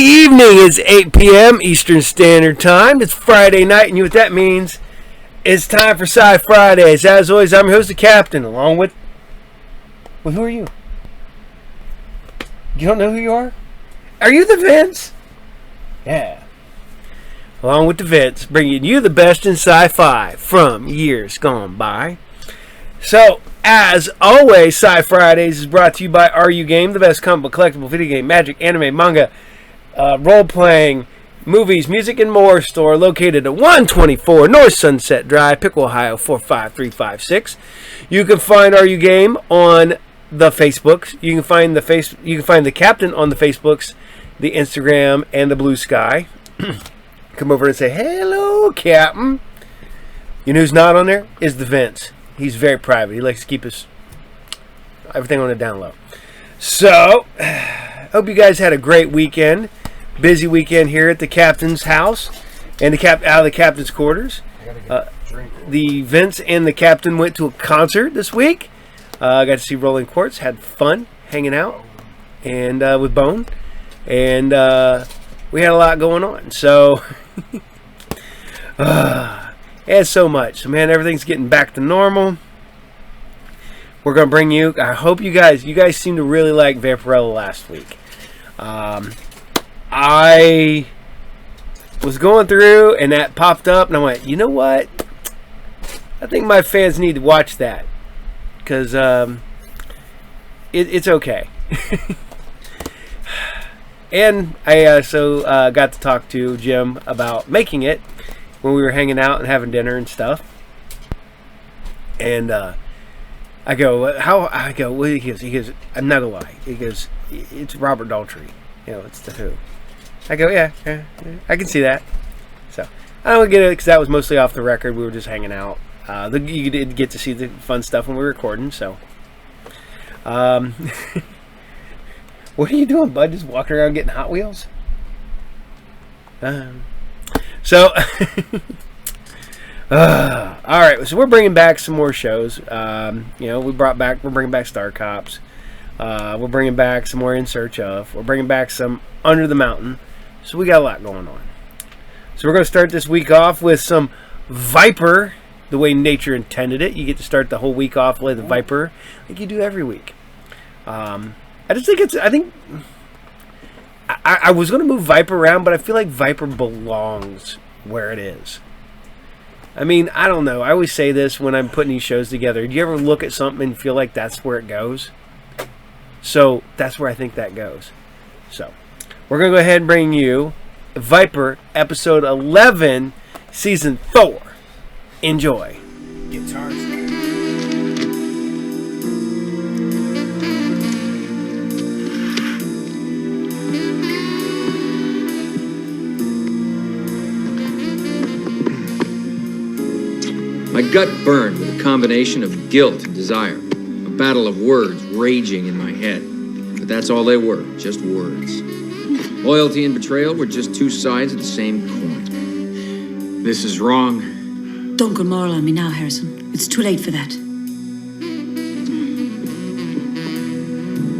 evening. It's 8 p.m. Eastern Standard Time. It's Friday night, and you know what that means? It's time for SciFridays. As always, I'm your host, the Captain, along with... Well, who are you? You don't know who you are? Are you the Vince? Yeah. Along with the Vince, bringing you the best in sci-fi from years gone by. So, as always, SciFridays is brought to you by RU Game, the best comic book, collectible, video game, magic, anime, manga, role-playing, movies, music, and more store located at 124 North Sunset Drive, Pickle, Ohio 45356. You can find RU Game on the Facebooks. You can find the Captain on the Facebooks, the Instagram, and the Blue Sky. Come over and say, "Hello, Captain." You know who's not on there? Is the Vince. He's very private. He likes to keep everything on the down low. So, hope you guys had a great weekend. Busy weekend here at the Captain's house and out of the Captain's quarters. The Vince and the Captain went to a concert this week. Got to see Rolling Quartz. Had fun hanging out and with Bone. And we had a lot going on. So, and so much. So, man, everything's getting back to normal. We're going to bring you... I hope you guys seem to really like Vaporella last week. I was going through, and that popped up, and I went, you know what? I think my fans need to watch that. Because it's okay. And I also got to talk to Jim about making it when we were hanging out and having dinner and stuff. And I go, how? I go, well, he goes, I'm not going to lie. He goes, it's Robert Daltrey. You know, it's the Who. I go, yeah, I can see that. So, I don't get it because that was mostly off the record. We were just hanging out. You did get to see the fun stuff when we were recording, so. What are you doing, bud? Just walking around getting Hot Wheels? So, alright, so we're bringing back some more shows. We're bringing back Star Cops. We're bringing back some more In Search Of. We're bringing back some Under the Mountain. So we got a lot going on. So we're going to start this week off with some Viper, the way nature intended it. You get to start the whole week off with Viper, like you do every week. I was going to move Viper around, but I feel like Viper belongs where it is. I mean, I don't know. I always say this when I'm putting these shows together. Do you ever look at something and feel like that's where it goes? So that's where I think that goes. So we're going to go ahead and bring you Viper episode 11, season 4. Enjoy. Guitars. My gut burned with a combination of guilt and desire. A battle of words raging in my head. But that's all they were, just words. Loyalty and betrayal were just two sides of the same coin. This is wrong. Don't go moral on me now, Harrison. It's too late for that.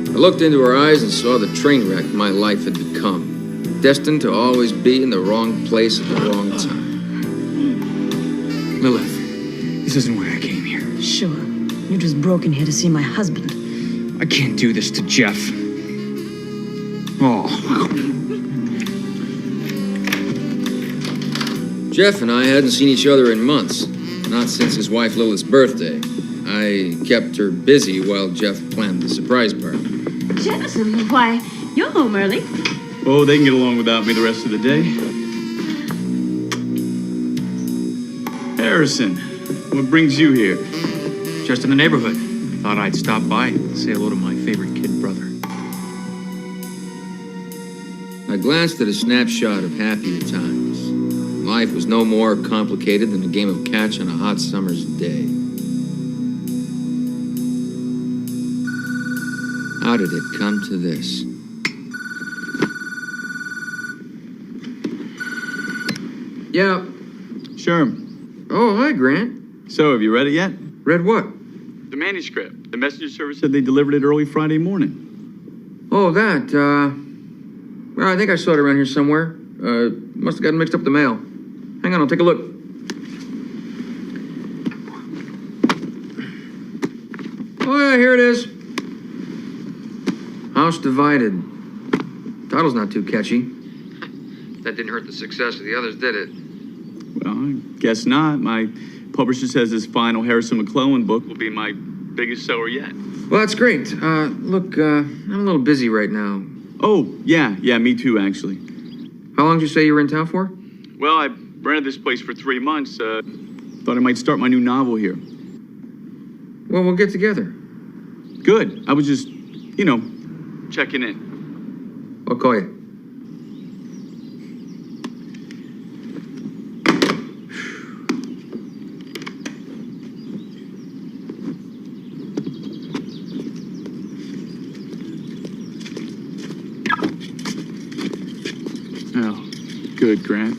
I looked into her eyes and saw the train wreck my life had become. Destined to always be in the wrong place at the wrong time. Lilith, this isn't why I came here. Sure. You just broke in here to see my husband. I can't do this to Jeff. Oh. Jeff and I hadn't seen each other in months. Not since his wife Lilith's birthday. I kept her busy while Jeff planned the surprise party. Jefferson, why, you're home early. Oh, they can get along without me the rest of the day. Harrison, what brings you here? Just in the neighborhood. Thought I'd stop by and say hello to my favorite kid brother. I glanced at a snapshot of happier times. Life was no more complicated than a game of catch on a hot summer's day. How did it come to this? Yeah. Sure. Oh, hi, Grant. So, have you read it yet? Read what? The manuscript. The messenger service said they delivered it early Friday morning. Oh, that, Well, I think I saw it around here somewhere. Must have gotten mixed up with the mail. Hang on, I'll take a look. Oh, yeah, here it is. House Divided. Title's not too catchy. That didn't hurt the success of the others, did it? Well, I guess not. My publisher says this final Harrison McClellan book will be my biggest seller yet. Well, that's great. Look, I'm a little busy right now. Oh, yeah, me too, actually. How long did you say you were in town for? Well, I rented this place for 3 months. Thought I might start my new novel here. Well, we'll get together. Good. I was just, checking in. I'll call you. Oh, good, Grant.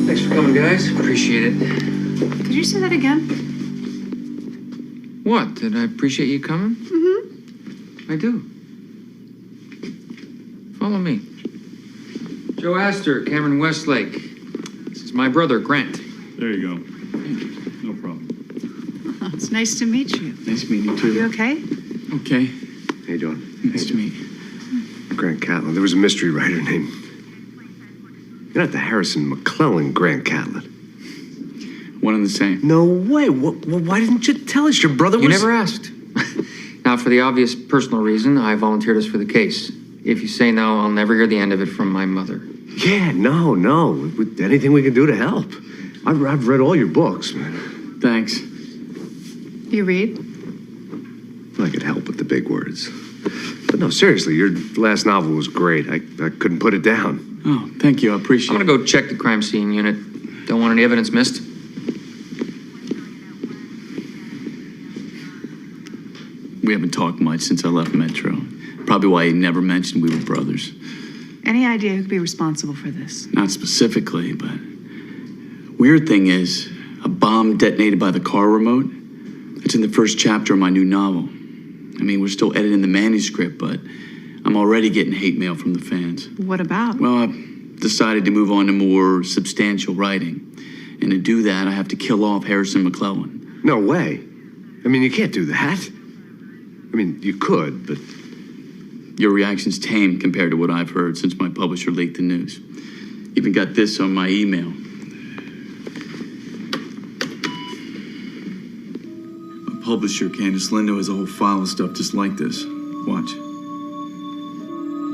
Thanks for coming, guys. Appreciate it. Could you say that again? What? Did I appreciate you coming? Mm-hmm. I do. Follow me. Joe Astor, Cameron Westlake. This is my brother, Grant. There you go. No problem. Oh, it's nice to meet you. Nice meeting you, too. You okay? Okay. How you doing? Nice to meet you. Grant Catlin. There was a mystery writer named... You're not the Harrison McClellan Grant Catlin. One and the same. No way. Why didn't you tell us your brother was... You never asked. Now, for the obvious personal reason, I volunteered us for the case. If you say no, I'll never hear the end of it from my mother. Yeah, no. Anything we can do to help. I've read all your books, man. Thanks. You read? I could help with the big words. But no, seriously, your last novel was great. I couldn't put it down. Oh, thank you. I appreciate I'm it. gonna go check the crime scene unit. Don't want any evidence missed. We haven't talked much since I left Metro. Probably why he never mentioned we were brothers. Any idea who could be responsible for this? Not specifically, but... Weird thing is, a bomb detonated by the car remote, it's in the first chapter of my new novel. I mean, we're still editing the manuscript, but I'm already getting hate mail from the fans. What about? Well, I've decided to move on to more substantial writing. And to do that, I have to kill off Harrison McClellan. No way. I mean, you can't do that. I mean, you could, but... Your reaction's tame compared to what I've heard since my publisher leaked the news. Even got this on my email. My publisher, Candace Lindo, has a whole file of stuff just like this. Watch.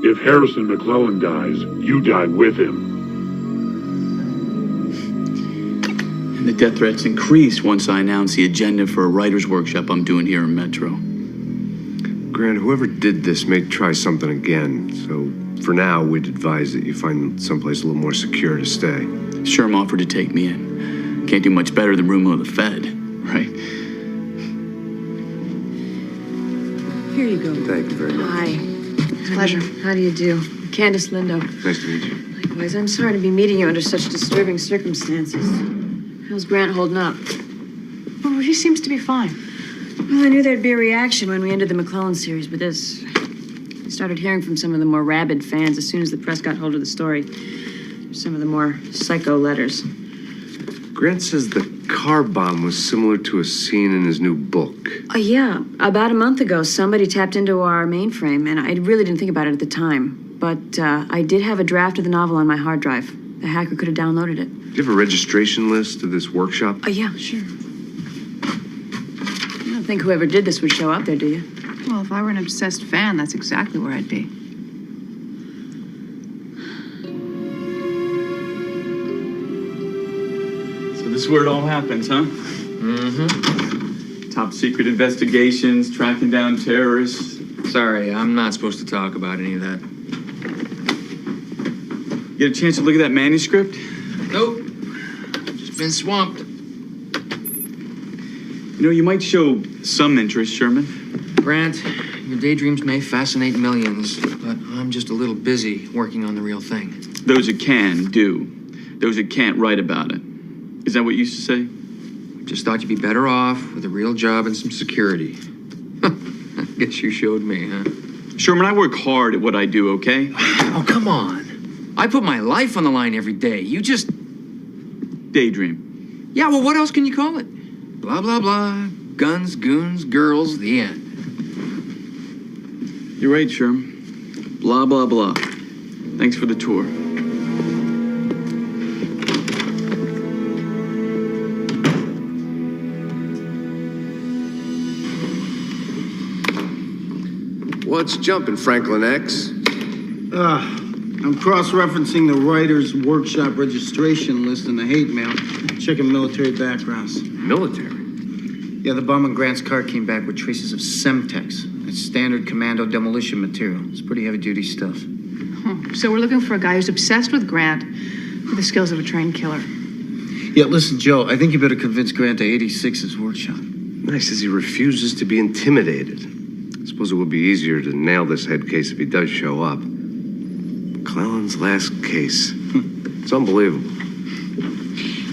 If Harrison McClellan dies, you die with him. And the death threats increased once I announced the agenda for a writer's workshop I'm doing here in Metro. Grant, whoever did this may try something again. So for now, we'd advise that you find someplace a little more secure to stay. Sherm offered to take me in. Can't do much better than room with the Fed, right? Here you go. Thank you very much. Hi. Pleasure. How do you do? Candace Lindo. Nice to meet you. Likewise, I'm sorry to be meeting you under such disturbing circumstances. How's Grant holding up? Well, he seems to be fine. Well, I knew there'd be a reaction when we ended the McClellan series, but this... I started hearing from some of the more rabid fans as soon as the press got hold of the story. Some of the more psycho letters. Grant says the car bomb was similar to a scene in his new book. Yeah. About a month ago, somebody tapped into our mainframe, and I really didn't think about it at the time. But I did have a draft of the novel on my hard drive. The hacker could have downloaded it. Do you have a registration list to this workshop? Yeah, sure. You don't think whoever did this would show up there, do you? Well, if I were an obsessed fan, that's exactly where I'd be. So this is where it all happens, huh? Mm-hmm. Top secret investigations, tracking down terrorists. Sorry, I'm not supposed to talk about any of that. Get a chance to look at that manuscript? Nope. Just been swamped. You know, you might show some interest, Sherman. Grant, your daydreams may fascinate millions, but I'm just a little busy working on the real thing. Those that can, do. Those that can't, write about it. Is that what you used to say? Just thought you'd be better off with a real job and some security. I guess you showed me, huh? Sherman, I work hard at what I do, okay? Oh, come on. I put my life on the line every day. You just... Daydream. Yeah, well, what else can you call it? Blah, blah, blah. Guns, goons, girls, the end. You're right, Sherman. Blah, blah, blah. Thanks for the tour. What's jumping, Franklin X? I'm cross-referencing the writer's workshop registration list in the hate mail, checking military backgrounds. Military? Yeah, the bomb in Grant's car came back with traces of Semtex. It's standard commando demolition material. It's pretty heavy-duty stuff. So we're looking for a guy who's obsessed with Grant with the skills of a trained killer. Yeah, listen, Joe, I think you better convince Grant to 86's workshop. He says he refuses to be intimidated. I suppose it would be easier to nail this head case if he does show up. McClellan's last case. It's unbelievable.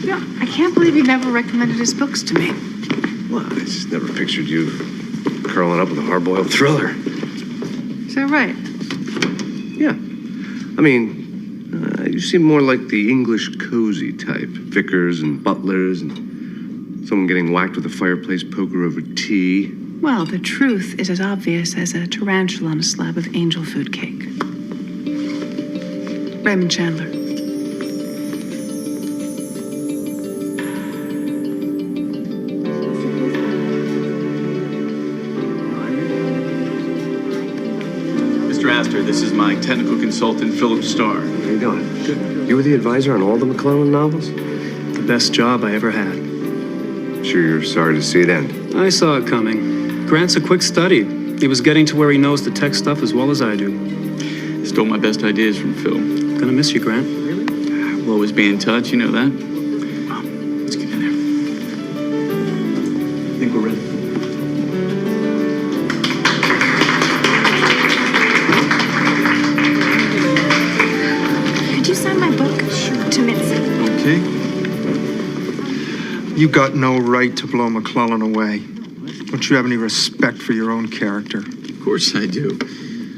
You know, I can't believe you never recommended his books to me. Well, I just never pictured you curling up with a hard-boiled thriller. Is that right? Yeah. I mean, you seem more like the English cozy type. Vicars and butlers and someone getting whacked with a fireplace poker over tea. Well, the truth is as obvious as a tarantula on a slab of angel food cake. Raymond Chandler. Mr. Astor, this is my technical consultant, Philip Starr. How you doing? Good. You were the advisor on all the McClellan novels? The best job I ever had. Sure you're sorry to see it end. I saw it coming. Grant's a quick study. He was getting to where he knows the tech stuff as well as I do. Stole my best ideas from Phil. Gonna miss you, Grant. Really? We'll always be in touch, you know that? Well, let's get in there. I think we're ready. Could you sign my book? Sure. To Mitzi. Okay. You got no right to blow McClellan away. Don't you have any respect for your own character? Of course I do.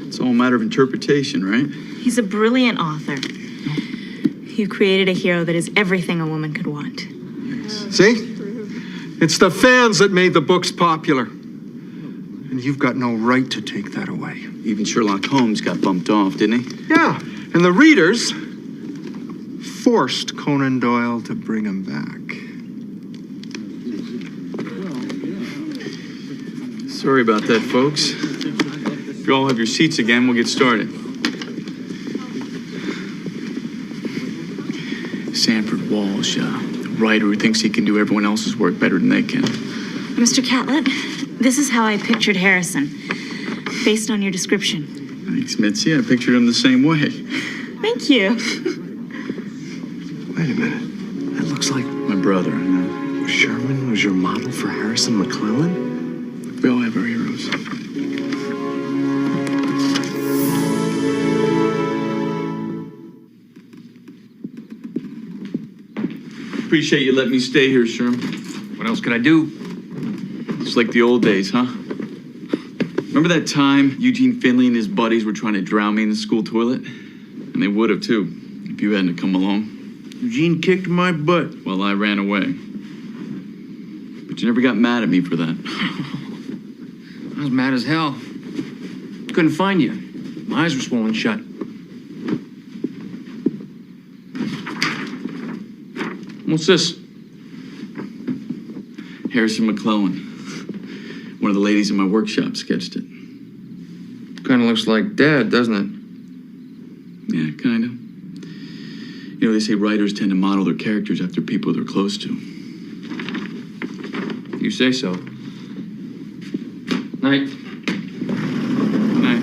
It's all a matter of interpretation, right? He's a brilliant author. You created a hero that is everything a woman could want. See? It's the fans that made the books popular. And you've got no right to take that away. Even Sherlock Holmes got bumped off, didn't he? Yeah, and the readers forced Conan Doyle to bring him back. Sorry about that, folks. If you all have your seats again, we'll get started. Sanford Walsh, a writer who thinks he can do everyone else's work better than they can. Mr. Catlett, this is how I pictured Harrison, based on your description. Thanks, Mitzi. I pictured him the same way. Thank you. Wait a minute. That looks like my brother. I know. Sherman was your model for Harrison McClellan? We all have our heroes. Appreciate you letting me stay here, Sherman. What else could I do? It's like the old days, huh? Remember that time Eugene Finley and his buddies were trying to drown me in the school toilet? And they would have, too, if you hadn't come along. Eugene kicked my butt. Well, I ran away. But you never got mad at me for that. I was mad as hell. Couldn't find you. My eyes were swollen shut. What's this? Harrison McClellan. One of the ladies in my workshop sketched it. Kind of looks like Dad, doesn't it? Yeah, kind of. You know, they say writers tend to model their characters after people they're close to. You say so. Night. Night.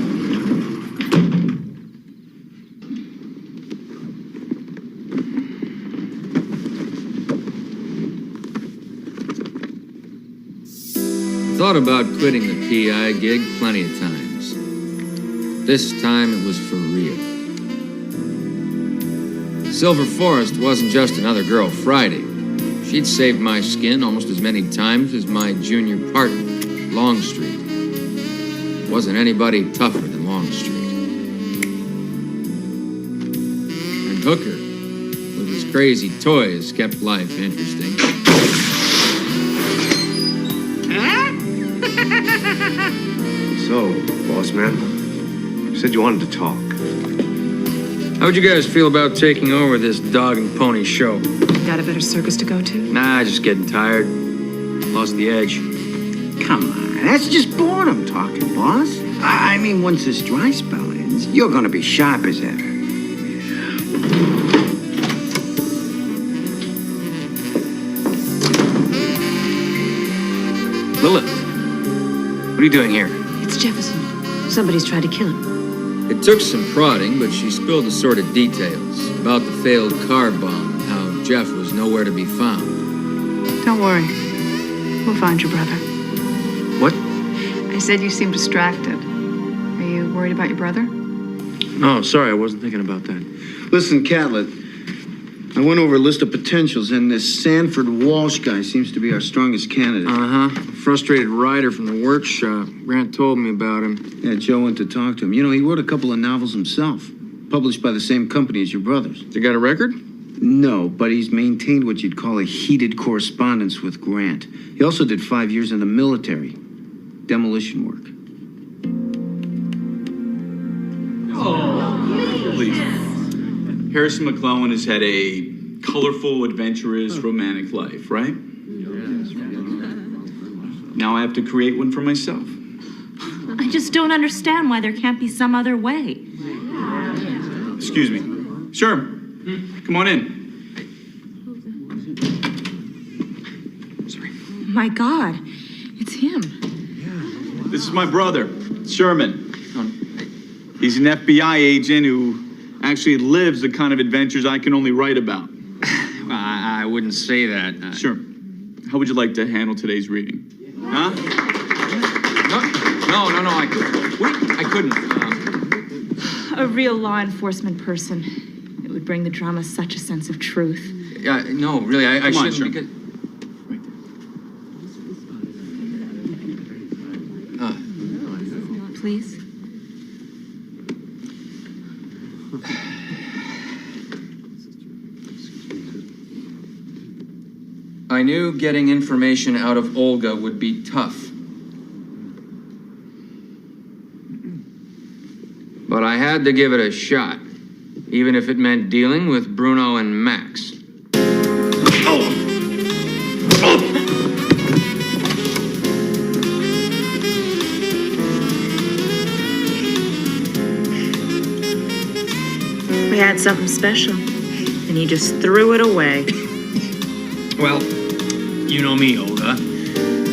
Thought about quitting the PI gig plenty of times. This time it was for real. Silver Forest wasn't just another girl Friday. She'd saved my skin almost as many times as my junior partner, Longstreet. Wasn't anybody tougher than Longstreet. And Hooker, with his crazy toys, kept life interesting. So, boss man, you said you wanted to talk. How'd you guys feel about taking over this dog and pony show? Got a better circus to go to? Nah, just getting tired. Lost the edge. Come on, that's just boredom talking, boss. I mean, once this dry spell ends, you're gonna be sharp as ever. Lilith, what are you doing here? It's Jefferson. Somebody's tried to kill him. It took some prodding, but she spilled the sort of details about the failed car bomb and how Jeff was nowhere to be found. Don't worry. We'll find your brother. What? I said you seem distracted. Are you worried about your brother? No, sorry, I wasn't thinking about that. Listen, Catlett, I went over a list of potentials, and this Sanford Walsh guy seems to be our strongest candidate. Uh-huh. Frustrated writer from the workshop. Grant told me about him. Yeah, Joe went to talk to him. You know, he wrote a couple of novels himself, published by the same company as your brothers. You got a record? No, but he's maintained what you'd call a heated correspondence with Grant. He also did 5 years in the military. Demolition work. Please. Harrison McClellan has had a colorful, adventurous, romantic life, right? Now I have to create one for myself. I just don't understand why there can't be some other way. Excuse me. Sure. Come on in. My God, it's him. This is my brother, Sherman. He's an FBI agent who actually lives the kind of adventures I can only write about. I wouldn't say that. Sure. How would you like to handle today's reading? Huh? No, I couldn't. A real law enforcement person. It would bring the drama such a sense of truth. Yeah, no, really, I Come on, shouldn't. Sherman. Please? I knew getting information out of Olga would be tough. But I had to give it a shot, even if it meant dealing with Bruno and Max. We had something special, and you just threw it away. Well, you know me, Olga.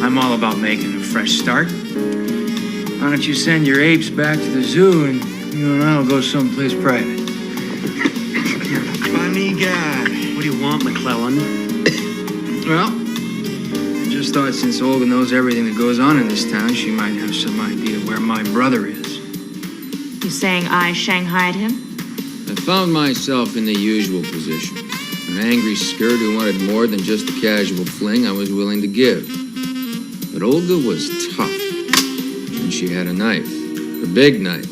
I'm all about making a fresh start. Why don't you send your apes back to the zoo and you and I'll go someplace private? Funny guy. What do you want, McClellan? Well, I just thought since Olga knows everything that goes on in this town, she might have some idea where my brother is. You saying I shanghaied him? I found myself in the usual position. An angry skirt who wanted more than just the casual fling I was willing to give. But Olga was tough. And she had a knife. A big knife.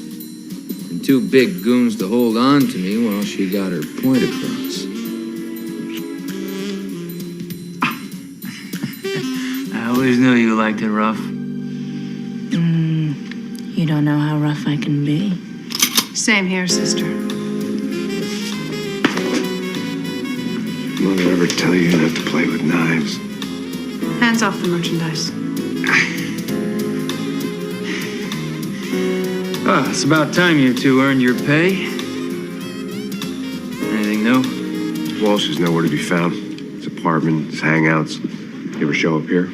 And two big goons to hold on to me while she got her point across. Always knew you liked it rough. You don't know how rough I can be. Same here, sister. Mother ever tell you not to play with knives? Hands off the merchandise. It's about time you two earned your pay. Anything new? Walsh is nowhere to be found. His apartment, his hangouts. You ever show up here?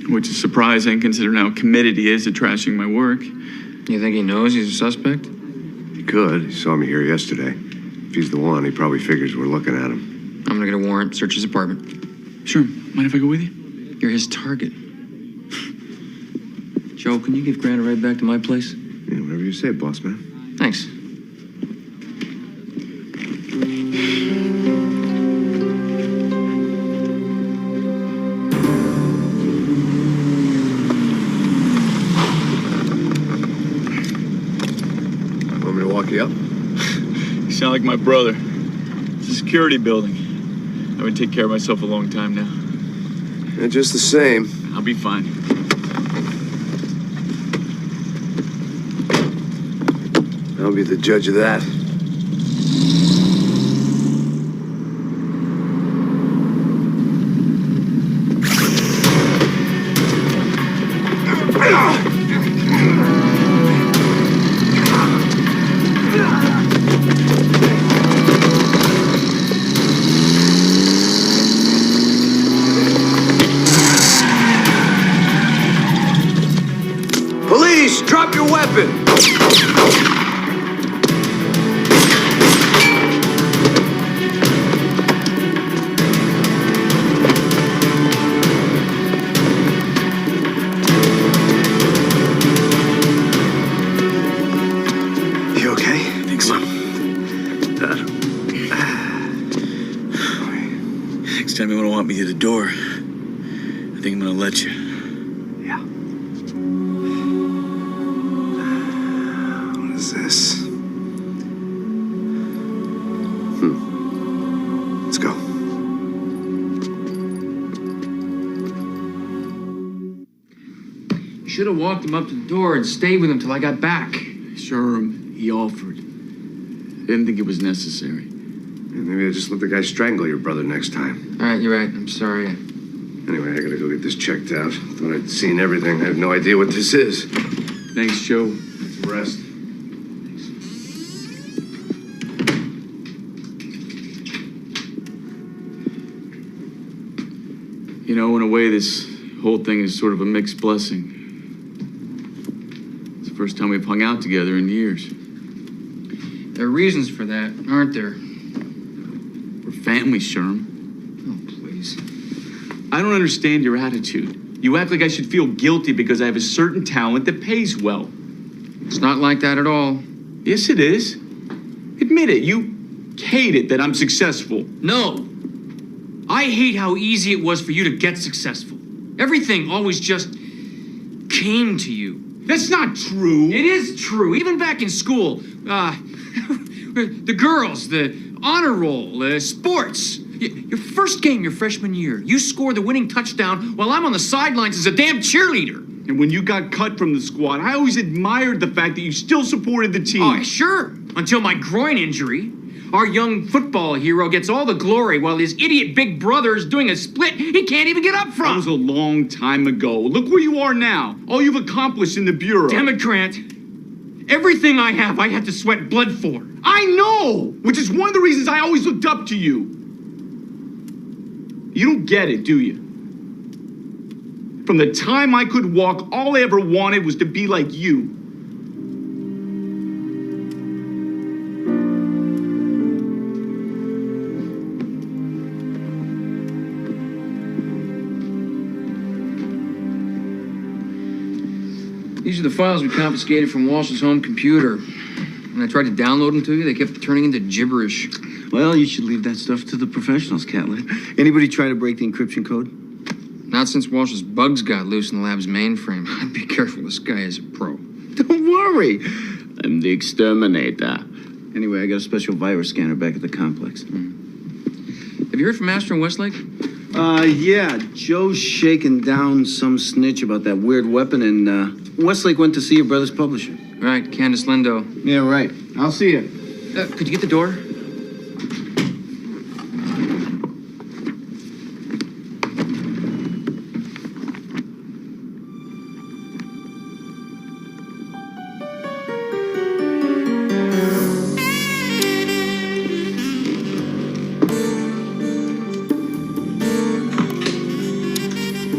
Which is surprising considering how committed he is to trashing my work. You think he knows he's a suspect? He could. He saw me here yesterday. If he's the one, he probably figures we're looking at him. I'm gonna get a warrant, search his apartment. Sure. Mind if I go with you? You're his target. Joe, can you give Grant a ride back to my place? Yeah, whatever you say, boss man. Thanks. Want me to walk you up? You sound like my brother. It's a security building. I've been taking care of myself a long time now. And just the same. I'll be fine. I'll be the judge of that. Police, drop your weapon! You okay? Think so. Next time you want me at the door, I think I'm gonna let you. Yeah. What is this? Let's go. You should have walked him up to the door and stayed with him till I got back. Sure, he offered. Didn't think it was necessary. Maybe I'll just let the guy strangle your brother next time. All right, you're right. I'm sorry. Anyway, I gotta go get this checked out. Thought I'd seen everything. I have no idea what this is. Thanks, Joe. Let's rest. You know, in a way, this whole thing is sort of a mixed blessing. It's the first time we've hung out together in years. There are reasons for that, aren't there? We're family, Sherm. Oh, please. I don't understand your attitude. You act like I should feel guilty because I have a certain talent that pays well. It's not like that at all. Yes, it is. Admit it. You hate it that I'm successful. No. I hate how easy it was for you to get successful. Everything always just came to you. That's not true. It is true. Even back in school, the girls, the honor roll, sports. Your first game your freshman year, you scored the winning touchdown while I'm on the sidelines as a damn cheerleader. And when you got cut from the squad, I always admired the fact that you still supported the team. Oh, sure. Until my groin injury. Our young football hero gets all the glory while his idiot big brother is doing a split he can't even get up from. That was a long time ago. Look where you are now. All you've accomplished in the Bureau. Damn it, Grant. Everything I have, I had to sweat blood for. I know! Which is one of the reasons I always looked up to you. You don't get it, do you? From the time I could walk, all I ever wanted was to be like you. These are the files we confiscated from Walsh's home computer. When I tried to download them to you, they kept turning into gibberish. Well, you should leave that stuff to the professionals, Catlett. Anybody try to break the encryption code? Not since Walsh's bugs got loose in the lab's mainframe. I'd be careful, this guy is a pro. Don't worry. I'm the exterminator. Anyway, I got a special virus scanner back at the complex. Have you heard from Master and Westlake? Yeah, Joe's shaking down some snitch about that weird weapon, and Westlake went to see your brother's publisher. Right, Candace Lindo. Yeah, right. I'll see you. Could you get the door?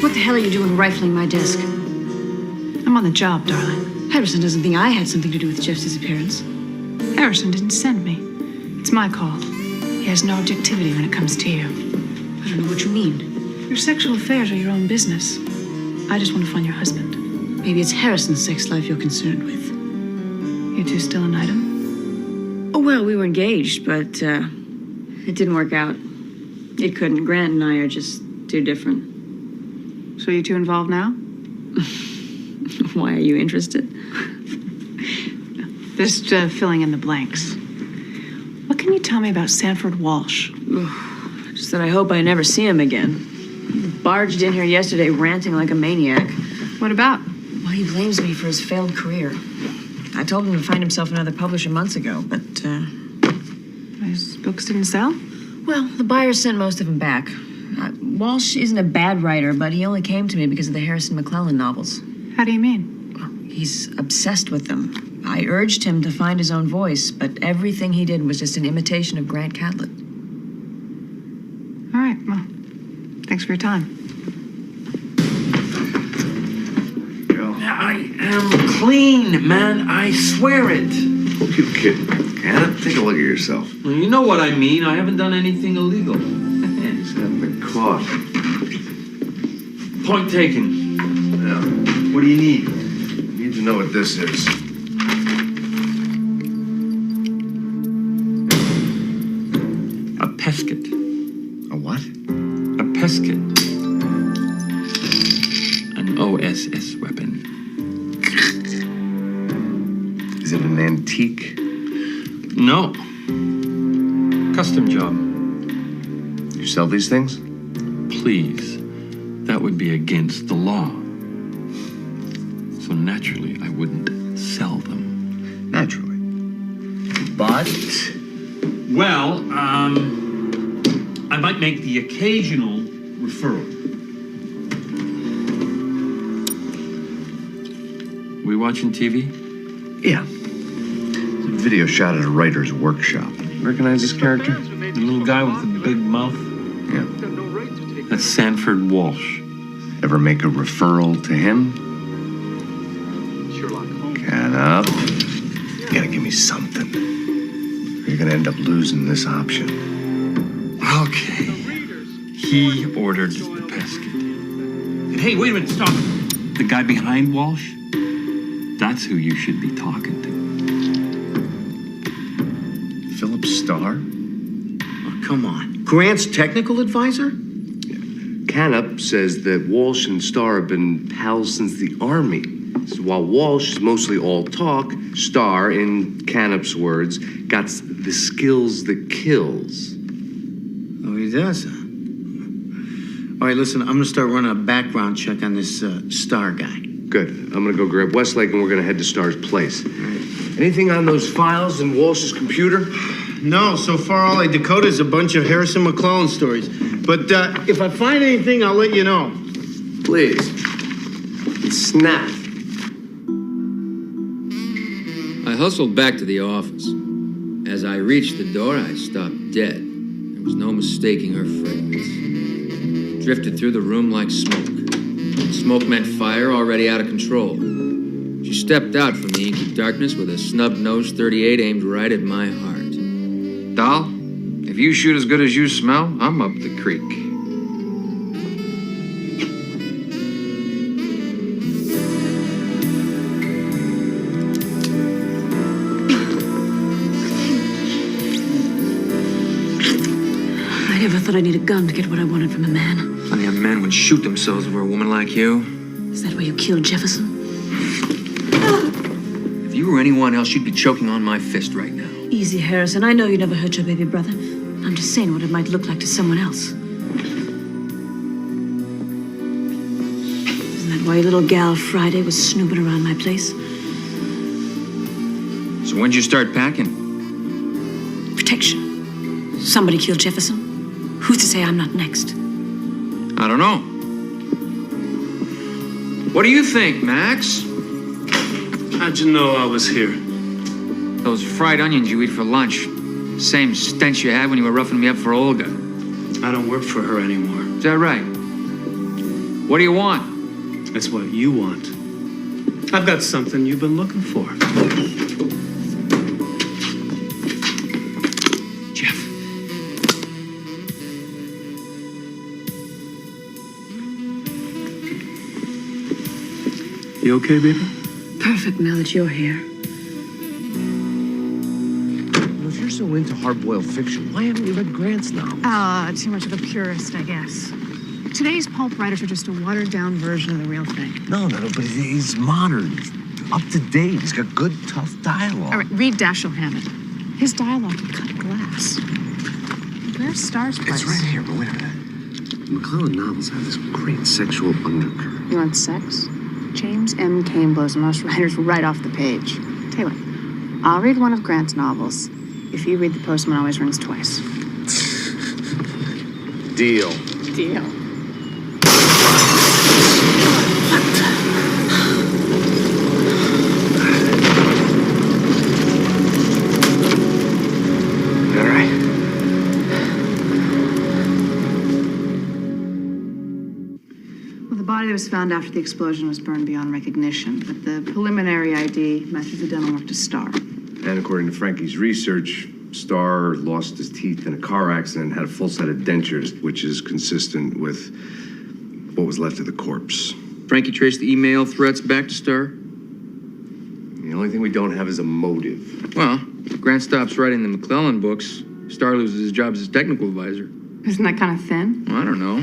What the hell are you doing rifling my desk? I'm on the job, darling. Harrison doesn't think I had something to do with Jeff's disappearance. Harrison didn't send me. It's my call. He has no objectivity when it comes to you. I don't know what you mean. Your sexual affairs are your own business. I just want to find your husband. Maybe it's Harrison's sex life you're concerned with. You two still an item? Oh, well, we were engaged, but it didn't work out. It couldn't. Grant and I are just too different. So you two involved now? Why are you interested? Just filling in the blanks. What can you tell me about Sanford Walsh? Just that I hope I never see him again. He barged in here yesterday ranting like a maniac. What about? Well, he blames me for his failed career. I told him to find himself another publisher months ago, but, His books didn't sell? well, the buyers sent most of them back. Walsh isn't a bad writer, but he only came to me because of the Harrison McClellan novels. How do you mean? He's obsessed with them. I urged him to find his own voice, but everything he did was just an imitation of Grant Catlett. All right, well, thanks for your time. I am clean, man. I swear it. You kidding? Can't take a look at yourself. Well, you know what I mean. I haven't done anything illegal. Just haven't been caught. Point taken. Yeah. What do you need? I need to know what this is. A pesket. A what? A pesket. An OSS weapon. Is it an antique? No. Custom job. You sell these things? Please. That would be against the law. So naturally, I wouldn't sell them. Naturally. But? Well, I might make the occasional referral. We watching TV? Yeah. It's a video shot at a writer's workshop. Recognize this character? The little guy with the big mouth? Yeah. That's Sanford Walsh. Ever make a referral to him? Cat up. You gotta give me something. Or you're gonna end up losing this option. Okay. He ordered the pesket. And hey, wait a minute, stop. The guy behind Walsh? That's who you should be talking to. Philip Starr? Oh, come on. Grant's technical advisor? Canup says that Walsh and Starr have been pals since the Army. So while Walsh is mostly all talk, Starr, in Canup's words, got the skills that kills. Oh, he does, huh? All right, listen, I'm gonna start running a background check on this Starr guy. Good. I'm gonna go grab Westlake and we're gonna head to Starr's place. Anything on those files in Walsh's computer? No, so far all I decoded is a bunch of Harrison McClellan stories. But if I find anything, I'll let you know. Please. Snap. I hustled back to the office. As I reached the door, I stopped dead. There was no mistaking her fragrance. Drifted through the room like smoke. Smoke meant fire already out of control. She stepped out from the inky darkness with a snub-nosed .38 aimed right at my heart. Doll, if you shoot as good as you smell, I'm up the creek. I never thought I'd need a gun to get what I wanted from a man. Plenty of men would shoot themselves over a woman like you. Is that why you killed Jefferson? If you were anyone else, you'd be choking on my fist right now. Easy, Harrison. I know you never hurt your baby brother. I'm just saying what it might look like to someone else. while your little gal Friday was snooping around my place. So when'd you start packing? Protection. Somebody killed Jefferson. Who's to say I'm not next? I don't know. What do you think, Max? How'd you know I was here? Those fried onions you eat for lunch. Same stench you had when you were roughing me up for Olga. I don't work for her anymore. Is that right? What do you want? It's what you want. I've got something you've been looking for. Jeff. You okay, baby? Perfect now that you're here. If you're so into hard-boiled fiction, why haven't you read Grant's novels? Too much of a purist, I guess. Today's pulp writers are just a watered-down version of the real thing. No, but he's modern, up to date. He's got good, tough dialogue. All right, read Dashiell Hammett. His dialogue can cut glass. Where's Star's place? It's right here, but wait a minute. McClellan novels have this great sexual undercurrent. You want sex? James M. Cain blows most writers right off the page. Tell you what, I'll read one of Grant's novels if you read The Postman Always Rings Twice. Deal. Deal. All right. Well, the body that was found after the explosion was burned beyond recognition, but the preliminary ID matches the dental mark to Star. And according to Frankie's research, Starr lost his teeth in a car accident and had a full set of dentures, which is consistent with what was left of the corpse. Frankie traced the email threats back to Star? The only thing we don't have is a motive. Well, if Grant stops writing the McClellan books, Star loses his job as his technical advisor. Isn't that kind of thin? Well, I don't know.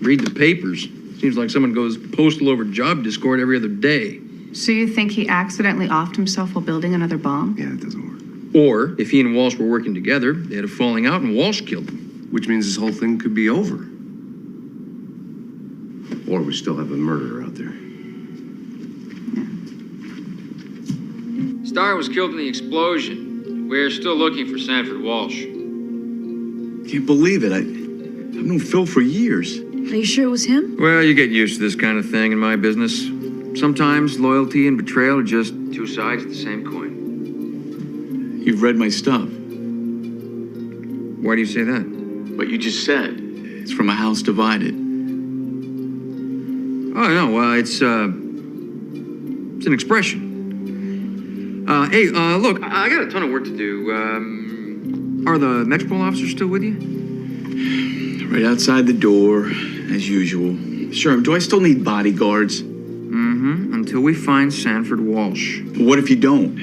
Read the papers. Seems like someone goes postal over job discord every other day. So you think he accidentally offed himself while building another bomb? Yeah, that doesn't work. Or, if he and Walsh were working together, they had a falling out and Walsh killed him. Which means this whole thing could be over. Or we still have a murderer out there. Star was killed in the explosion. We're still looking for Sanford Walsh. Can't believe it. I've known Phil for years. Are you sure it was him? Well, you get used to this kind of thing in my business. Sometimes loyalty and betrayal are just two sides of the same coin. You've read my stuff. Why do you say that? What you just said. It's from A House Divided. Oh, no, well, it's an expression. Hey, look, I got a ton of work to do. Are the Metropole officers still with you? Right outside the door, as usual. Sure, do I still need bodyguards? Mm-hmm, until we find Sanford Walsh. What if you don't?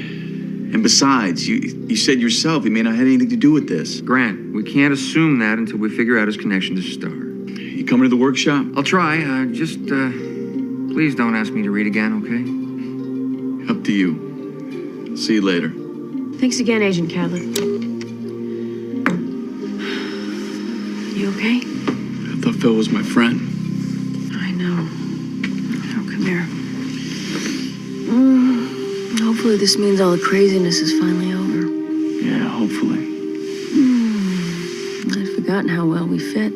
And besides, you said yourself he may not have anything to do with this. Grant, we can't assume that until we figure out his connection to Star. You coming to the workshop? I'll try. Just please don't ask me to read again, okay? Up to you. See you later. Thanks again, Agent Catlett. You okay? I thought Phil was my friend. I know. Oh, come here. Hopefully this means all the craziness is finally over. Yeah, hopefully. I'd forgotten how well we fit.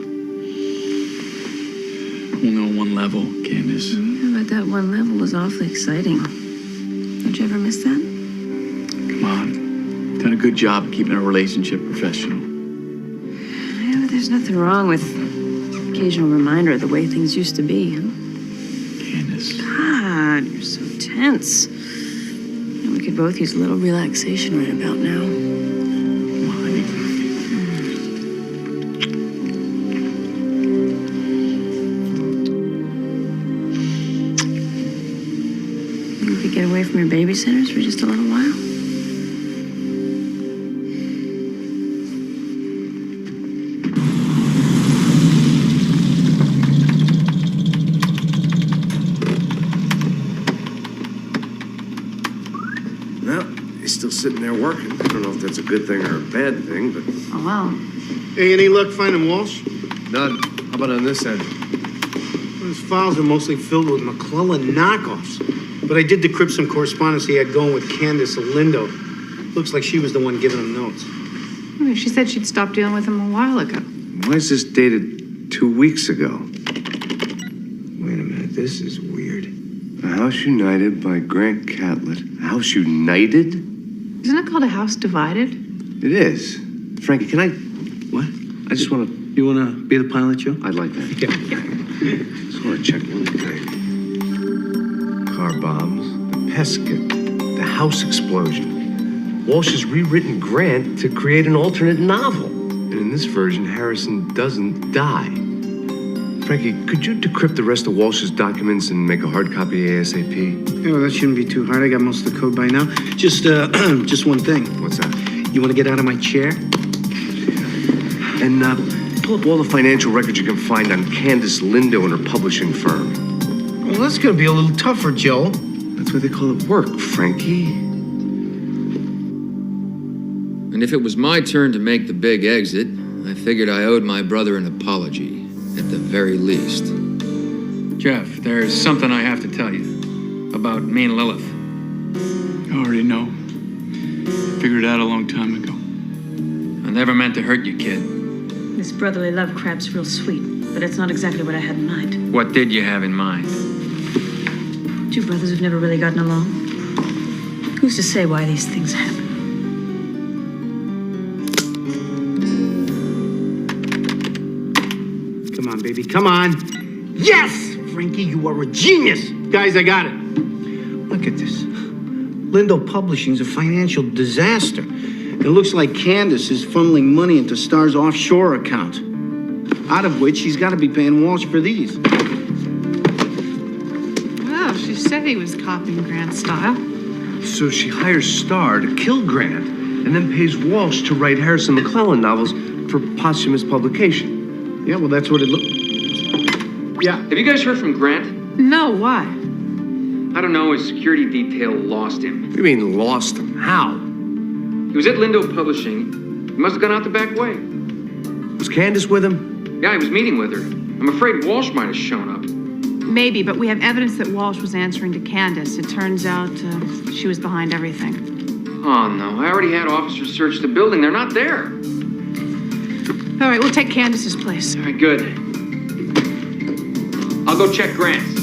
Only on one level, Candace. Yeah, but that one level was awfully exciting. Don't you ever miss that? Come on. Done a good job of keeping our relationship professional. Yeah, but there's nothing wrong with occasional reminder of the way things used to be, huh? Candace. God, you're so tense. We could both use a little relaxation right about now. Come on, You could get away from your babysitters for just a little while. Still sitting there working. I don't know if that's a good thing or a bad thing, but... Oh, well. Hey, any luck finding Walsh? None. How about on this end? Well, His files are mostly filled with McClellan knockoffs. But I did decrypt some correspondence he had going with Candace Lindo. Looks like she was the one giving him notes. She said she'd stopped dealing with him a while ago. Why is this dated 2 weeks ago? Wait a minute, this is weird. A House United by Grant Catlett. A House United? Isn't it called a house divided? It is. Frankie, can I... What? I just want to... You want to be the pilot, Joe? I'd like that. Yeah. Just want to check one thing. Car bombs, the pesket, the house explosion. Walsh has rewritten Grant to create an alternate novel. And in this version, Harrison doesn't die. Frankie, could you decrypt the rest of Walsh's documents and make a hard copy ASAP? Yeah, well, that shouldn't be too hard. I got most of the code by now. Just one thing. What's that? You want to get out of my chair? And pull up all the financial records you can find on Candace Lindo and her publishing firm. Well, that's going to be a little tougher, Joe. That's why they call it work, Frankie. And if it was my turn to make the big exit, I figured I owed my brother an apology, at the very least. Jeff, there's something I have to tell you about me and Lilith. I already know. Figured it out a long time ago. I never meant to hurt you, kid. This brotherly love crap's real sweet, but it's not exactly what I had in mind. What did you have in mind? Two brothers who've never really gotten along. Who's to say why these things happen? Come on, baby, come on. Yes! Frankie, you are a genius. Guys, I got it. Look at this. Lindo Publishing's a financial disaster. It looks like Candace is funneling money into Star's offshore account, out of which she's got to be paying Walsh for these. Well, she said he was copying Grant's style. So she hires Starr to kill Grant and then pays Walsh to write Harrison McClellan novels for posthumous publication. Yeah, well, that's what it looked. Yeah. Have you guys heard from Grant? No, why? I don't know, his security detail lost him. What do you mean, lost him? How? He was at Lindo Publishing. He must have gone out the back way. Was Candace with him? Yeah, he was meeting with her. I'm afraid Walsh might have shown up. Maybe, but we have evidence that Walsh was answering to Candace. It turns out she was behind everything. Oh, no. I already had officers search the building. They're not there. All right, we'll take Candace's place. All right, good. I'll go check Grant's.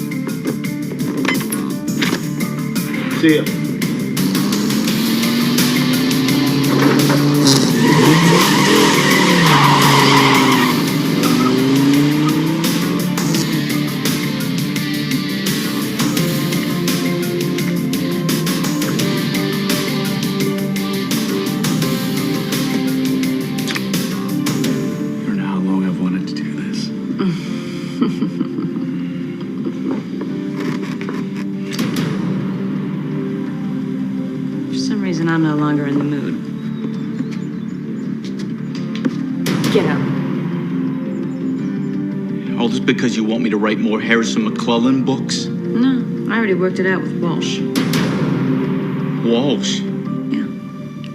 See ya. I'm no longer in the mood. Get out. All this because you want me to write more Harrison McClellan books? No, I already worked it out with Walsh. Walsh? Yeah.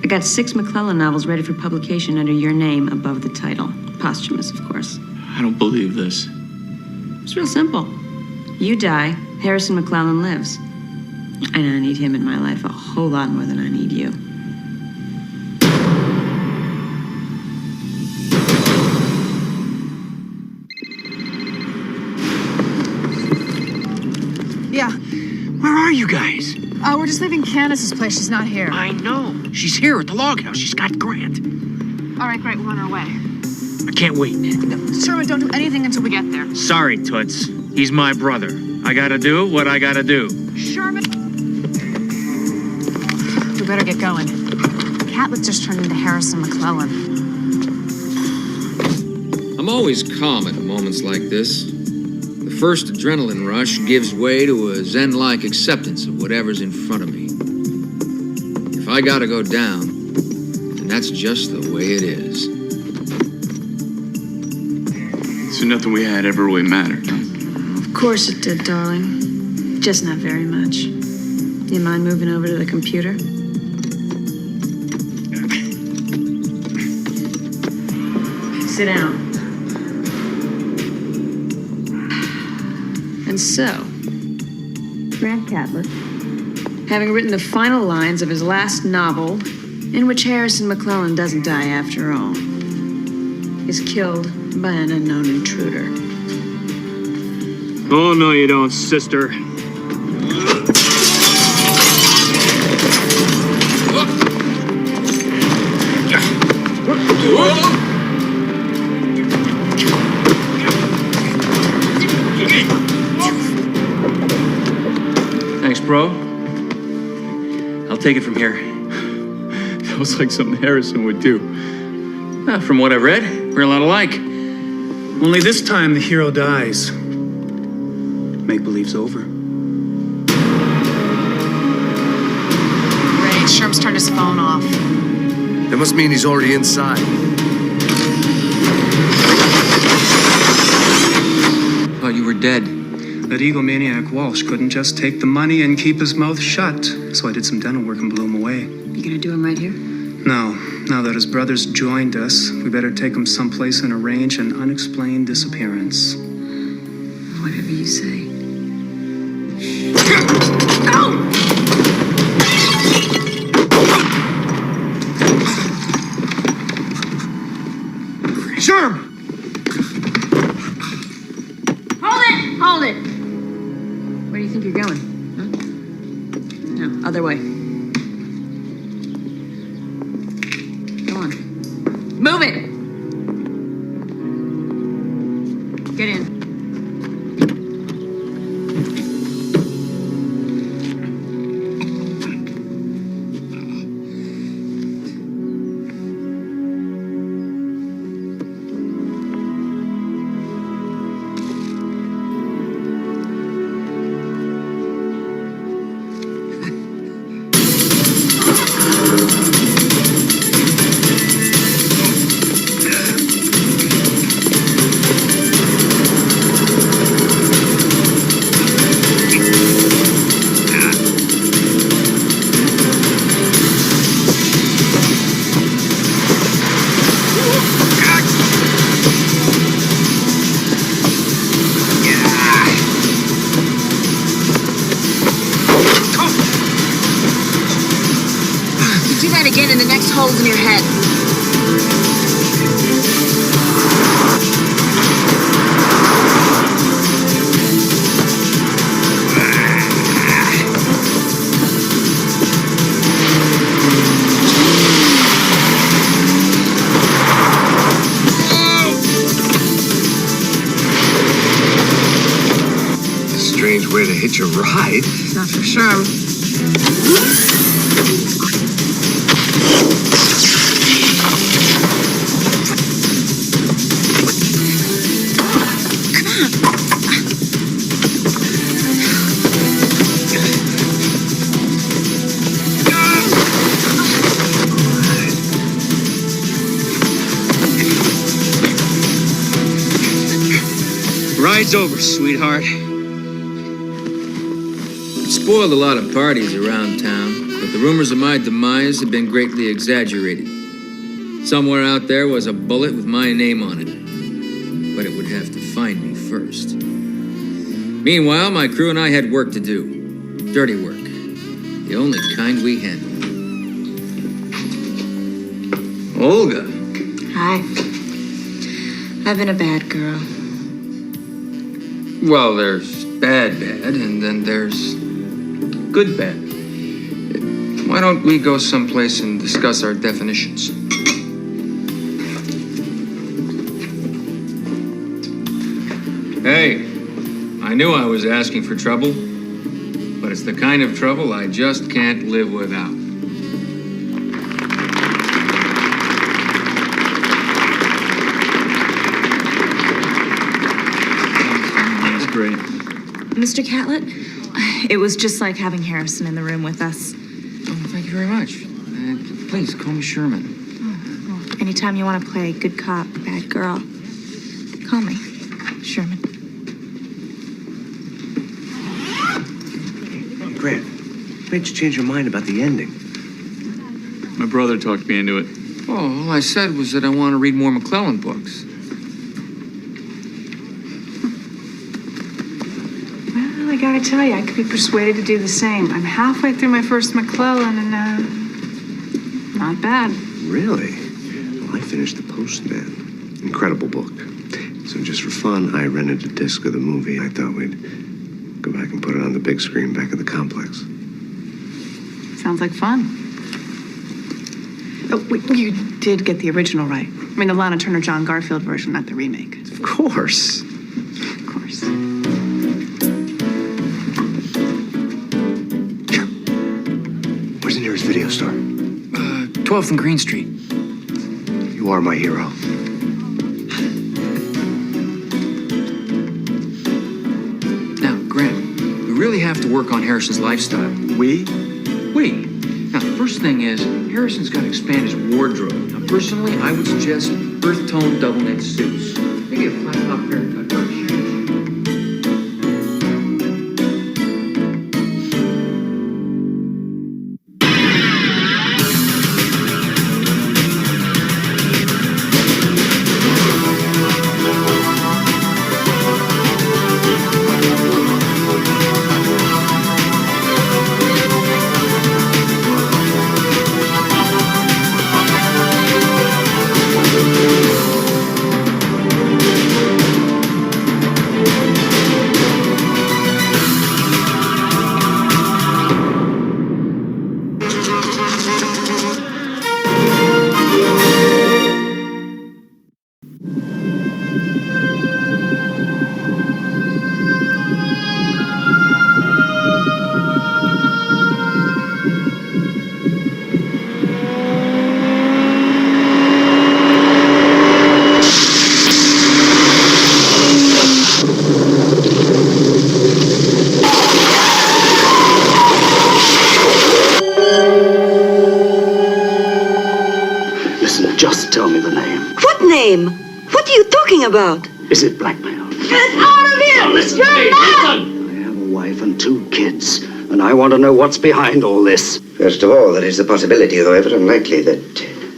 I got 6 McClellan novels ready for publication under your name above the title. Posthumous, of course. I don't believe this. It's real simple. You die, Harrison McClellan lives. And I need him in my life a whole lot more than I need you. Yeah. Where are you guys? We're just leaving Candace's place. She's not here. I know. She's here at the log house. She's got Grant. All right, great. We're on our way. I can't wait. Sherman, don't do anything until we get there. Sorry, Toots. He's my brother. I gotta do what I gotta do. Sherman! We better get going. Catlett just turned into Harrison McClellan. I'm always calm at moments like this. The first adrenaline rush gives way to a zen-like acceptance of whatever's in front of me. If I gotta go down, then that's just the way it is. So nothing we had ever really mattered, huh? Of course it did, darling. Just not very much. You mind moving over to the computer? Sit down. So, Grant Catlett, having written the final lines of his last novel, in which Harrison McClellan doesn't die after all, is killed by an unknown intruder. Oh, no, you don't, sister. Thanks, bro. I'll take it from here. That was like something Harrison would do. From what I've read, we're a lot alike. Only this time the hero dies. Make-believe's over. Ray, Sherm's turned his phone off. That must mean he's already inside. Thought you were dead. That egomaniac Walsh couldn't just take the money and keep his mouth shut, so I did some dental work and blew him away. You gonna do him right here? No. Now that his brother's joined us, we better take him someplace and arrange an unexplained disappearance. Whatever you say. Sherm! Hold it! Hold it! Where do you think you're going? Huh? No, other way. Go on. Move it! Get in. Do that again and the next hole's in your head. Strange way to hitch a ride. Not for sure. Ride's over, sweetheart. Spoiled a lot of parties around town, but the rumors of my demise have been greatly exaggerated. Somewhere out there was a bullet with my name on it, but it would have to find me first. Meanwhile, my crew and I had work to do. Dirty work. The only kind we handle. Olga. Hi. I've been a bad girl. Well, there's bad, and then there's good, bad. Why don't we go someplace and discuss our definitions? Hey, I knew I was asking for trouble, but it's the kind of trouble I just can't live without. Great. Mr. Catlett, it was just like having Harrison in the room with us. Oh, thank you very much. Please, call me Sherman. Anytime you want to play good cop, bad girl, call me Sherman. Grant, what made you change your mind about the ending? My brother talked me into it. Oh, all I said was that I want to read more McClellan books. tell you, I could be persuaded to do the same. I'm halfway through my first McClellan, and, not bad. Really? Well, I finished The Postman. Incredible book. So just for fun, I rented a disc of the movie. I thought we'd go back and put it on the big screen back at the complex. Sounds like fun. Oh, wait, you did get the original right. I mean, the Lana Turner John Garfield version, not the remake. Of course. Of course. Where's the nearest video store? 12th and Green Street. You are my hero. Now, Grant, we really have to work on Harrison's lifestyle. We? We. Now, the first thing is, Harrison's got to expand his wardrobe. Now, personally, I would suggest earth tone double knit suits. Maybe a flat top haircut or a shoe. Just tell me the name. What name? What are you talking about? Is it blackmail? Get out of here! Listen, You're hey, mad! listen! I have a wife and 2 kids, and I want to know what's behind all this. First of all, there is the possibility, however unlikely, that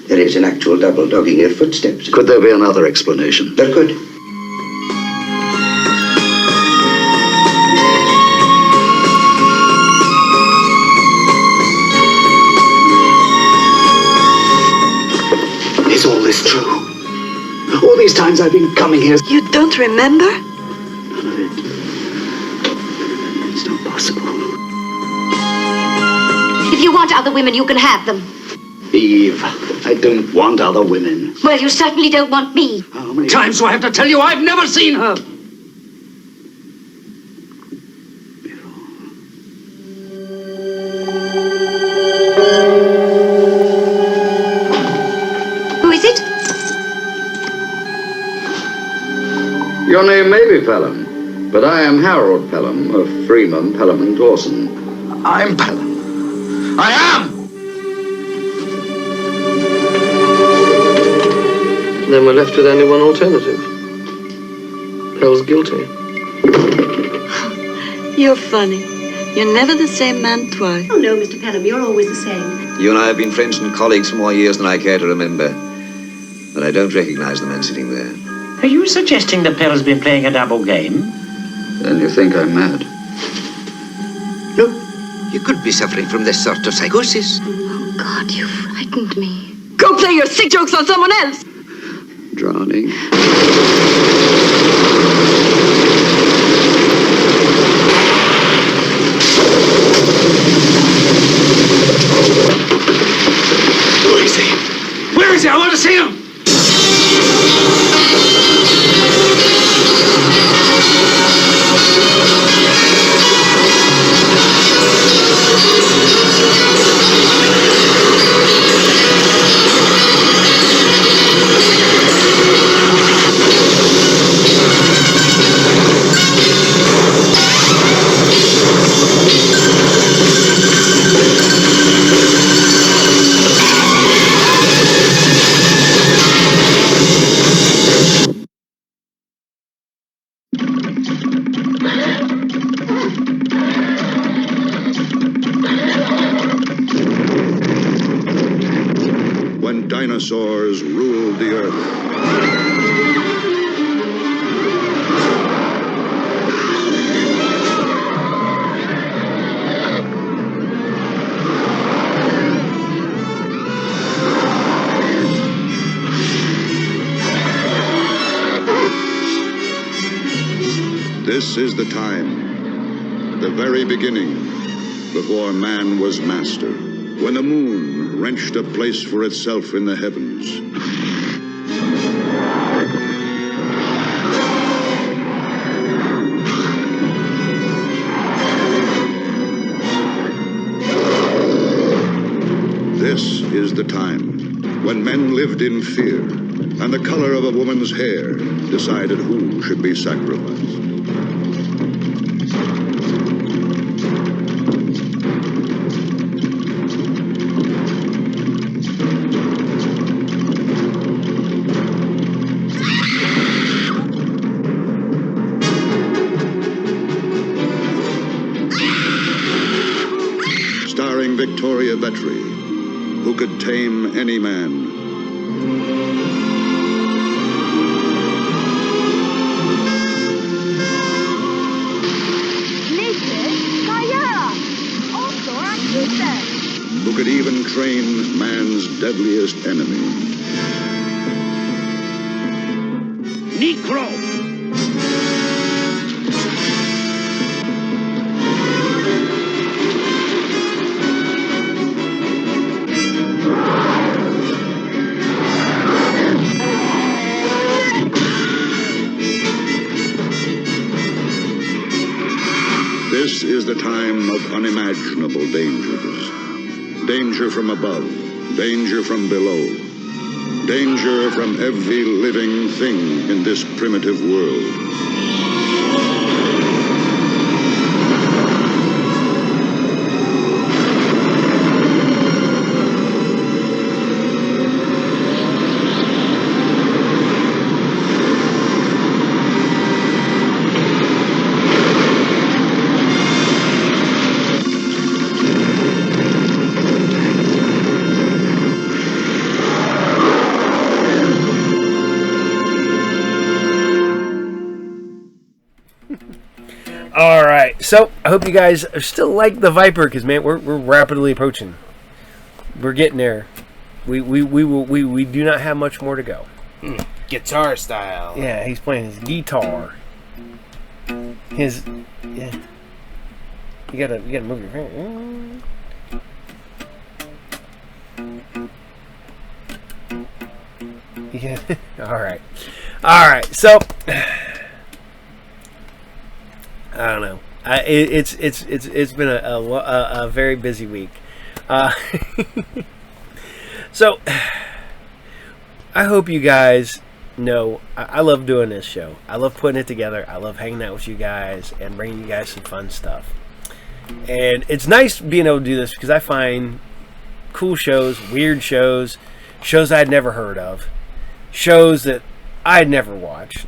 there is an actual double dogging your footsteps. Could there be another explanation? There could. Is all this true? All these times I've been coming here. You don't remember? None of it. It's not possible. If you want other women, you can have them. Eve, I don't want other women. Well, you certainly don't want me. How many times do I have to tell you I've never seen her? Your name may be Pelham, but I am Harold Pelham of Freeman, Pelham and Dawson. I'm Pelham. I am! Then we're left with only one alternative. Pell's guilty. You're funny. You're never the same man twice. Oh, no, Mr. Pelham, you're always the same. You and I have been friends and colleagues for more years than I care to remember. But I don't recognize the man sitting there. Are you suggesting that Pell's been playing a double game? Then you think I'm mad? No. You could be suffering from this sort of psychosis. Oh, God, you frightened me. Go play your sick jokes on someone else! Drowning. Where is he? Where is he? I want to see him! When dinosaurs ruled the earth. This is the time, the very beginning, before man was master, when the moon wrenched a place for itself in the heavens. This is the time when men lived in fear, and the color of a woman's hair decided who should be sacrificed. Starring Victoria Vetri, who could tame any man. Who could even train man's deadliest enemy. Necro! This is the time of unimaginable dangers. Danger from above, danger from below, danger from every living thing in this primitive world. All right, so I hope you guys are still like the Viper, because man, we're rapidly approaching. We're getting there. We do not have much more to go. Guitar style. Yeah, he's playing his guitar. You gotta move your finger. Yeah. All right. So. I don't know. It's been a very busy week. So I hope you guys know I love doing this show. I love putting it together. I love hanging out with you guys and bringing you guys some fun stuff. And it's nice being able to do this because I find cool shows, weird shows, shows I'd never heard of, shows that I'd never watched.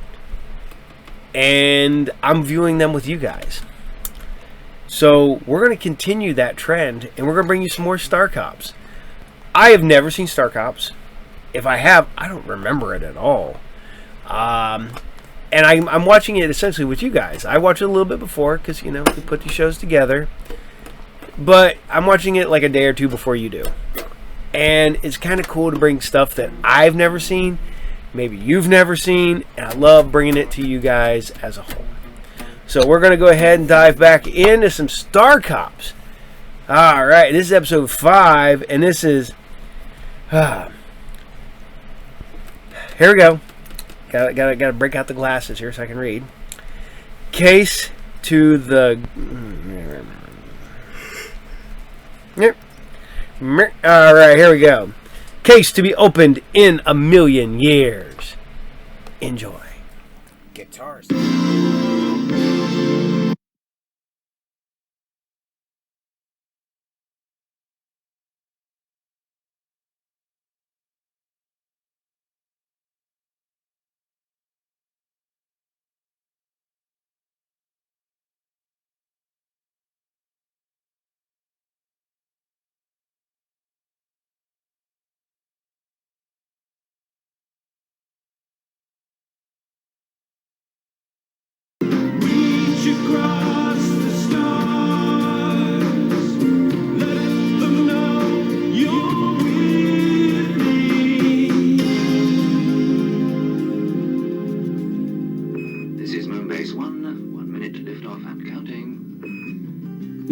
And I'm viewing them with you guys. So we're going to continue that trend, and we're going to bring you some more Star Cops. I have never seen Star Cops. If I have, I don't remember it at all. And I'm watching it essentially with you guys. I watched it a little bit before because, we put these shows together. But I'm watching it like a day or two before you do. And it's kind of cool to bring stuff that I've never seen, maybe you've never seen, and I love bringing it to you guys as a whole. So we're going to go ahead and dive back into some Star Cops. All right, this is episode 5, and this is... here we go. Got to break out the glasses here so I can read. Case to the... All right, here we go. Case to be opened in 1,000,000 years. Enjoy. Guitars.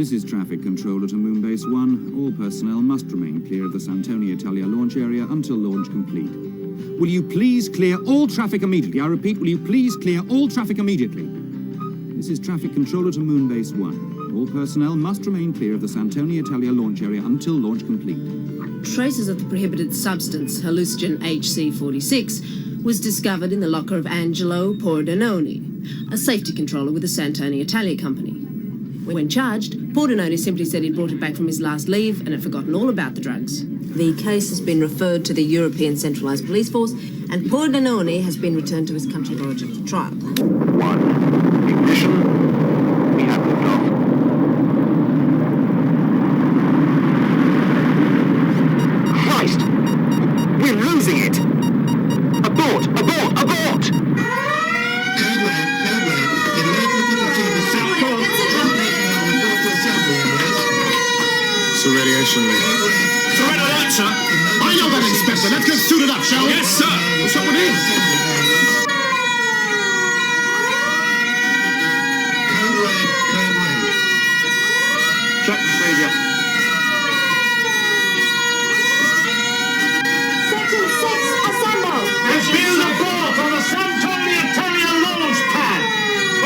This is traffic controller to Moonbase 1. All personnel must remain clear of the Santoni Italia launch area until launch complete. Will you please clear all traffic immediately? I repeat, will you please clear all traffic immediately? This is traffic controller to Moonbase 1. All personnel must remain clear of the Santoni Italia launch area until launch complete. Traces of the prohibited substance, hallucinogen HC46, was discovered in the locker of Angelo Pordenone, a safety controller with the Santoni Italia company. When charged, Pordenone simply said he'd brought it back from his last leave and had forgotten all about the drugs. The case has been referred to the European Centralised Police Force, and Pordenone has been returned to his country of origin for trial. Ignition. We have liftoff. Christ! We're losing it! Abort! Abort! Abort! It's a radiation leak. It's a red alert, sir. I know that, Inspector. Let's get suited up, shall we? Yes, sir. What's up with him? Check procedure. Section 6, assemble! There's been a boat on the Santoni Italia launch pad.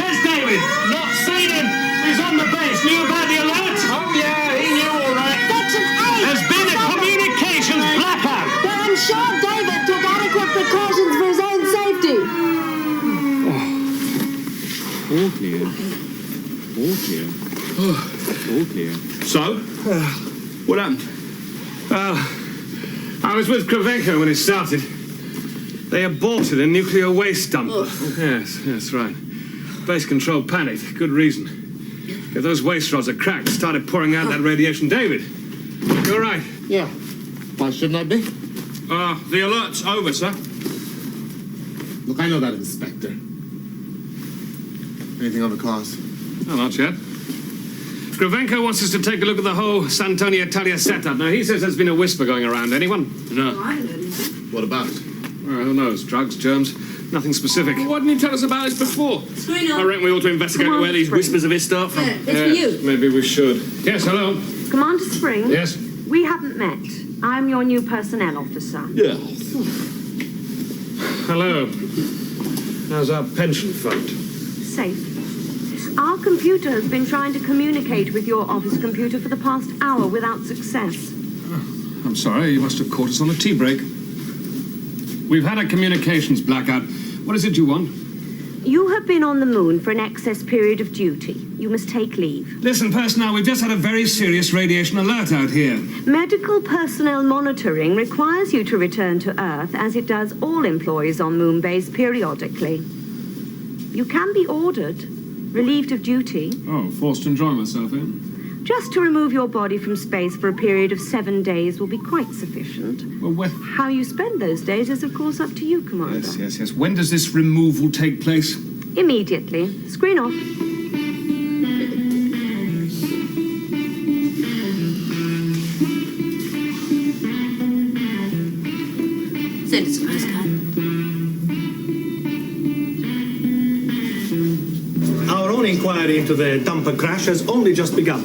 Where's David? Not seen him. He's on the base. Knew about the alert? Oh, yeah, he knew all right. Section 8! There's been a communications blackout. But I'm sure David took adequate precautions for his own safety. All clear. All clear. All clear. So? What happened? I was with Kravenko when it started. They aborted a nuclear waste dump. Yes, that's right. Base control panicked. Good reason. If those waste rods are cracked, started pouring out that radiation. David, you're right. Yeah. Why shouldn't I be? The alert's over, sir. Look, I know that, Inspector. Anything on the cause? No, not yet. Kravenko wants us to take a look at the whole Santoni Italia setup. Now, he says there's been a whisper going around. Anyone? No. What about? Well, who knows? Drugs, germs, nothing specific. Well, why didn't he tell us about this before? Screen I reckon we ought to investigate where these whispers of his start from. It's for you. Maybe we should. Yes, hello. Commander Spring? Yes? We haven't met. I'm your new personnel officer. Yeah. Hello. How's our pension fund? Safe. Our computer has been trying to communicate with your office computer for the past hour without success. I'm sorry, you must have caught us on a tea break. We've had a communications blackout. What is it you want? You have been on the moon for an excess period of duty. You must take leave. Listen, personnel, we've just had a very serious radiation alert out here. Medical personnel monitoring requires you to return to Earth, as it does all employees on Moonbase periodically. You can be ordered, relieved of duty. Oh, forced to enjoy myself, eh? Just to remove your body from space for a period of 7 days will be quite sufficient. Well, How you spend those days is, of course, up to you, Commander. Yes. When does this removal take place? Immediately. Screen off. Send us a postcard. Our own inquiry into the dumper crash has only just begun.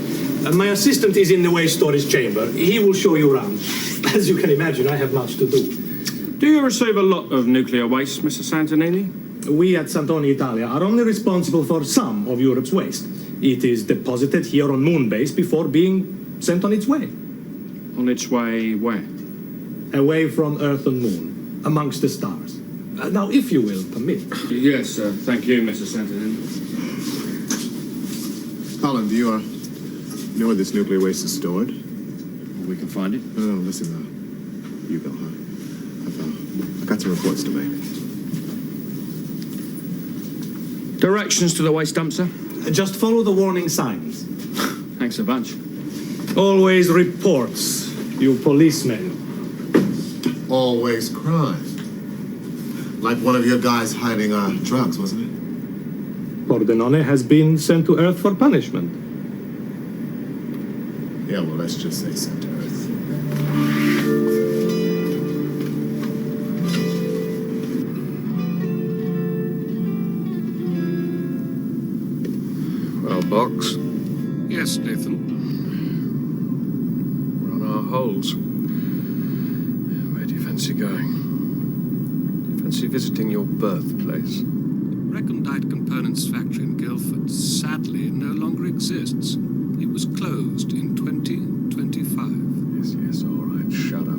My assistant is in the waste storage chamber. He will show you around. As you can imagine, I have much to do. Do you receive a lot of nuclear waste, Mr. Santonini? We at Santoni Italia are only responsible for some of Europe's waste. It is deposited here on Moonbase before being sent on its way. On its way where? Away from Earth and Moon, amongst the stars. Now, if you will permit. Yes, thank you, Mr. Santonini. Colin, do you know where this nuclear waste is stored? We can find it. No, listen, you go, huh? I've got some reports to make. Directions to the waste dump, sir? Just follow the warning signs. Thanks a bunch. Always reports, you policemen. Always crime. Like one of your guys hiding drugs, wasn't it? Pordenone has been sent to Earth for punishment. Yeah, well, let's just say sent to Earth. Well, Box. You Yes, Nathan. We're on our holes. Where do you fancy going? Do you fancy visiting your birthplace? Recondite Components factory in Guildford sadly no longer exists. It was closed in 2025. Yes, all right, shut up.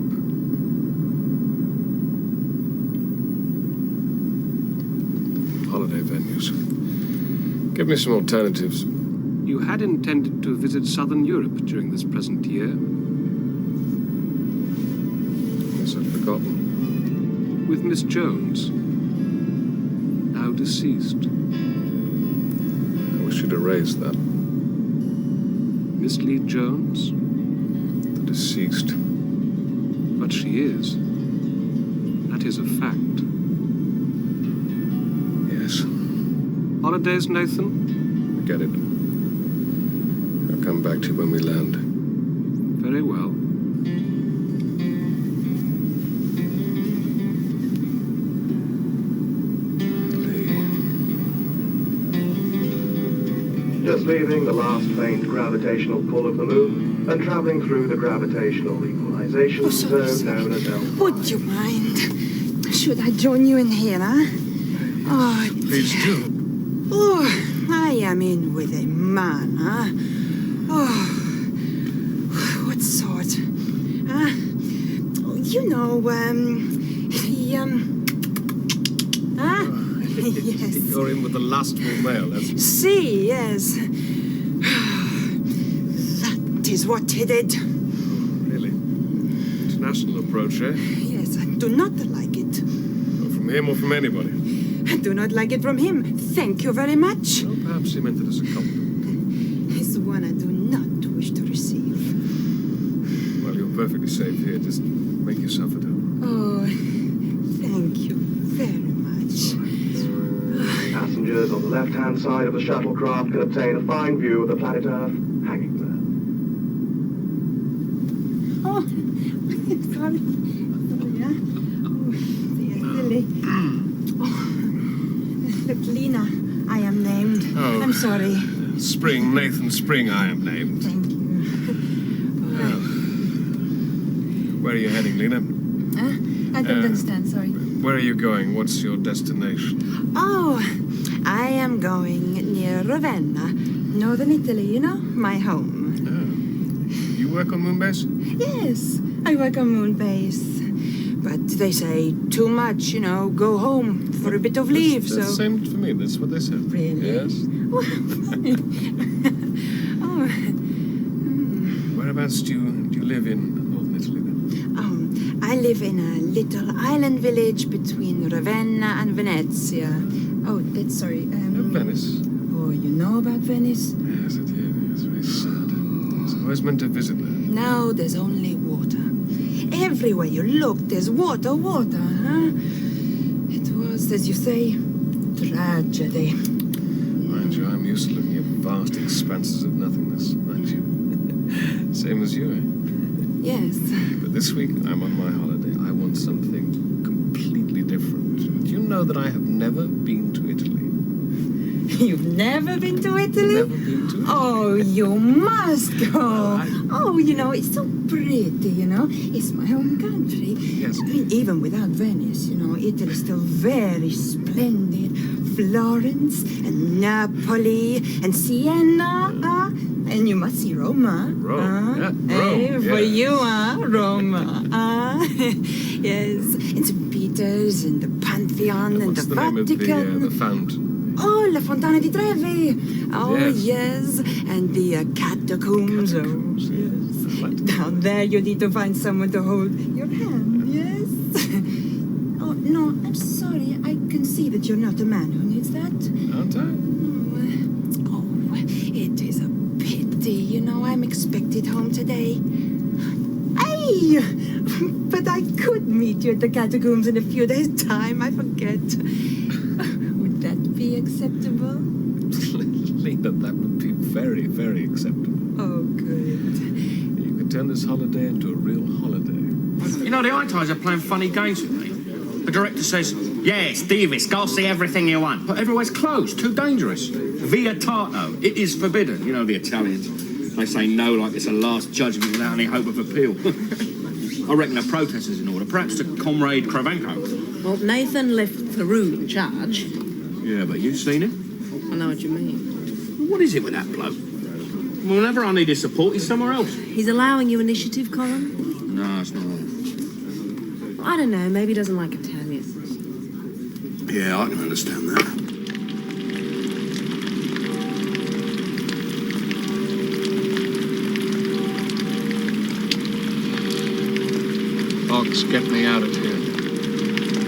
Holiday venues. Give me some alternatives. You had intended to visit Southern Europe during this present year. Guess I'd forgotten. With Miss Jones, now deceased. I wish you'd erased that. Miss Lee Jones? The deceased. But she is. That is a fact. Yes. Holidays, Nathan? Forget it. I'll come back to you when we land. Very well. Just leaving the last faint gravitational pull of the moon and traveling through the gravitational equalization zone known as L. Would you mind? Should I join you in here, huh? Oh, please do. Oh, I am in with a man, huh? Oh, what sort? Huh? You know, he, huh? Yes. You're in with the lustful male, that's it. See, yes. That is what he did. Really? International approach, eh? Yes, I do not like it. Or from him or from anybody? I do not like it from him. Thank you very much. Well, perhaps he meant it as a compliment. It's one I do not wish to receive. Well, you're perfectly safe here. Just make yourself at home. Oh, thank you very much. Passengers on the left-hand side of the shuttlecraft can obtain a fine view of the planet Earth hanging there. Oh, sorry. Sorry, yeah? Oh, dear, silly. Oh, look, Lena, I am named. Oh. I'm sorry. Spring, Nathan Spring, I am named. Thank you. Where are you heading, Lena? I don't understand, sorry. Where are you going? What's your destination? Oh, I am going near Ravenna, northern Italy, you know, my home. Oh. You work on Moonbase? Yes, I work on Moonbase. But they say too much, you know, go home for a bit of leave, That's so... the same for me, that's what they said. Really? Yes. Oh. Whereabouts do you live in northern Italy then? I live in a little island village between Ravenna and Venezia. Oh, that's sorry. Venice. Oh, you know about Venice? Yes, I do. It's very sad. I always meant to visit there. Now there's only water. Everywhere you look, there's water, huh? It was, as you say, tragedy. Mind you, I'm used to looking at vast expanses of nothingness, mind you. Same as you, eh? Yes. But this week, I'm on my holiday. I want something completely different. Do you know that I have never been to Italy? You've never been to Italy? Never been to Italy. Oh, you must go. Oh, you know, it's so pretty, you know. It's my home country. Yes. I mean, even without Venice, you know, Italy's still very splendid. Florence and Napoli and Siena. And you must see Roma. Rome, yeah. Hey, Rome, for yes. you, Roma. Yes. And St. Peter's and the Pantheon and What's the the name Vatican. of the fountain? Oh, La Fontana di Trevi. Oh, Yes. yes. And the catacombs. Oh, yes. Down there, you need to find someone to hold your hand, yes? Oh, no, I'm sorry. I can see that you're not a man who needs that. Aren't I? Oh, it is a pity. You know, I'm expected home today. Hey! But I could meet you at the catacombs in a few days' time. I forget. Would that be acceptable? Lena, that would be very, very acceptable. Oh, good. You could turn this holiday into a real holiday. You know, the ITIs are playing funny games with me. The director says, yes, Davis, go see everything you want. But everywhere's closed, too dangerous. Via Tarto, it is forbidden. You know the Italians. They say no like it's a last judgment without any hope of appeal. I reckon a protest is in order, perhaps to Comrade Kravenko. Well, Nathan left Theroux in charge. Yeah, but you've seen him? I know what you mean. What is it with that bloke? Whenever I need his support, he's somewhere else. He's allowing you initiative, Colin? No, it's not. I don't know, maybe he doesn't like Italians. Yeah, I can understand that. Ox, get me out of here.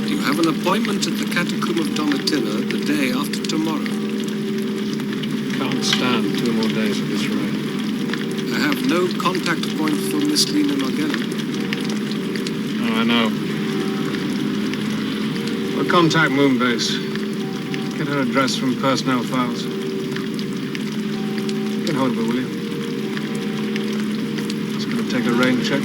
You have an appointment at the Catacomb of Domitilla the day after tomorrow. Can't stand 2 more days at this rate. I have no contact point for Miss Lena Margello. Oh, I know. We'll contact Moonbase. Get her address from personnel files. Get hold of her, will you? Just gonna take a rain check.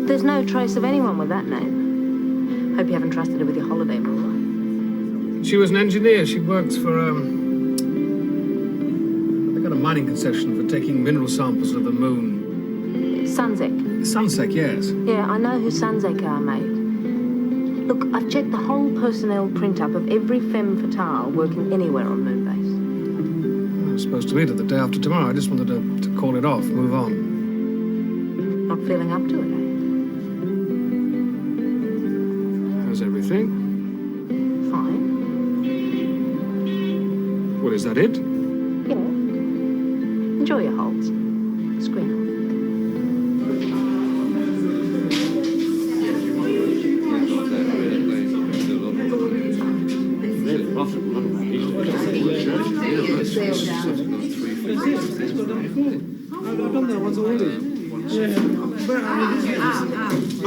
There's no trace of anyone with that name. Hope you haven't trusted her with your holiday pool. She was an engineer. She worked for, they got a mining concession for taking mineral samples of the moon. Sunzek. Sunsec, yes. Yeah, I know who Sunzek are, mate. Look, I've checked the whole personnel print-up of every femme fatale working anywhere on Moonbase. I was supposed to meet her the day after tomorrow. I just wanted to call it off, move on. Not feeling up to it, eh? How's everything? Fine. What, is that it? Yeah. Enjoy your holds. Screen off.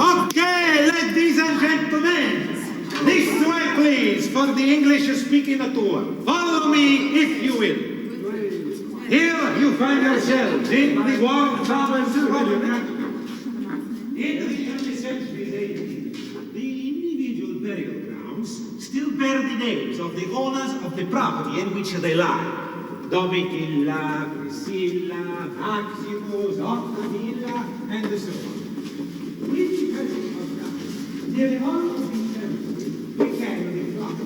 Okay, ladies and gentlemen, this way please for the English-speaking tour. Follow me if you will. Here you find yourselves in the warm towers of in the 20th century's 80s, the individual burial grounds still bear the names of the owners of the property in which they lie. Domitilla, Priscilla, Maximus, Octavilla, and so on. Nearly all of these temples we carry the clock.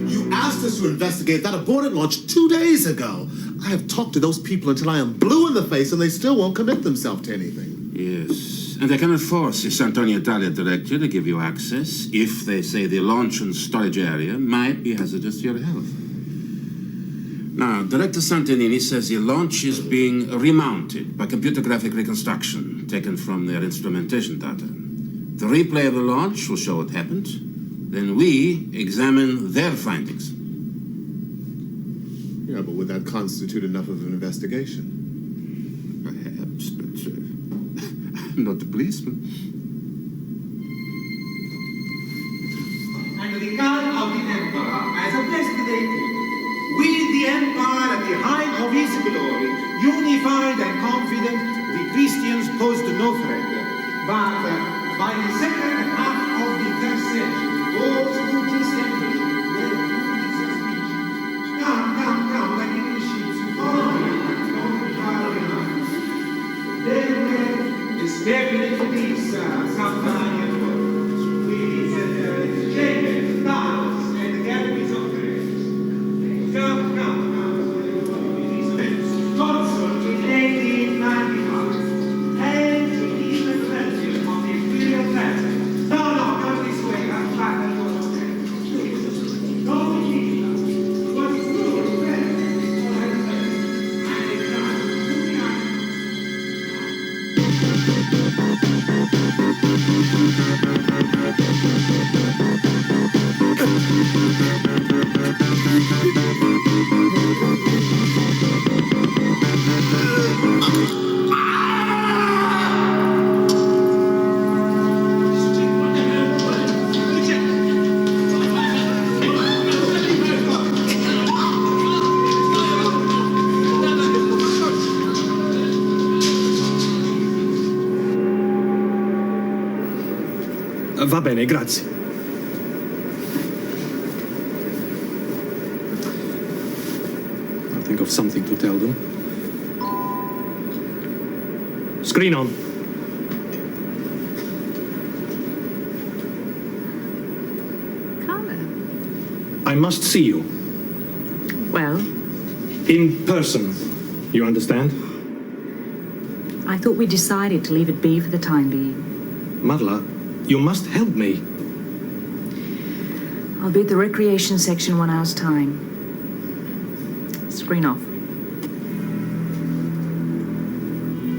You asked us to investigate that aborted launch 2 days ago. I have talked to those people until I am blue in the face and they still won't commit themselves to anything. Yes, and they cannot force the San Antonio Italia director to give you access if they say the launch and storage area might be hazardous to your health. Now, Director Santanini says the launch is being remounted by computer graphic reconstruction taken from their instrumentation data. The replay of the launch will show what happened. Then we examine their findings. Yeah, but would that constitute enough of an investigation? Perhaps, but I'm not the policeman. And the God of the Emperor as a blessed deity, with the Empire at the height of his glory, unified and confident, the Christians posed no threat. But by the second half of the 3rd century, those who dissembled were using suspicion. Come, like little ships, follow me, don't far enough. Then escaping into this subterranean world, with exchange, tunnels, and galleries of graves. Come, consort in 1895, and to even friendship of the imperial presence. No, come this way, I'm back and forth. Thank you. Va bene, grazie. I'll think of something to tell them. Screen on. I must see you. Well, In person. You understand? I thought we decided to leave it be for the time being. Madla, you must help me. I'll be at the recreation section 1 hour's time. Screen off.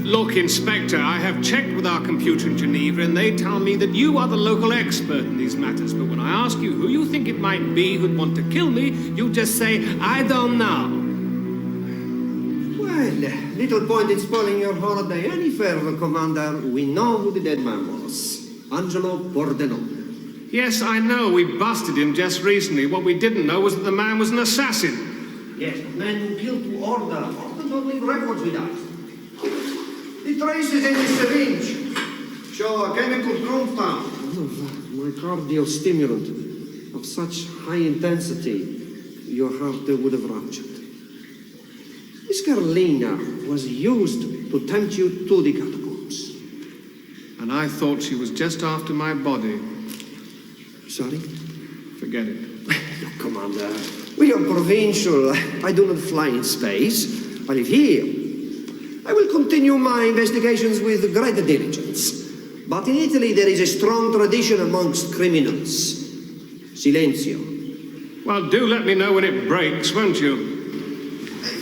Look, Inspector, I have checked with our computer in Geneva, and they tell me that you are the local expert in these matters. But when I ask you who you think it might be who'd want to kill me, you just say, I don't know. Well, little point in spoiling your holiday any further, Commander. We know who the dead man was. Angelo Pordenone. Yes, I know. We busted him just recently. What we didn't know was that the man was an assassin. Yes, but men who kill to order often don't leave records with us. The traces in the syringe show a chemical compound, myocardial stimulant, of such high intensity your heart would have ruptured. This Carolina was used to tempt you to the catacombs. And I thought she was just after my body. Sorry? Forget it. No, Commander. We are provincial. I do not fly in space. I live here. I will continue my investigations with great diligence. But in Italy there is a strong tradition amongst criminals. Silenzio. Well, do let me know when it breaks, won't you?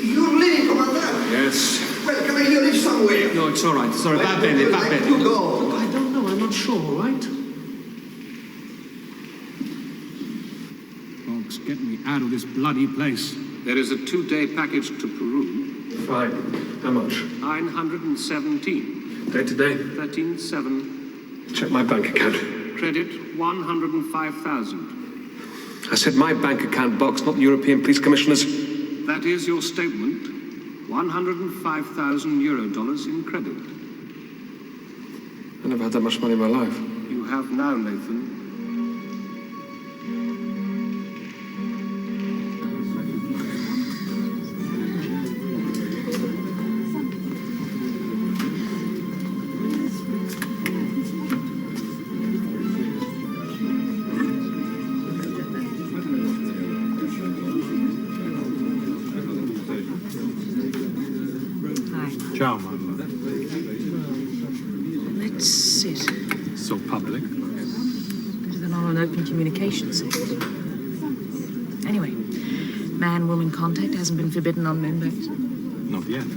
You're leaving, Commander? Yes. Well, can I hear you somewhere? No, it's all right. Sorry, bad bend, bad bend. You go. I don't know. I'm not sure, all right? Folks, get me out of this bloody place. There is a 2-day package to Peru. Fine. How much? 917. Day to day? 13.7. Check my bank account. Credit 105,000. I said my bank account box, not the European Police Commissioner's. That is your statement. 105,000 euro dollars in credit. I never had that much money in my life. You have now, Nathan. Ciao, Madla. Let's sit. So public. Better than on an open communication system. Anyway, man-woman contact hasn't been forbidden on Moonbase. Not yet.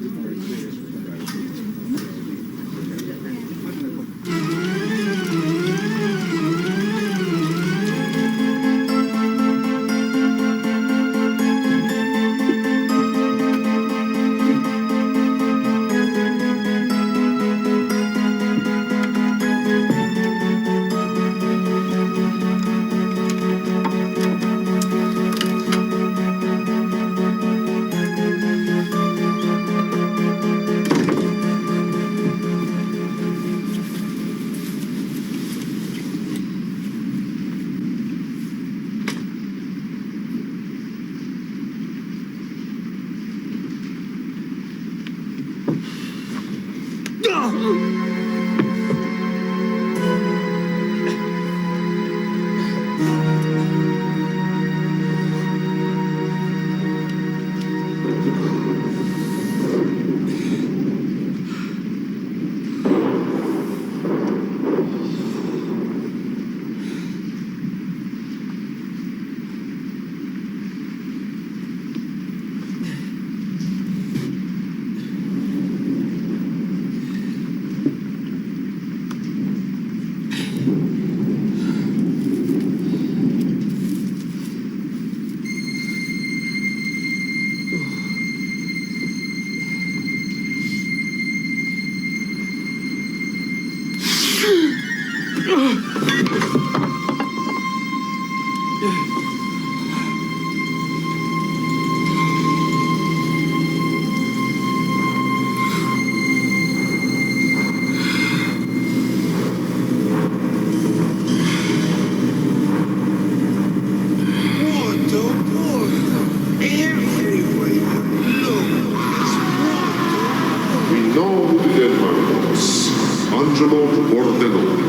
Pordenone.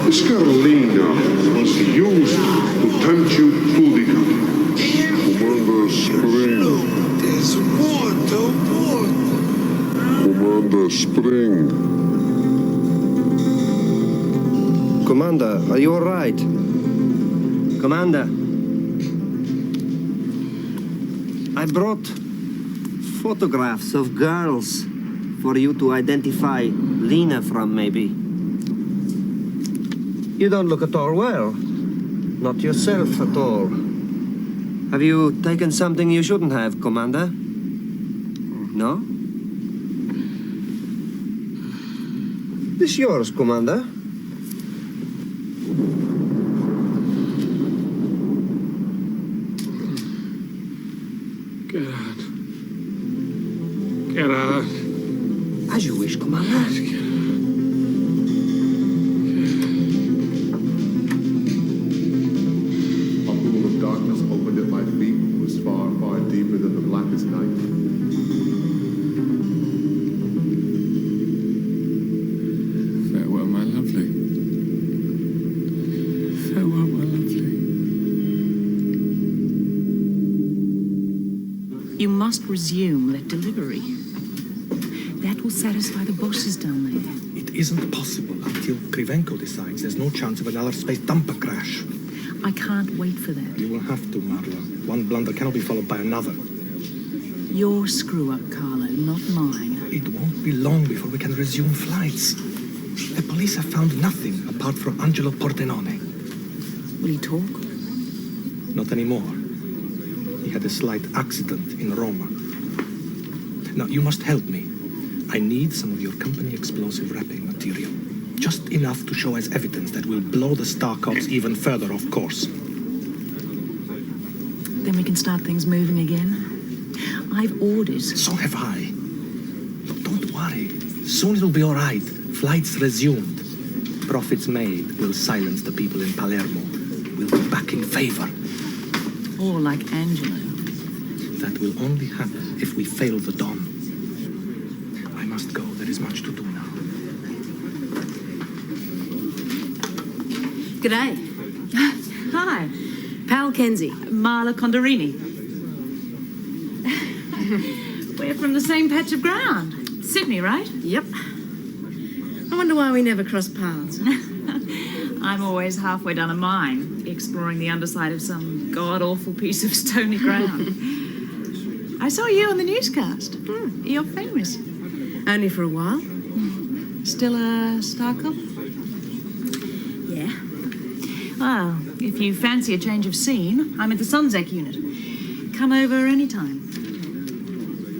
This Carolina was used to tempt you to the Commander Spring. There's water. Commander Spring. Commander, are you all right? Commander. I brought photographs of girls for you to identify Lena from, maybe. You don't look at all well. Not yourself at all. Have you taken something you shouldn't have, Commander? No? This yours, Commander? Get out. Get out. As you wish, Commander. A pool of darkness opened at my feet, was far, far deeper than the blackest night. Farewell, my lovely. Farewell, my lovely. You must resume that delivery. That will satisfy the bosses down there. It isn't possible until Krivenko decides there's no chance of another space dumper crash. I can't wait for that. You will have to, Marla. One blunder cannot be followed by another. Your screw-up, Carlo, not mine. It won't be long before we can resume flights. The police have found nothing apart from Angelo Pordenone. Will he talk? Not anymore. He had a slight accident in Roma. Now, you must help me. I need some of your company explosive wrapping material. Just enough to show as evidence that will blow the Star Cops even further off course. Then we can start things moving again. I've orders. So have I. But don't worry. Soon it'll be all right. Flights resumed. Profits made will silence the people in Palermo. We'll be back in favor. Or like Angelo. That will only happen if we fail the Don. I must go. There is much to do now. G'day. Hi. Pal Kenzie. Marla Condorini. We're from the same patch of ground. Sydney, right? Yep. I wonder why we never cross paths. I'm always halfway down a mine, exploring the underside of some god-awful piece of stony ground. I saw you on the newscast. You're famous. Only for a while. Still a star cop? Yeah. Well, if you fancy a change of scene, I'm at the Sunzek unit. Come over anytime.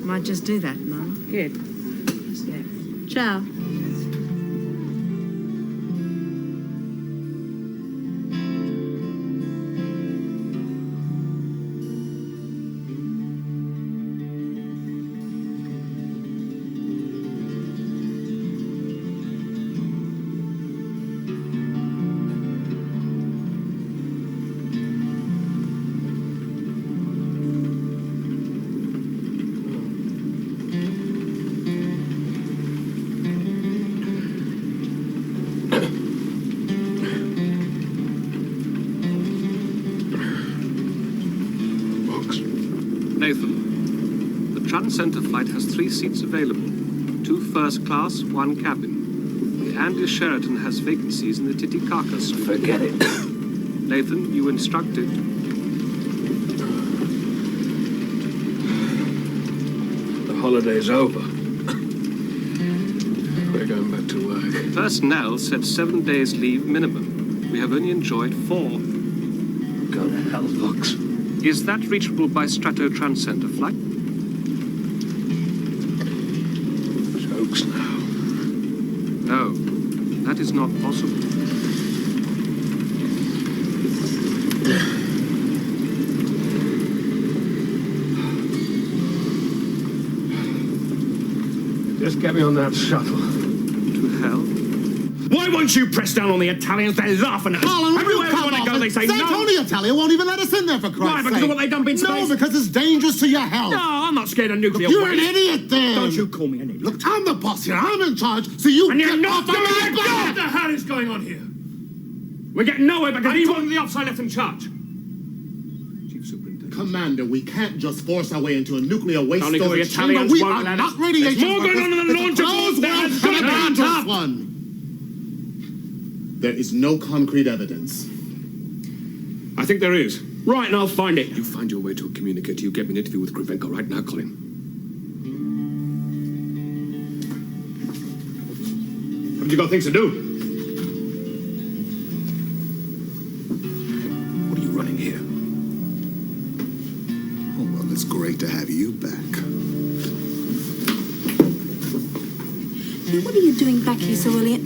Might just do that, Mum. Good. Let's go. Ciao. Nathan, the Transcenter flight has 3 seats available. 2 first class, 1 cabin. The Andy Sheraton has vacancies in the Titicaca suite. Forget it. Nathan, you instructed. The holiday's over. We're going back to work. Personnel said 7 days leave minimum. We have only enjoyed 4. Go to hell, Vox. Is that reachable by Strato Transcenter flight? Jokes now. No, that is not possible. Just get me on that shuttle. To hell? Why won't you press down on the Italians? They're laughing at us. Colin, Everywhere we want to go, they say no. San Antonio Italia won't even let us in there, for Christ's sake. Why? Because of what they dumped in space? No, because it's dangerous to your health. No, I'm not scared of nuclear You're waste. an idiot then! Don't you call me an idiot. Look, I'm the boss here. I'm in charge, so you And get you're not off doing my your back! job! What the hell is going on here? We're getting nowhere because he wasn't the officer left in charge. Chief Superintendent. Commander, we can't just force our way into a nuclear waste Only 'cause the storage chamber. Italians We won't are let not us. radiation There's more workers. going on in the It's a launch closed aboard there. world It's and a gonna be dangerous tough. one. There is no concrete evidence. I think there is. Right, and I'll find it. You find your way to a communicator. You get me an interview with Kravenko right now, Colin. Haven't you got things to do? What are you running here? Oh, well, it's great to have you back. What are you doing back here so early?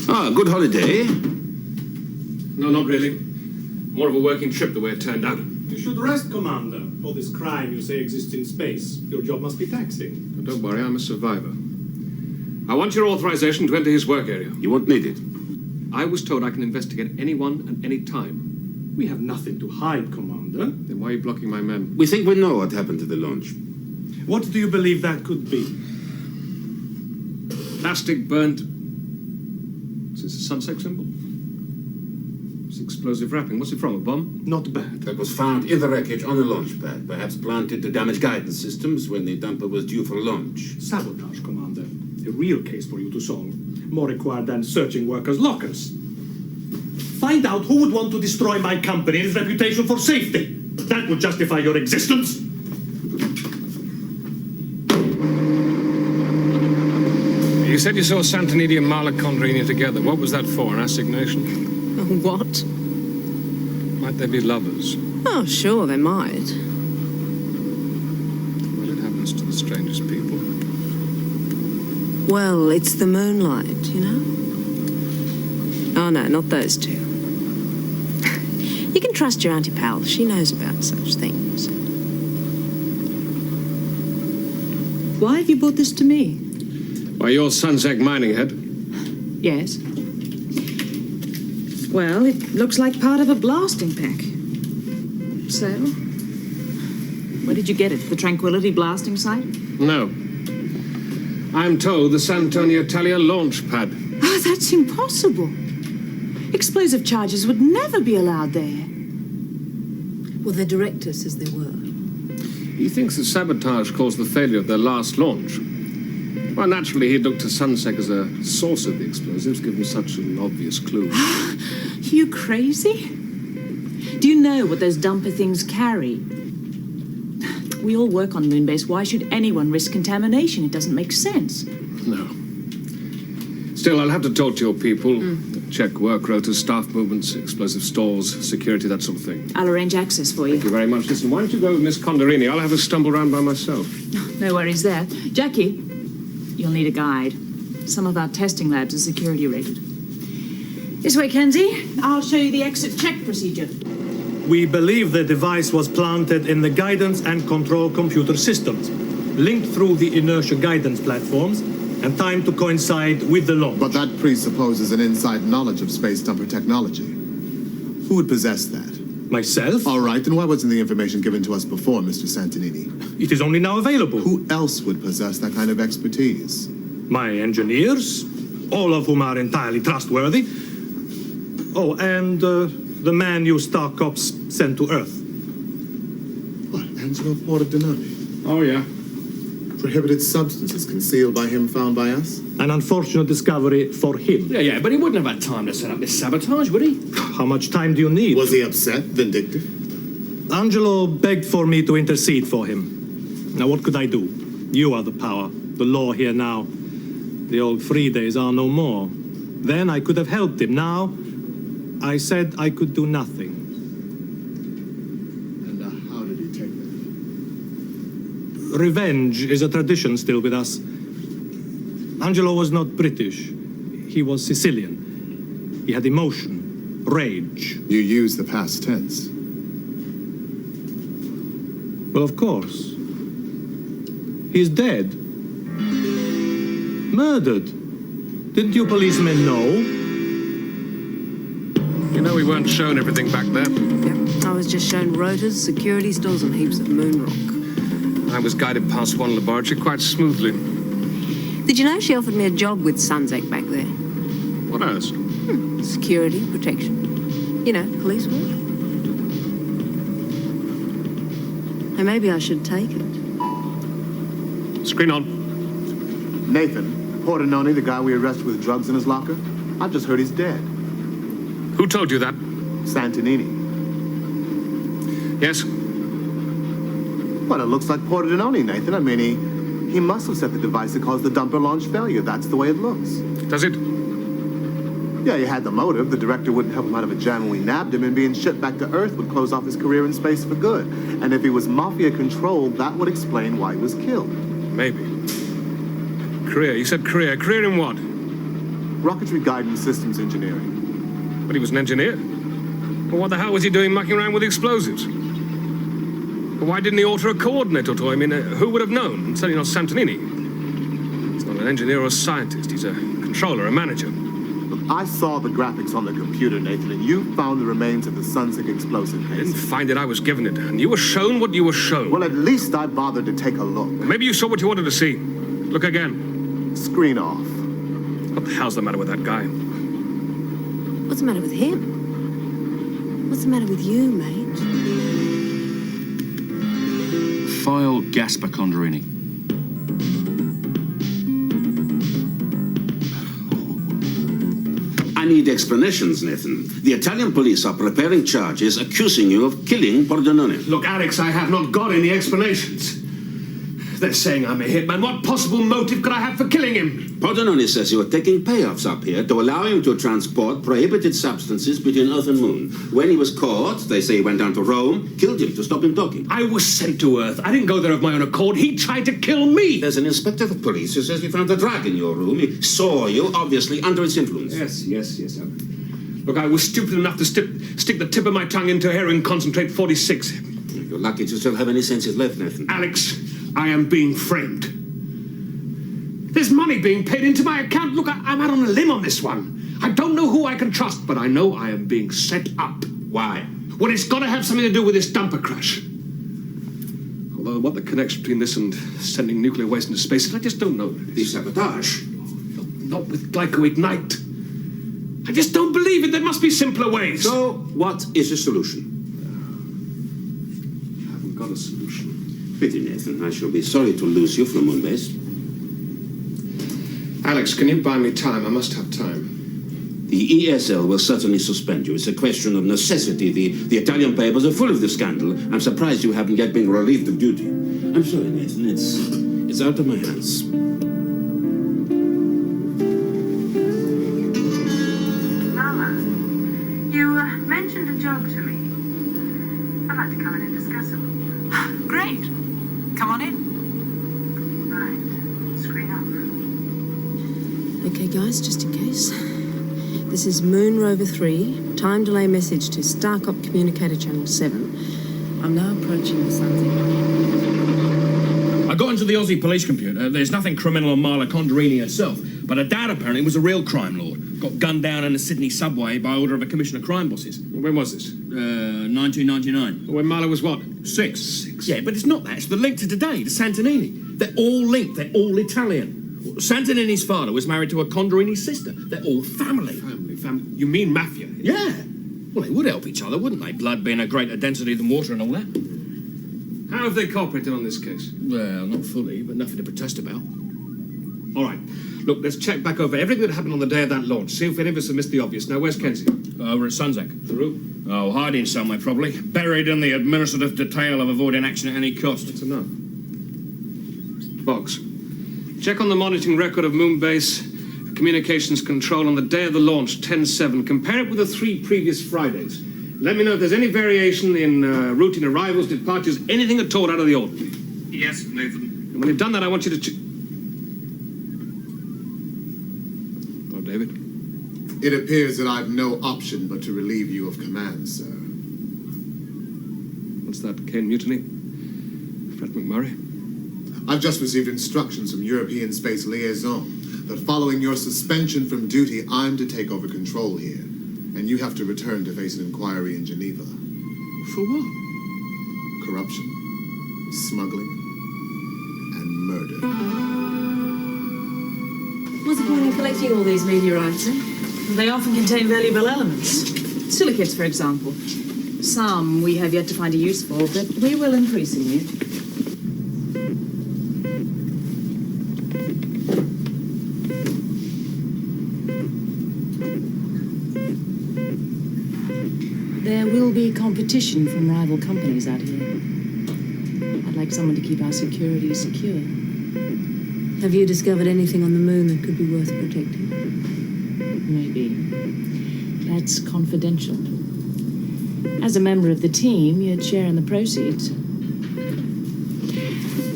Ah, good holiday. No, not really. More of a working trip the way it turned out. You should rest, Commander. All this crime you say exists in space. Your job must be taxing. But don't worry, I'm a survivor. I want your authorization to enter his work area. You won't need it. I was told I can investigate anyone at any time. We have nothing to hide, Commander. Then why are you blocking my men? We think we know what happened to the launch. What do you believe that could be? Plastic burnt. Is this a sunset symbol? It's explosive wrapping. What's it from? A bomb? Not bad. That was found in the wreckage on the launch pad, perhaps planted to damage guidance systems when the dumper was due for launch. Sabotage, Commander. A real case for you to solve. More required than searching workers' lockers. Find out who would want to destroy my company and its reputation for safety. That would justify your existence. You said you saw Santonidi and Marla Condrini together. What was that for? An assignation? What? Might they be lovers? Oh, sure, they might. Well, it happens to the strangest people. Well, it's the moonlight, you know? Oh, no, not those two. You can trust your Auntie Pal. She knows about such things. Why have you brought this to me? Why, you're Sunzek mining head. Yes. Well, it looks like part of a blasting pack. So? Where did you get it? The Tranquility blasting site? No. I'm told the Santonia Italia launch pad. Oh, that's impossible. Explosive charges would never be allowed there. Well, the director says they were. He thinks that sabotage caused the failure of their last launch. Well, naturally, he'd look to Sunsec as a source of the explosives, given such an obvious clue. You crazy? Do you know what those dumper things carry? We all work on Moonbase. Why should anyone risk contamination? It doesn't make sense. No. Still, I'll have to talk to your people. Check work rotas, staff movements, explosive stores, security, that sort of thing. I'll arrange access for you. Thank you very much. Listen, why don't you go with Miss Condorini? I'll have a stumble round by myself. No worries there. Jackie, you'll need a guide. Some of our testing labs are security rated. This way, Kenzie. I'll show you the exit check procedure. We believe the device was planted in the guidance and control computer systems, linked through the inertia guidance platforms, and timed to coincide with the launch. But that presupposes an inside knowledge of space dumper technology. Who would possess that? Myself? All right, then why wasn't the information given to us before, Mr. Santonini? It is only now available. Who else would possess that kind of expertise? My engineers, all of whom are entirely trustworthy. Oh, and the man you Star Cops sent to Earth. What, Angelo Pordenone? Oh, yeah. Prohibited substances concealed by him, found by us? An unfortunate discovery for him. Yeah, but he wouldn't have had time to set up this sabotage, would he? How much time do you need? Was he upset, vindictive? Angelo begged for me to intercede for him. Now, what could I do? You are the power, the law here now. The old free days are no more. Then I could have helped him. Now, I said I could do nothing. And how did he take that? Revenge is a tradition still with us. Angelo was not British. He was Sicilian. He had emotion, rage. You use the past tense. Well, of course. He's dead. Murdered. Didn't you policemen know? You know we weren't shown everything back there. Yep. I was just shown rotors, security stalls, and heaps of moon rock. I was guided past one laboratory quite smoothly. Did you know she offered me a job with Sunzek back there? What else? Security, protection. You know, police work. And maybe I should take it. Screen on. Nathan, Pordenone, the guy we arrested with drugs in his locker, I've just heard he's dead. Who told you that? Santonini. Yes? Well, it looks like Pordenone, Nathan. I mean, he must have set the device that caused the dumper launch failure. That's the way it looks. Does it? Yeah, he had the motive. The director wouldn't help him out of a jam when we nabbed him, and being shipped back to Earth would close off his career in space for good. And if he was mafia-controlled, that would explain why he was killed. Maybe. Career. You said career. Career in what? Rocketry guidance systems engineering. But he was an engineer. Well, what the hell was he doing mucking around with explosives? Well, why didn't he alter a coordinator to him? I mean, who would have known? Certainly not Santonini. He's not an engineer or a scientist. He's a controller, a manager. Look, I saw the graphics on the computer, Nathan, and you found the remains of the Sunzek explosive case. I didn't find it. I was given it. And you were shown what you were shown. Well, at least I bothered to take a look. Maybe you saw what you wanted to see. Look again. Screen off. What the hell's the matter with that guy? What's the matter with him? What's the matter with you, mate? File Gasper Condorini. I need explanations, Nathan. The Italian police are preparing charges accusing you of killing Pordenone. Look, Alex, I have not got any explanations. They're saying I'm a hitman. What possible motive could I have for killing him? Pordenone says you were taking payoffs up here to allow him to transport prohibited substances between Earth and Moon. When he was caught, they say he went down to Rome, killed him to stop him talking. I was sent to Earth. I didn't go there of my own accord. He tried to kill me. There's an inspector of police who says he found a drug in your room. He saw you, obviously, under its influence. Yes. Look, I was stupid enough to stick the tip of my tongue into heroin concentrate 46. You're lucky to still have any senses left, Nathan. Alex, I am being framed. There's money being paid into my account. Look, I'm out on a limb on this one. I don't know who I can trust, but I know I am being set up. Why? Well, it's got to have something to do with this dumper crash. Although what the connection between this and sending nuclear waste into space is, I just don't know. The sabotage? Not with glycoignite. I just don't believe it. There must be simpler ways. So, what is the solution? I haven't got a solution. Pity, Nathan. I shall be sorry to lose you from Moonbase. Alex, can you buy me time? I must have time. The ESL will certainly suspend you. It's a question of necessity. The Italian papers are full of the scandal. I'm surprised you haven't yet been relieved of duty. I'm sorry, Nathan. It's out of my hands. Mama, you mentioned a job to me. I'd like to come in and discuss it. Great. Come on in. Right. Screen up. Okay, guys, just in case. This is Moon Rover 3. Time delay message to Starcop Communicator Channel 7. I'm now approaching the Sunzek. I got into the Aussie police computer. There's nothing criminal on Marla Condorini herself, but her dad apparently was a real crime lord. Got gunned down in the Sydney subway by order of a commission of crime bosses. When was this? 1999. When Marla was what? Six. Yeah, but it's not that. It's the link to today, to Santonini. They're all linked. They're all Italian. Santonini's father was married to a Condorini sister. They're all family. Family. You mean mafia? Yeah. Well, they would help each other, wouldn't they? Blood being a greater density than water and all that. How have they cooperated on this case? Well, not fully, but nothing to protest about. All right. Look, let's check back over everything that happened on the day of that launch. See if any of us have missed the obvious. Now, where's Kenzie? Over at Sunzek. The room? Oh, hiding somewhere, probably. Buried in the administrative detail of avoiding action at any cost. That's enough. Boggs, check on the monitoring record of Moonbase Communications Control on the day of the launch, 10/7. Compare it with the 3 previous Fridays. Let me know if there's any variation in routine arrivals, departures, anything at all out of the ordinary. Yes, Nathan. And when you've done that, I want you to... Oh, David? It appears that I've no option but to relieve you of command, sir. What's that, Kane Mutiny? Fred McMurray? I've just received instructions from European Space Liaison that following your suspension from duty, I'm to take over control here. And you have to return to face an inquiry in Geneva. For what? Corruption, smuggling, and murder. What's the point in collecting all these meteorites? They often contain valuable elements. Silicates, for example. Some we have yet to find a use for, but we will increasingly. There will be competition from rival companies out here. I'd like someone to keep our security secure. Have you discovered anything on the moon that could be worth protecting? Maybe. That's confidential. As a member of the team, you'd share in the proceeds.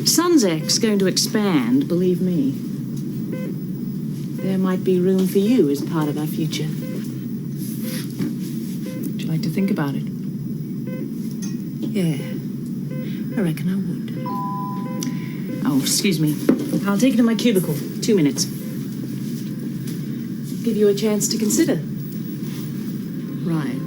Sunzek's going to expand, believe me. There might be room for you as part of our future. Would you like to think about it? Yeah, I reckon I would. Oh, excuse me. I'll take it in my cubicle. 2 minutes. Give you a chance to consider. Right.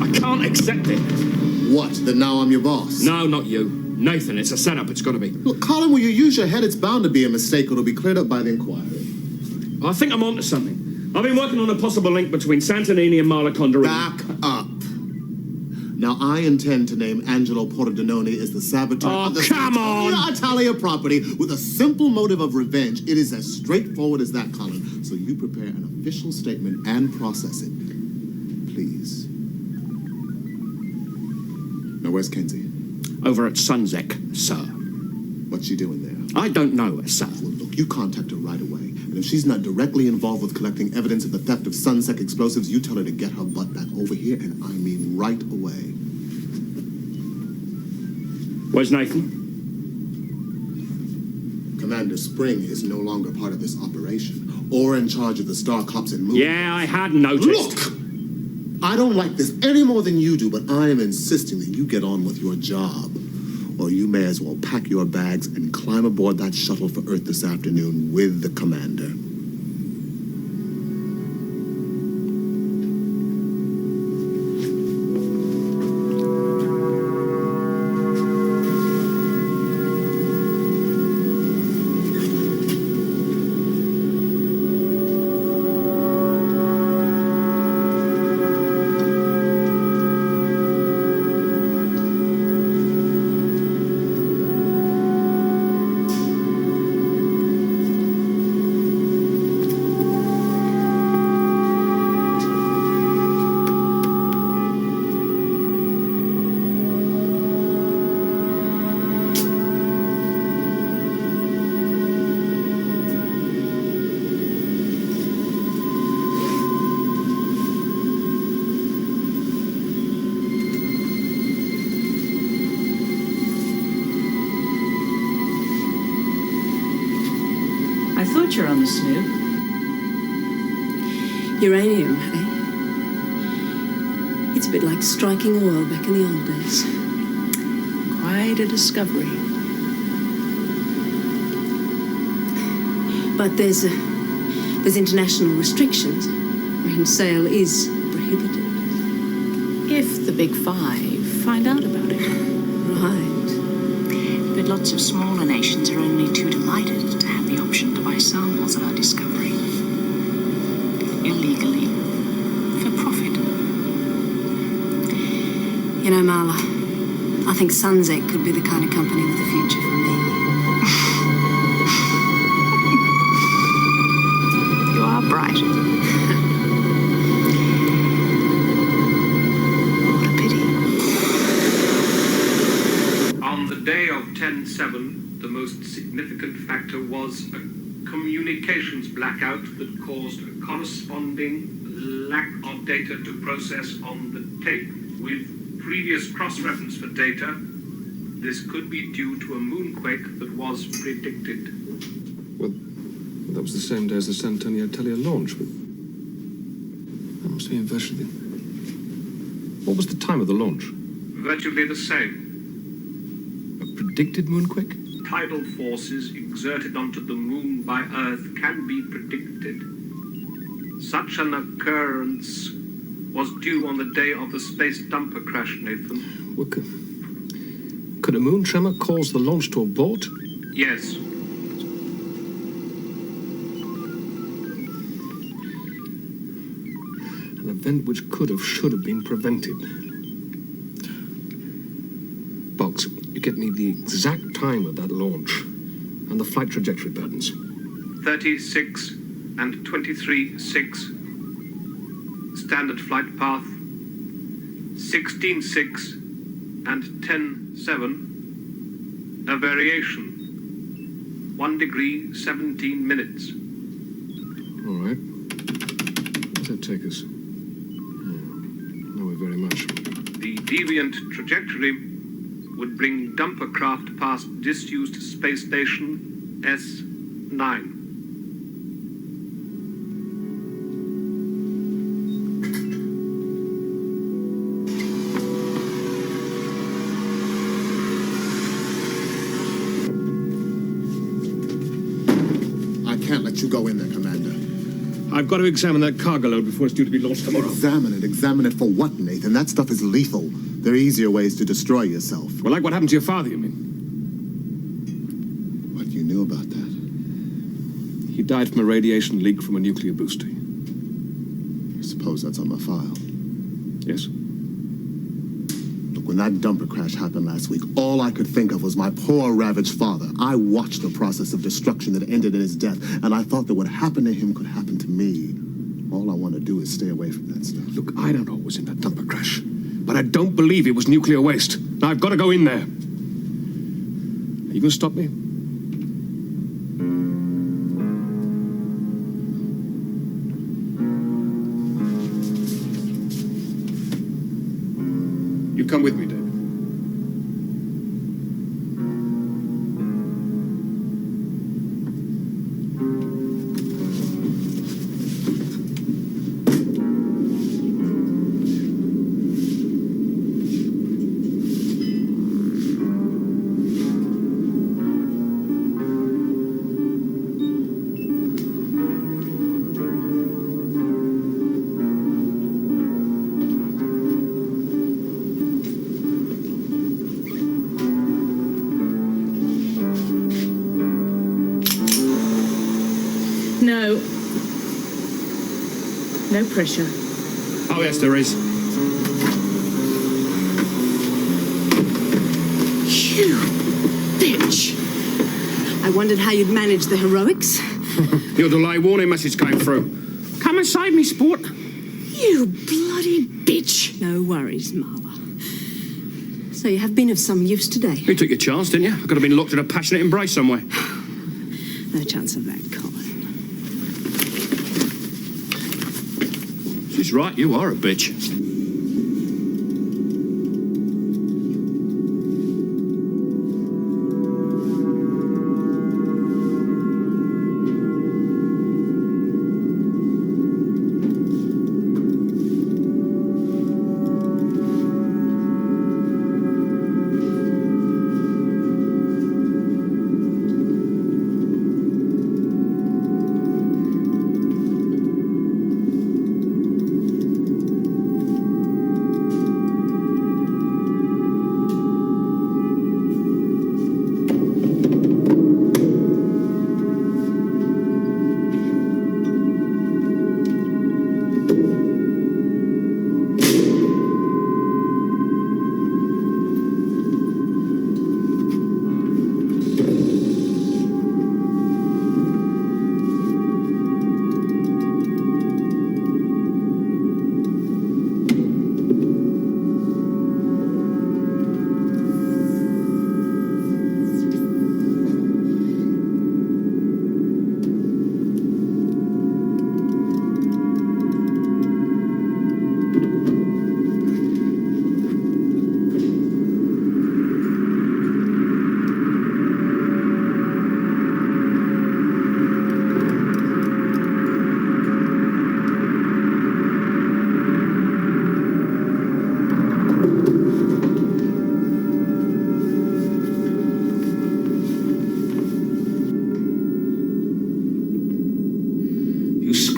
I can't accept it. What? That now I'm your boss? No, not you. Nathan, it's a setup, it's got to be. Look, Colin, will you use your head? It's bound to be a mistake. It'll be cleared up by the inquiry. I think I'm onto something. I've been working on a possible link between Santonini and Marla Condorini. Back up. Now, I intend to name Angelo Pordenone as the saboteur of the come on! Italia property with a simple motive of revenge. It is as straightforward as that, Colin. So you prepare an official statement and process it. Please. Now, where's Kenzie? Over at Sunzek, sir. What's she doing there? I don't know, sir. Well, look, you contact her right away. And if she's not directly involved with collecting evidence of the theft of Sunzek explosives, you tell her to get her butt back over here, and I mean right away. Where's Nathan? Commander Spring is no longer part of this operation, or in charge of the Star Cops and Moon. Yeah, I had noticed. Look! I don't like this any more than you do, but I am insisting that you get on with your job. Or you may as well pack your bags and climb aboard that shuttle for Earth this afternoon with the commander. I thought you were on the snoop. Uranium, eh? It's a bit like striking oil back in the old days. Quite a discovery. But there's international restrictions. I mean, sale is prohibited. If the Big Five find out about it. Right. But lots of smaller nations are only too delighted to have the option to buy samples of our discovery. Illegally. For profit. You know, Marla, I think Sunzek could be the kind of company with a future for me. You are bright. What a pity. On the day of 10/7, the most significant factor was a communications blackout that caused a corresponding lack of data to process on the tape. With previous cross-reference for data, this could be due to a moonquake that was predicted. Well, that was the same day as the San Antonio Italia launch. But that must be inverted. What was the time of the launch? virtually the same. A predicted moonquake? Tidal forces exerted onto the moon by Earth can be predicted. Such an occurrence was due on the day of the space dumper crash, Nathan. Well, could a moon tremor cause the launch to abort? Yes. An event which should have been prevented. Boggs, you get me the exact time of that launch and the flight trajectory patterns. 36 and 23.6. Standard flight path. 16.6 and 10.7. A variation. 1 degree, 17 minutes. All right. Where does that take us? Nowhere very much. The deviant trajectory would bring dumper craft past disused space station S9. I can't let you go in there, Commander. I've got to examine that cargo load before it's due to be launched tomorrow. Examine it. Examine it for what, Nathan? That stuff is lethal. There are easier ways to destroy yourself. Well, like what happened to your father, you mean? What you knew about that? He died from a radiation leak from a nuclear booster. I suppose that's on my file. Yes. Look, when that dumper crash happened last week, all I could think of was my poor, ravaged father. I watched the process of destruction that ended in his death, and I thought that what happened to him could happen to me. All I want to do is stay away from that stuff. Look, I don't know what was in that dumper crash, but I don't believe it was nuclear waste. Now, I've got to go in there. Are you going to stop me? You come with me, David. No. No pressure. Oh, yes, there is. You bitch. I wondered how you'd manage the heroics. Your delay warning message came through. Come and save me, sport. You bloody bitch. No worries, Marla. So you have been of some use today. You took your chance, didn't you? I could have been locked in a passionate embrace somewhere. No chance of that, Colin. She's right, you are a bitch.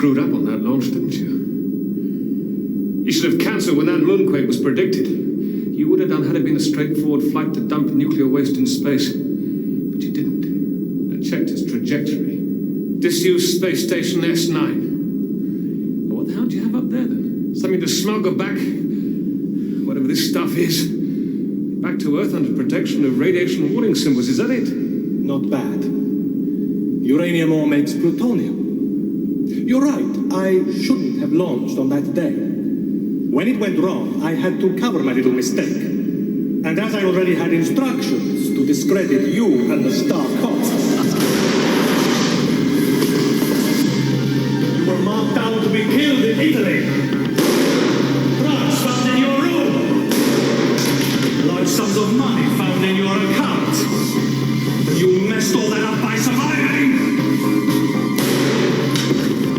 screwed up on that launch, didn't you? You should have cancelled when that moonquake was predicted. You would have done had it been a straightforward flight to dump nuclear waste in space. But you didn't. I checked its trajectory. Disused space station S9. What the hell do you have up there, then? Something to smuggle back, whatever this stuff is, back to Earth under protection of radiation warning symbols. Is that it? Not bad. Uranium ore makes plutonium. You're right, I shouldn't have launched on that day. When it went wrong, I had to cover my little mistake. And as I already had instructions to discredit you and the Star Cops, you were marked down to be killed in Italy. Drugs found in your room. Large sums of money found in your account. You messed all that up by surviving.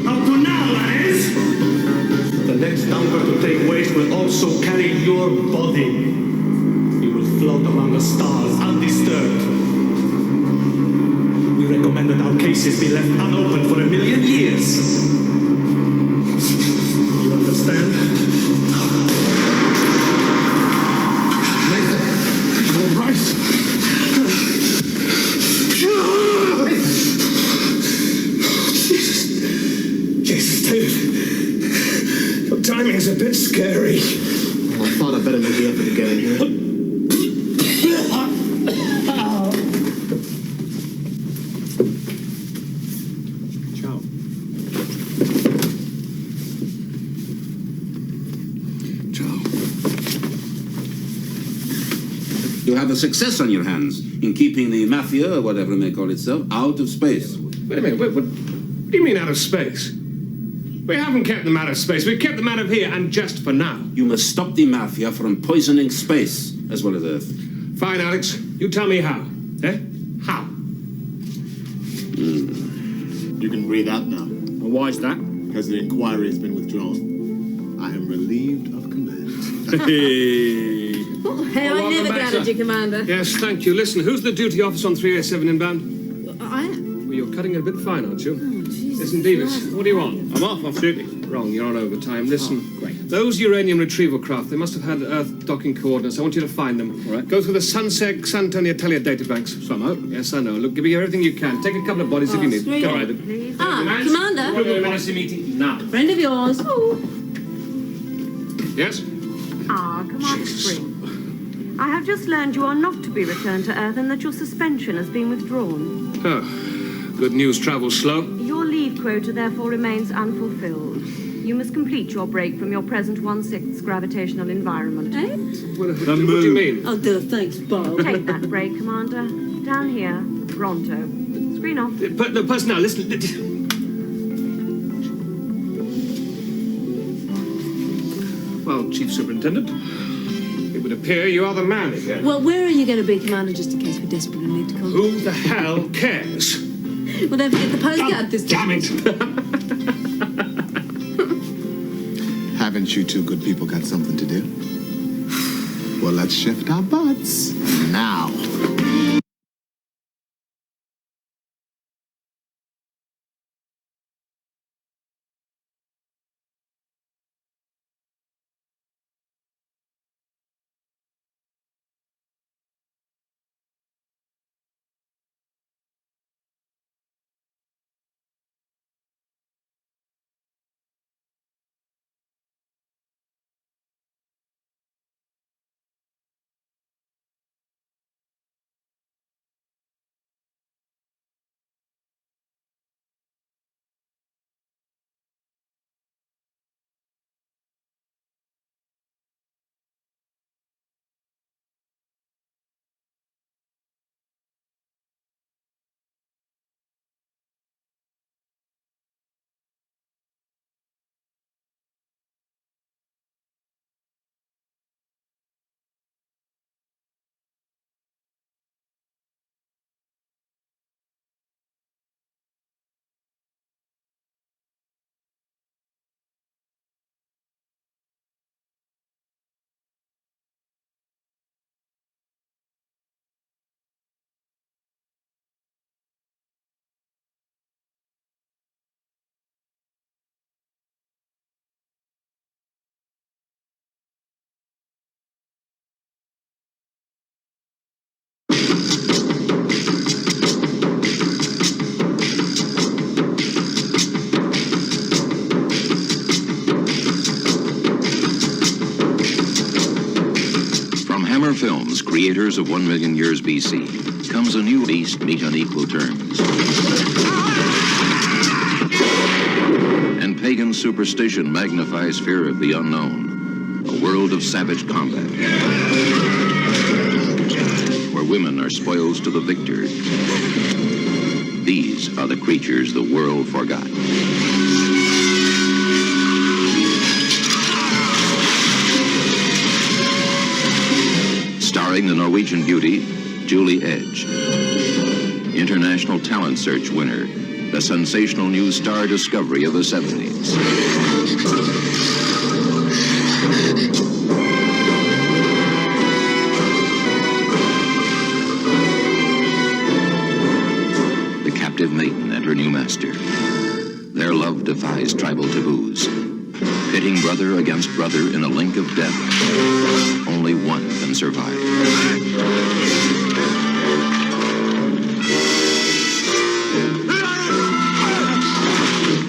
Up to now, that is. The next dumper to take waste will also carry your body. You will float among the stars undisturbed. We recommend that our cases be left unopened for 1,000,000 years. You understand? Nathan, you all right? Jesus, David. Your timing's a bit scary. Well, I thought I'd better make the effort to get in here. Ciao. You have a success on your hands in keeping the mafia, or whatever it may call itself, out of space. Wait a minute, what do you mean out of space? We haven't kept them out of space, we've kept them out of here, and just for now. You must stop the mafia from poisoning space, as well as Earth. Fine, Alex, you tell me how. Eh? How? You can breathe out now. Well, why is that? Because the inquiry has been withdrawn. I am relieved of command. Hey. Hey, I never doubted you, Commander. Yes, thank you. Listen, who's the duty officer on 387 inbound? I am. Well, you're cutting it a bit fine, aren't you? Oh, Jesus. Listen, Davis, what do you want? I'm off duty. Wrong, you're on overtime. Listen, great. Those uranium retrieval craft, they must have had Earth docking coordinates. I want you to find them. All right. Go through the Sunset San Antonio Italia databanks. Somehow. Yes, I know. Look, give me everything you can. Take a couple of bodies if you need. Go right. Commander. Policy meeting now. Friend of yours. Oh. Yes? Commander Spring. I have just learned you are not to be returned to Earth and that your suspension has been withdrawn. Oh, good news travels slow. Your leave quota therefore remains unfulfilled. You must complete your break from your present 1/6 gravitational environment. What do you mean? Oh, dear, thanks, Bob. Take that break, Commander. Down here, pronto. Screen off. But the personnel, listen. Well, Chief Superintendent, it would appear you are the man again. Well, where are you going to be, Commander, just in case we desperately need to call? Who the hell cares? Well, don't forget the postcard this time. Damn it! Haven't you two good people got something to do? Well, let's shift our butts now. Films, creators of 1 million years BC, comes a new beast meet on equal terms. And pagan superstition magnifies fear of the unknown, a world of savage combat, where women are spoils to the victor. These are the creatures the world forgot. Starring the Norwegian beauty, Julie Edge. International Talent Search winner, the sensational new star discovery of the 70s. The captive maiden and her new master. Their love defies tribal taboos, pitting brother against brother in a link of death. Only one can survive.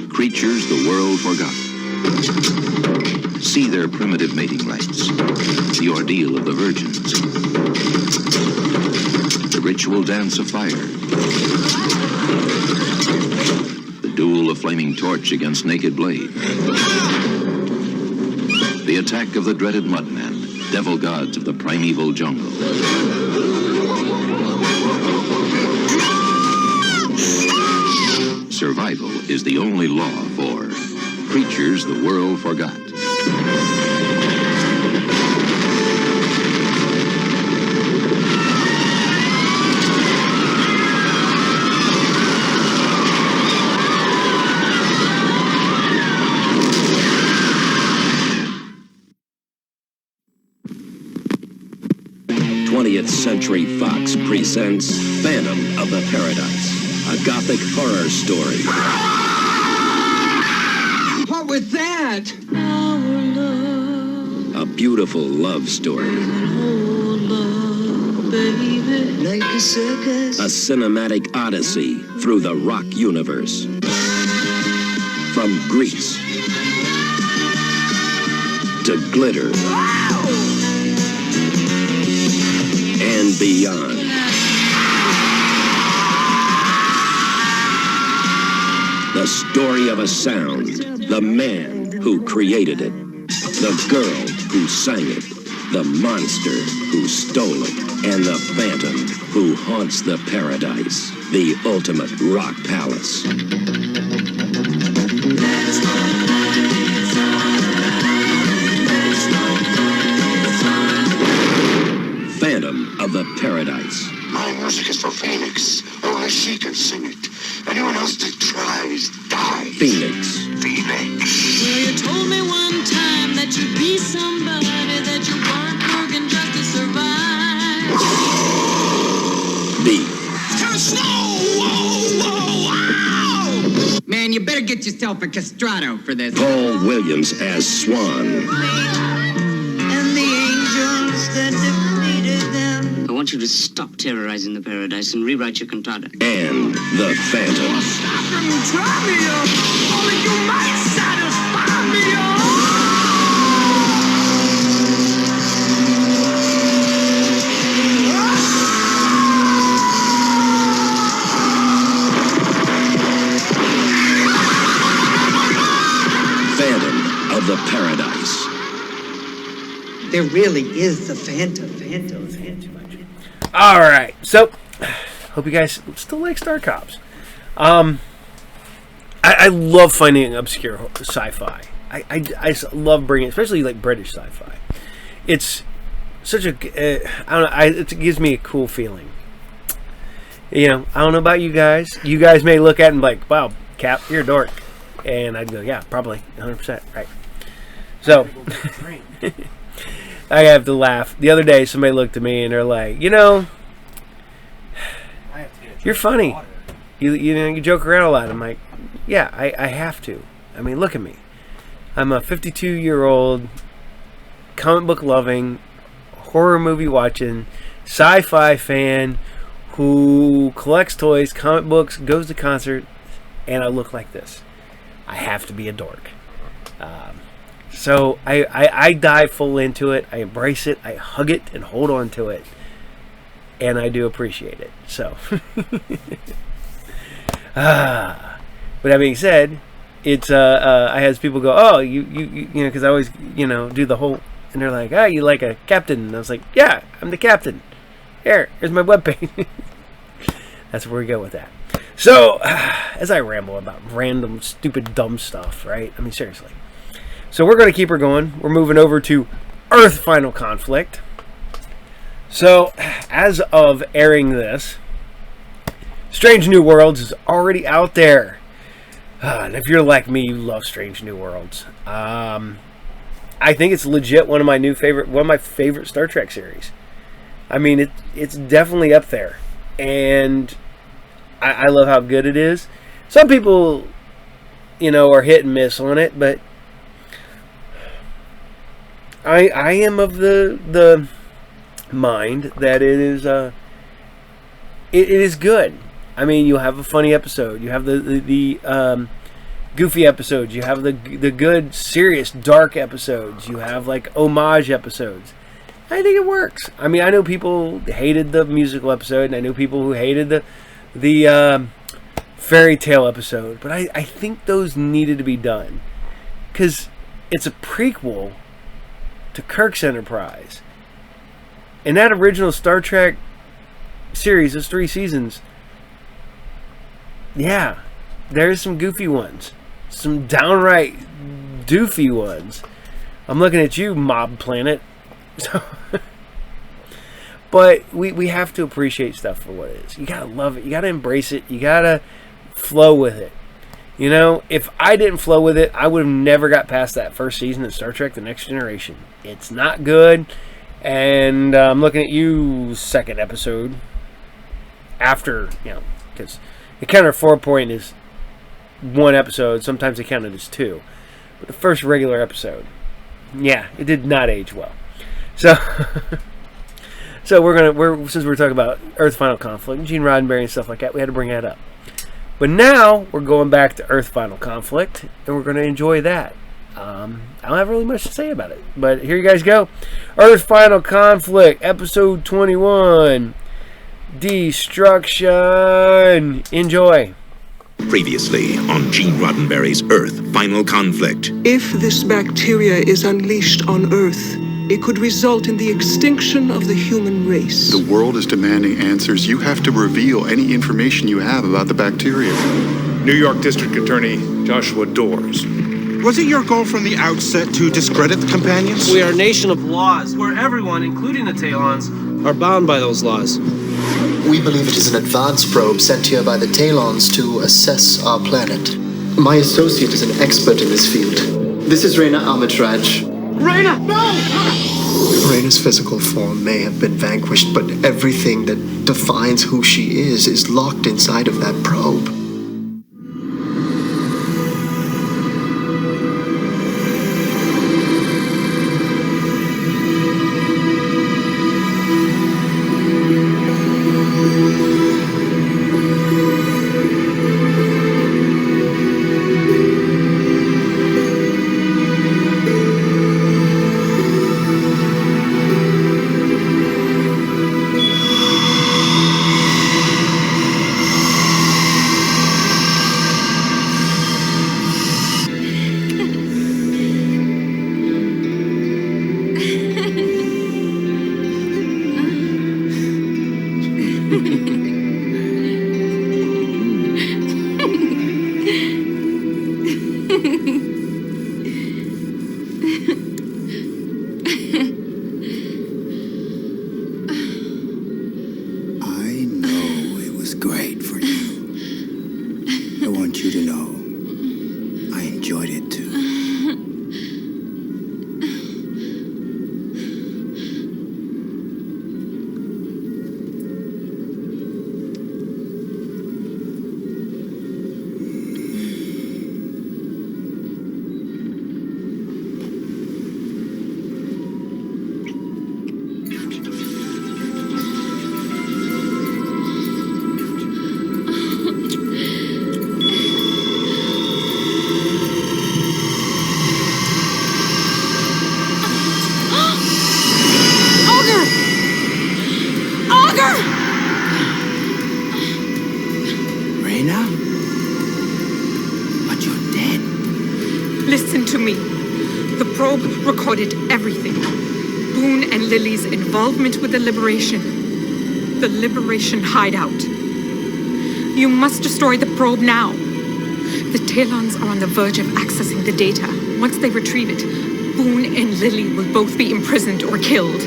Creatures the world forgot. See their primitive mating rites, the ordeal of the virgins, the ritual dance of fire, the duel of flaming torch against naked blade, the attack of the dreaded mudmen, devil gods of the primeval jungle. Survival is the only law for creatures the world forgot. Century Fox presents Phantom of the Paradise, a gothic horror story. What was that? A beautiful love story. Like a circus. A cinematic odyssey through the rock universe. From Greece to glitter. And beyond. The story of a sound, the man who created it, the girl who sang it, the monster who stole it, and the phantom who haunts the paradise, the ultimate rock palace. Phantom of the Paradise. My music is for Phoenix. Only she can sing it. Anyone else that tries dies. Phoenix. Phoenix. Well, you told me one time that you'd be somebody, that you weren't working just to survive. B. It's kind of snow! Whoa, whoa, wow! Man, you better get yourself a castrato for this. Paul Williams as Swan. And the angels that defeated them. I want you to stop terrorizing the paradise and rewrite your cantata. And the Phantom. Try me up, only you might satisfy me Phantom of the Paradise. There really is the Phantom. All right, so hope you guys still like Star Cops. I love finding obscure sci-fi. I love bringing, especially like British sci-fi. It's such a I don't know. It gives me a cool feeling. You know, I don't know about you guys. You guys may look at it and be like, "Wow, Cap, you're a dork," and I'd go, "Yeah, probably, 100%, right." So I have to laugh. The other day, somebody looked at me and they're like, "You know, you're funny. You know, you joke around a lot." I'm like, "Yeah, I have to. I mean, look at me. I'm a 52-year-old, comic book loving, horror movie watching, sci-fi fan who collects toys, comic books, goes to concerts, and I look like this. I have to be a dork. So I dive full into it. I embrace it. I hug it and hold on to it. And I do appreciate it. So, with that being said, it's I had people go, oh, you know, because I always, you know, do the whole, and they're like, oh, you like a captain? And I was like, yeah, I'm the captain. Here's my webpage. That's where we go with that. So, as I ramble about random, stupid, dumb stuff, right? I mean, seriously. So we're going to keep her going. We're moving over to Earth Final Conflict. So, as of airing this, Strange New Worlds is already out there. And if you're like me, you love Strange New Worlds. I think it's legit one of my favorite Star Trek series. I mean, it's definitely up there, and I love how good it is. Some people, you know, are hit and miss on it, but I am of the mind that it is good. I mean, you have a funny episode, you have the goofy episodes, you have the good, serious, dark episodes, you have like homage episodes. I think it works. I mean, I know people hated the musical episode, and I know people who hated the fairy tale episode, but I think those needed to be done because it's a prequel to Kirk's Enterprise. And that original Star Trek series, those 3 seasons, yeah, there's some goofy ones. Some downright doofy ones. I'm looking at you, Mob Planet. So, but we have to appreciate stuff for what it is. You gotta love it. You gotta embrace it. You gotta flow with it. You know, if I didn't flow with it, I would have never got past that first season of Star Trek: The Next Generation. It's not good. And I'm looking at you, second episode. After, you know, because the counter 4 point is 1 episode. Sometimes they count it as 2. But the first regular episode, yeah, it did not age well. So, since we're talking about Earth Final Conflict, Gene Roddenberry and stuff like that, we had to bring that up. But now we're going back to Earth Final Conflict, and we're going to enjoy that. I don't have really much to say about it, but here you guys go. Earth Final Conflict, Episode 21, Destruction. Enjoy. Previously on Gene Roddenberry's Earth Final Conflict. If this bacteria is unleashed on Earth, it could result in the extinction of the human race. The world is demanding answers. You have to reveal any information you have about the bacteria. New York District Attorney Joshua Dors. Was it your goal from the outset to discredit the companions? We are a nation of laws, where everyone, including the Talons, are bound by those laws. We believe it is an advanced probe sent here by the Talons to assess our planet. My associate is an expert in this field. This is Reyna Amitraj. Reyna, no! Reyna's physical form may have been vanquished, but everything that defines who she is locked inside of that probe. Reyna? But you're dead. Listen to me. The probe recorded everything. Boone and Lily's involvement with the Liberation. The Liberation hideout. You must destroy the probe now. The Talons are on the verge of accessing the data. Once they retrieve it, Boone and Lily will both be imprisoned or killed.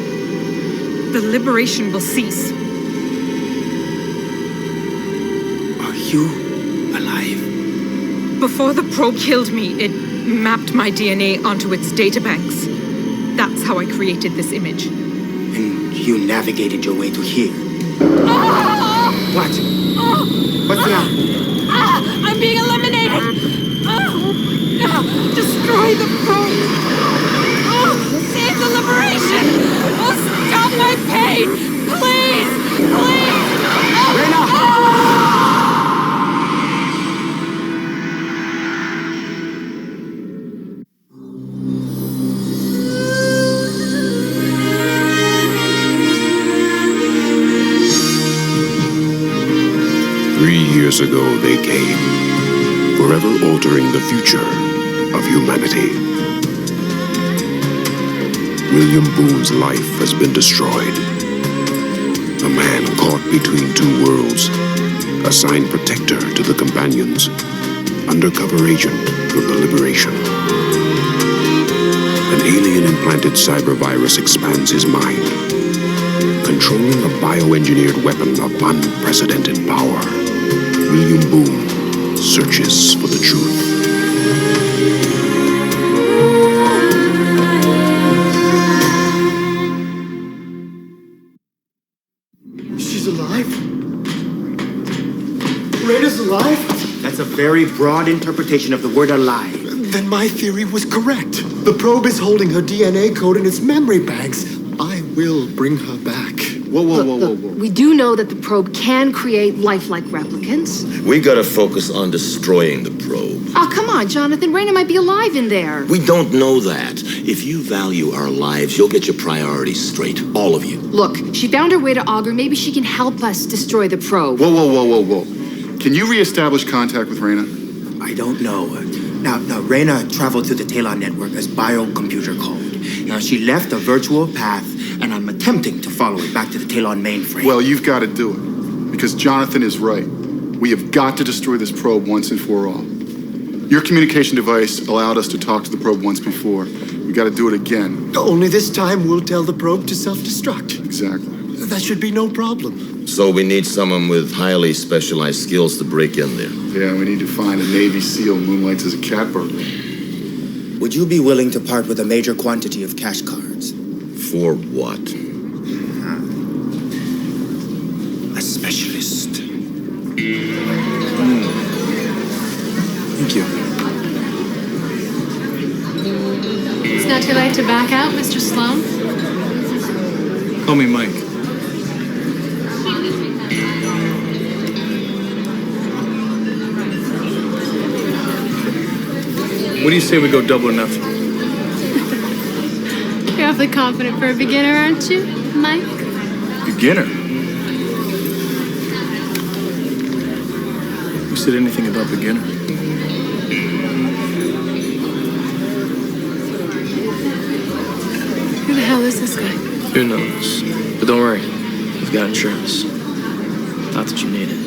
The Liberation will cease. Are you alive? Before the probe killed me, it mapped my DNA onto its databanks. That's how I created this image. And you navigated your way to here. What? What's now? I'm being eliminated! Destroy the probe! Save the Liberation! Stop my pain! Please! Please! Reyna! 3 years ago they came, forever altering the future of humanity. William Boone's life has been destroyed. A man caught between two worlds, assigned protector to the companions, undercover agent of the Liberation. An alien-implanted cyber virus expands his mind, controlling a bioengineered weapon of unprecedented power. William Boone searches for the truth. She's alive? Reyna's alive? That's a very broad interpretation of the word alive. Then my theory was correct. The probe is holding her DNA code in its memory banks. I will bring her back. Whoa. We do know that the probe can create lifelike replicants. We gotta focus on destroying the probe. Oh, come on, Jonathan. Reyna might be alive in there. We don't know that. If you value our lives, you'll get your priorities straight. All of you. Look, she found her way to Augur. Maybe she can help us destroy the probe. Whoa. Can you reestablish contact with Reyna? I don't know. Now, Reyna traveled to the Talon network as biocomputer code. Now, she left a virtual path, and I'm attempting to follow it back to the Talon mainframe. Well, you've got to do it. Because Jonathan is right. We have got to destroy this probe once and for all. Your communication device allowed us to talk to the probe once before. We got to do it again. Only this time we'll tell the probe to self-destruct. Exactly. That should be no problem. So we need someone with highly specialized skills to break in there. Yeah, we need to find a Navy SEAL who moonlights as a cat burglar. Would you be willing to part with a major quantity of cash cards? For what? A specialist. Thank you. It's not too late to back out, Mr. Sloan. Call me Mike. What do you say we go double or nothing? You're awfully confident for a beginner, aren't you, Mike? Beginner? Who said anything about beginner? Who the hell is this guy? Who knows? But don't worry, we've got insurance. Not that you need it.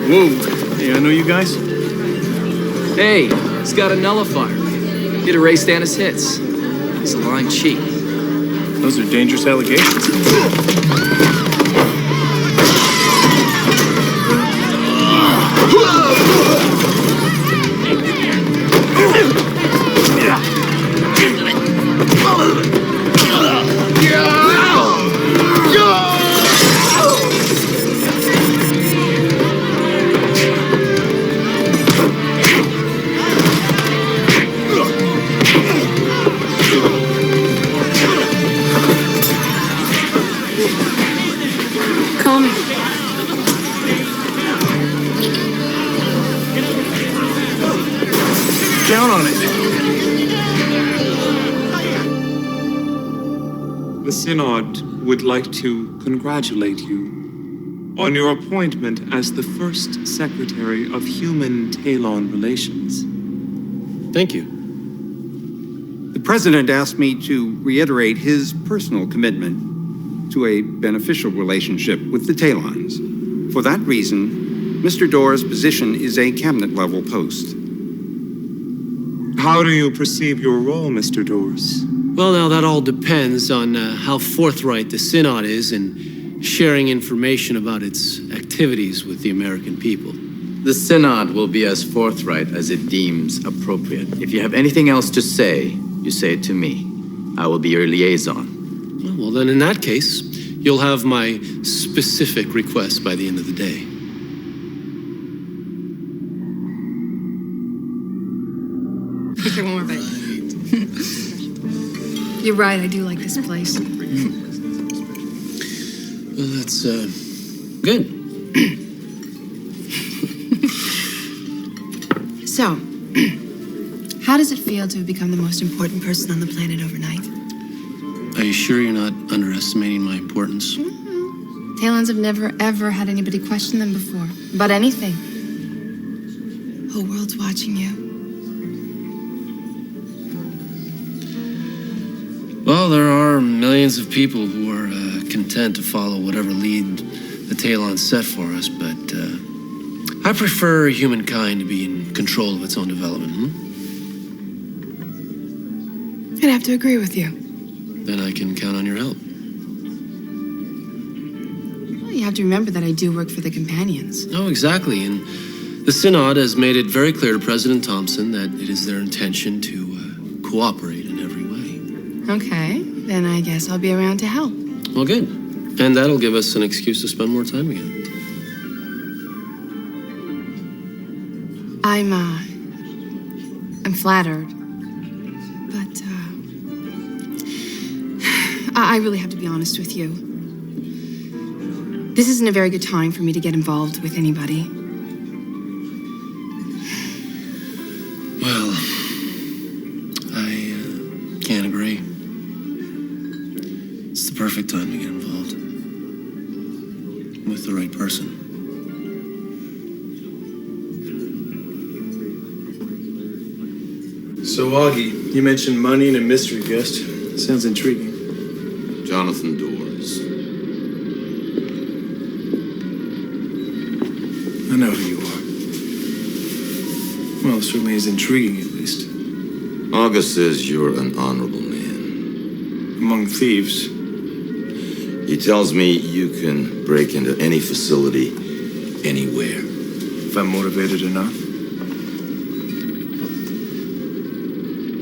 Whoa. Hey, I know you guys. Hey, he's got a nullifier. He'd erase Anna's hits. He's a lying cheat. Those are dangerous allegations. Call me. Count on it. The Synod would like to congratulate you on your appointment as the first Secretary of Human-Talon Relations. Thank you. The President asked me to reiterate his personal commitment to a beneficial relationship with the Talons. For that reason, Mr. Doerr's position is a cabinet-level post. How do you perceive your role, Mr. Doers? Well, now that all depends on how forthright the Synod is in sharing information about its activities with the American people. The Synod will be as forthright as it deems appropriate. If you have anything else to say, you say it to me. I will be your liaison. Well, then in that case, you'll have my specific request by the end of the day. Okay, one more bite. You're right, I do like this place. Well, that's, good. So, how does it feel to have become the most important person on the planet overnight? Are you sure you're not underestimating my importance? Talons have never, ever had anybody question them before. About anything. Whole world's watching you. Well, there are millions of people who are content to follow whatever lead the Talons set for us, but I prefer humankind to be in control of its own development. I'd have to agree with you. Then I can count on your help. Well, you have to remember that I do work for the Companions. Oh, exactly. And the Synod has made it very clear to President Thompson that it is their intention to cooperate in every way. Okay, then I guess I'll be around to help. Well, good. And that'll give us an excuse to spend more time together. I'm flattered. But, I really have to be honest with you. This isn't a very good time for me to get involved with anybody. Well, I can't agree. It's the perfect time to get involved. With the right person. So, Augie, you mentioned money and a mystery guest. Sounds intriguing. Jonathan Doers. I know who you are. Well, it certainly is intriguing, at least. August says you're an honorable man. Among thieves. He tells me you can break into any facility, anywhere. If I'm motivated enough.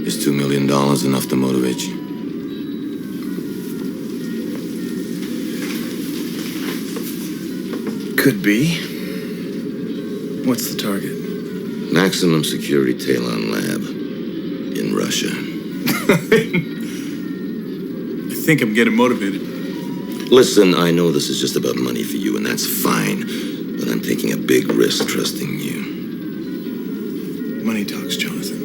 Is $2 million enough to motivate you? Could be. What's the target? Maximum security Talon lab in Russia. I think I'm getting motivated. Listen, I know this is just about money for you, and that's fine, but I'm taking a big risk trusting you. Money talks, Jonathan.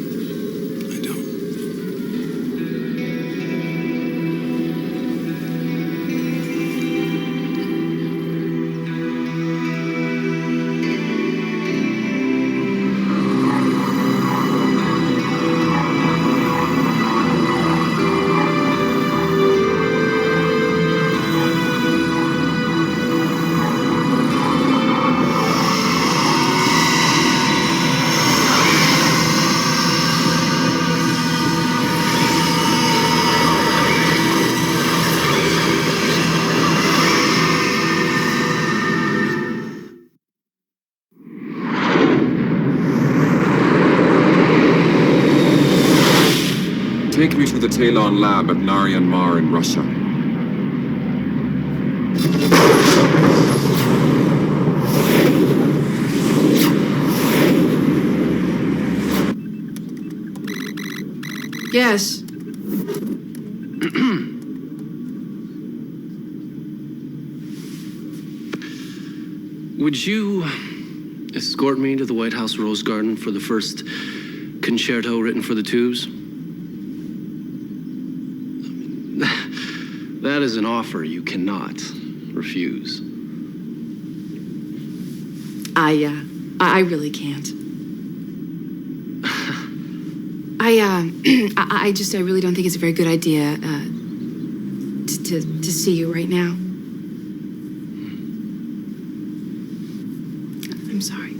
take me to the Talon lab at Narayan Mar in Russia. Yes. Would you escort me to the White House Rose Garden for the first concerto written for the tubes? That is an offer you cannot refuse. I really can't. I really don't think it's a very good idea to see you right now. I'm sorry.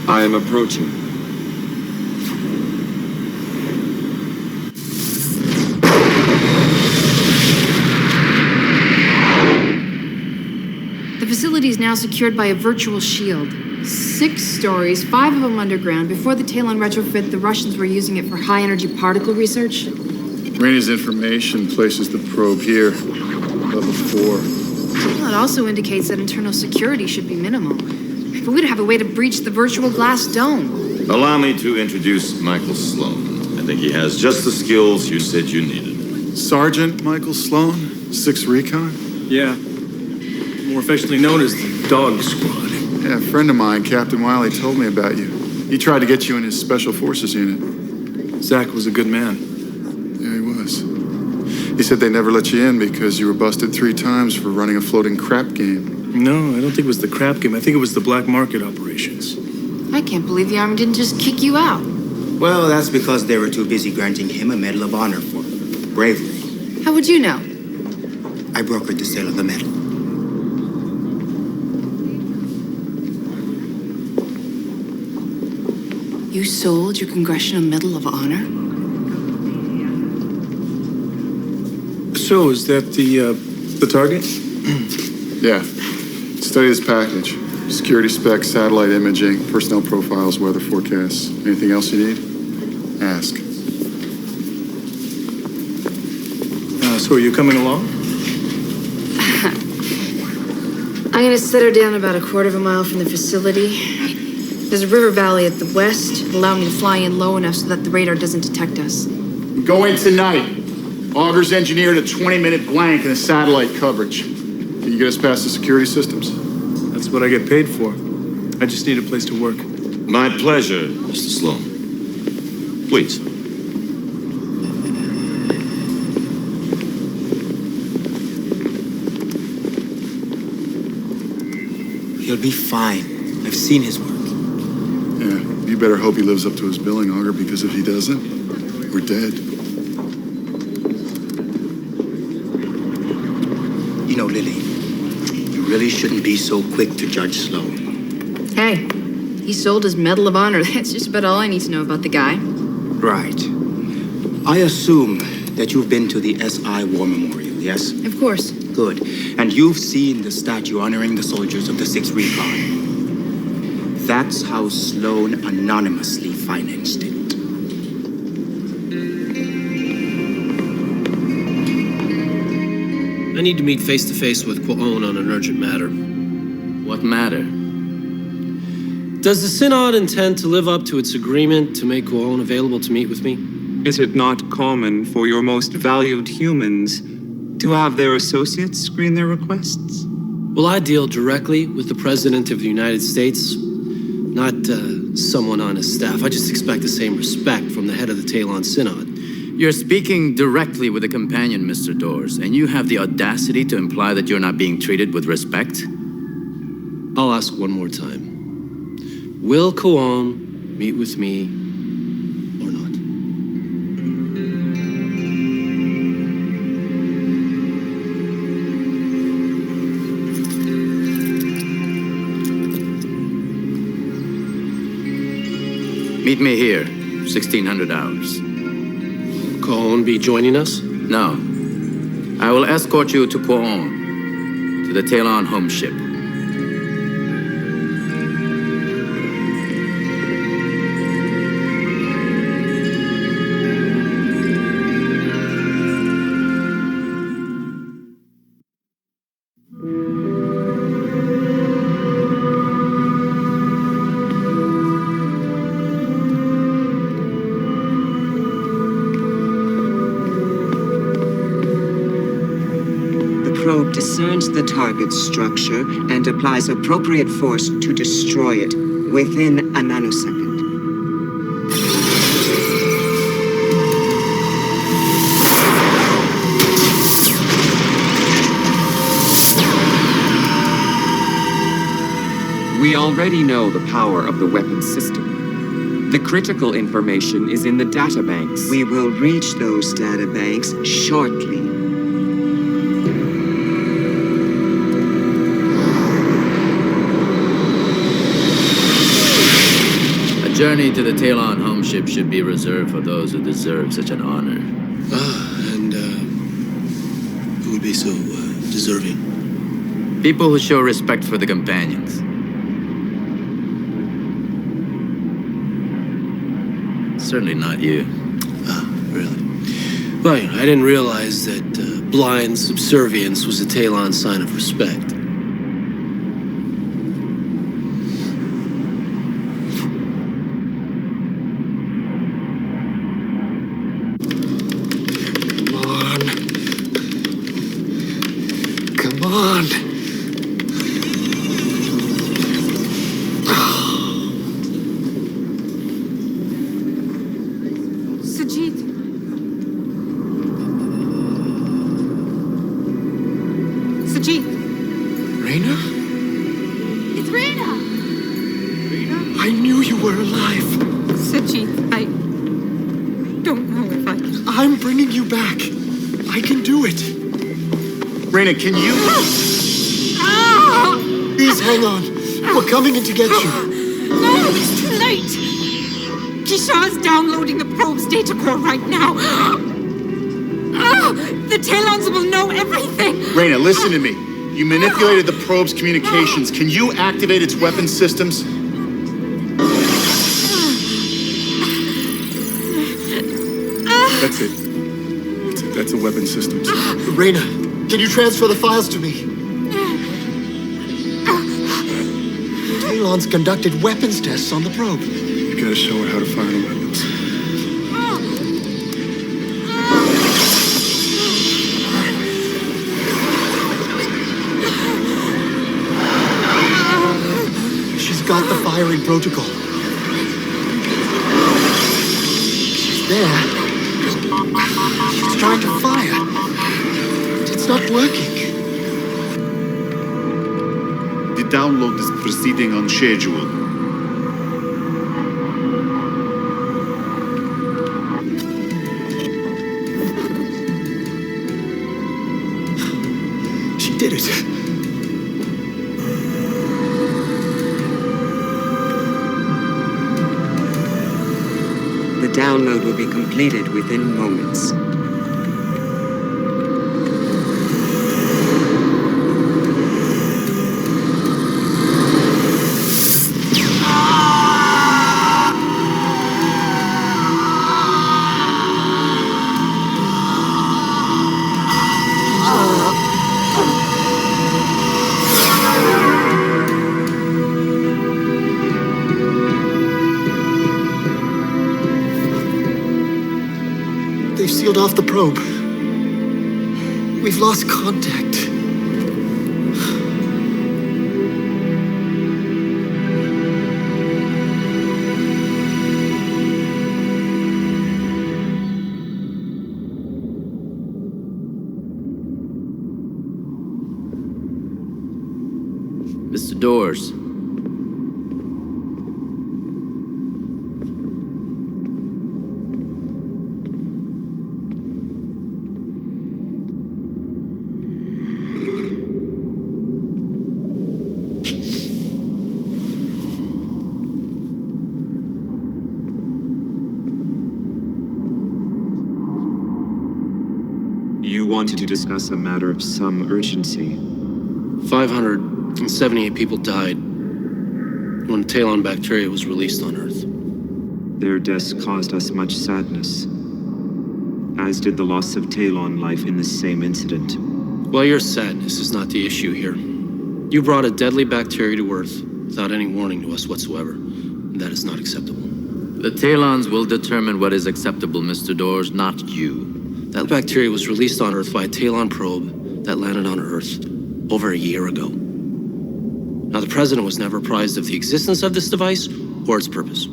I am approaching. The facility is now secured by a virtual shield. 6 stories, 5 of them underground. Before the Talon retrofit, the Russians were using it for high-energy particle research. Raina's information places the probe here, level 4. Well, it also indicates that internal security should be minimal. But we'd have a way to breach the virtual glass dome. Allow me to introduce Michael Sloan. I think he has just the skills you said you needed. Sergeant Michael Sloan, 6th Recon? Yeah. More affectionately known as the Dog Squad. Yeah, a friend of mine, Captain Wiley, told me about you. He tried to get you in his Special Forces unit. Zach was a good man. Yeah, he was. He said they never let you in because you were busted 3 times for running a floating crap game. No, I don't think it was the crap game. I think it was the black market operations. I can't believe the Army didn't just kick you out. Well, that's because they were too busy granting him a Medal of Honor for bravery. How would you know? I brokered the sale of the medal. You sold your Congressional Medal of Honor? So, is that the target? Yeah. Study this package. Security specs, satellite imaging, personnel profiles, weather forecasts. Anything else you need? Ask. So are you coming along? I'm gonna set her down about a quarter of a mile from the facility. There's a river valley at the west. It'll allow me to fly in low enough so that the radar doesn't detect us. Go in tonight. Augur's engineered a 20-minute blank in the satellite coverage. Can you get us past the security systems? That's what I get paid for. I just need a place to work. My pleasure, Mr. Sloan. Please. He'll be fine. I've seen his work. Yeah, you better hope he lives up to his billing, Augur, because if he doesn't, we're dead. You know, Lily, you really shouldn't be so quick to judge Sloan. Hey, he sold his Medal of Honor. That's just about all I need to know about the guy. Right. I assume that you've been to the SI War Memorial, yes? Of course. Good. And you've seen the statue honoring the soldiers of the 6th Recon. That's how Sloan anonymously financed it. I need to meet face-to-face with Kwon on an urgent matter. What matter? Does the Synod intend to live up to its agreement to make Kwon available to meet with me? Is it not common for your most valued humans to have their associates screen their requests? Will I deal directly with the President of the United States? Not someone on his staff. I just expect the same respect from the head of the Talon Synod. You're speaking directly with a companion, Mr. Doors, and you have the audacity to imply that you're not being treated with respect? I'll ask one more time. Will Kwon meet with me or not? Meet me here, 1600 hours. Kwon be joining us? No. I will escort you to Kwon, to the Talon home ship. Probe discerns the target's structure and applies appropriate force to destroy it within a nanosecond. We already know the power of the weapon system. The critical information is in the databanks. We will reach those databanks shortly. A journey to the Talon home ship should be reserved for those who deserve such an honor. And who would be so deserving? People who show respect for the companions. Certainly not you. Really? Well, I didn't realize that blind subservience was a Talon sign of respect. Come on. Sajid. Sajid. Raina? It's Raina. I knew you were alive. Sajid, I don't know if I can. I'm bringing you back. I can do it. Raina, can you? Please hang on. We're coming in to get you. No, it's too late. Kisha's downloading the probe's data core right now. The Talons will know everything. Raina, listen to me. You manipulated the probe's communications. Can you activate its weapon systems? That's it. That's the weapon systems. Raina, can you transfer the files to me? Talon's conducted weapons tests on the probe. You gotta show her how to fire the weapons. She's got the firing protocol. She's there. She's trying to fire. It's not working. The download is proceeding on schedule. She did it. The download will be completed within moments. They've sealed off the probe. We've lost contact. Mr. Doors. You wanted to discuss a matter of some urgency. 578 people died when Talon bacteria was released on Earth. Their deaths caused us much sadness, as did the loss of Talon life in the same incident. Well, your sadness is not the issue here. You brought a deadly bacteria to Earth without any warning to us whatsoever, and that is not acceptable. The Talons will determine what is acceptable, Mr. Doors, not you. That bacteria was released on Earth by a Talon probe that landed on Earth over a year ago. Now, the President was never apprised of the existence of this device or its purpose.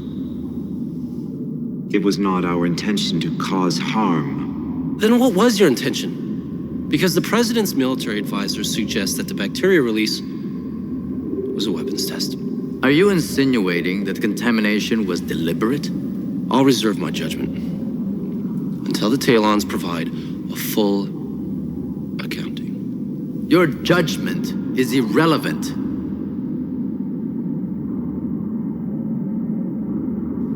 It was not our intention to cause harm. Then what was your intention? Because the President's military advisors suggest that the bacteria release was a weapons test. Are you insinuating that contamination was deliberate? I'll reserve my judgment until the Talons provide a full accounting. Your judgment is irrelevant.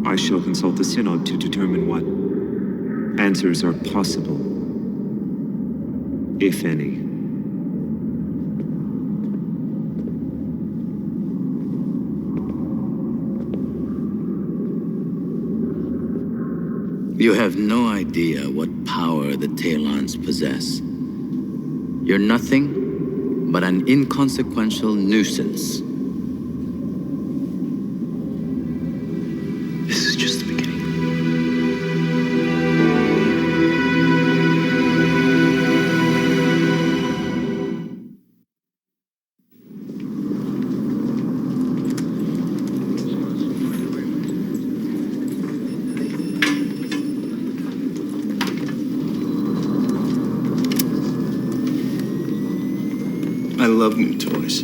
I shall consult the Synod to determine what answers are possible, if any. You have no idea what power the Talons possess. You're nothing but an inconsequential nuisance. This is just the beginning. I love new toys.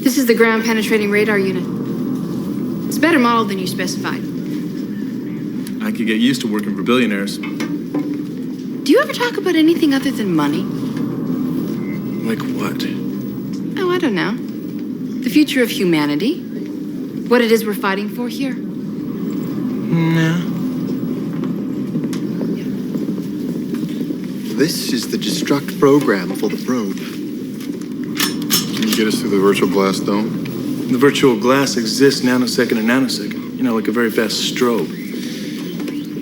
This is the ground-penetrating radar unit. It's a better model than you specified. I could get used to working for billionaires. Do you ever talk about anything other than money? Like what? Oh, I don't know. The future of humanity? What it is we're fighting for here? No. This is the destruct program for the probe. Can you get us through the virtual glass dome? The virtual glass exists nanosecond to nanosecond. You know, like a very fast strobe.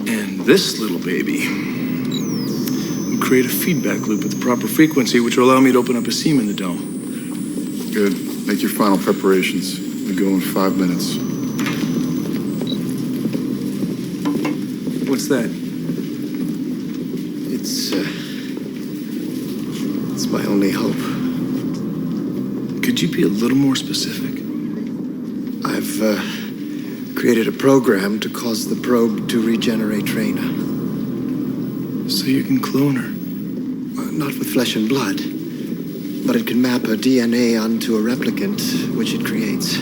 And this little baby will create a feedback loop at the proper frequency, which will allow me to open up a seam in the dome. Good. Make your final preparations. We go in 5 minutes. What's that? It's my only hope. Could you be a little more specific? I've created a program to cause the probe to regenerate Reyna. So you can clone her? Not with flesh and blood, but it can map her DNA onto a replicant, which it creates.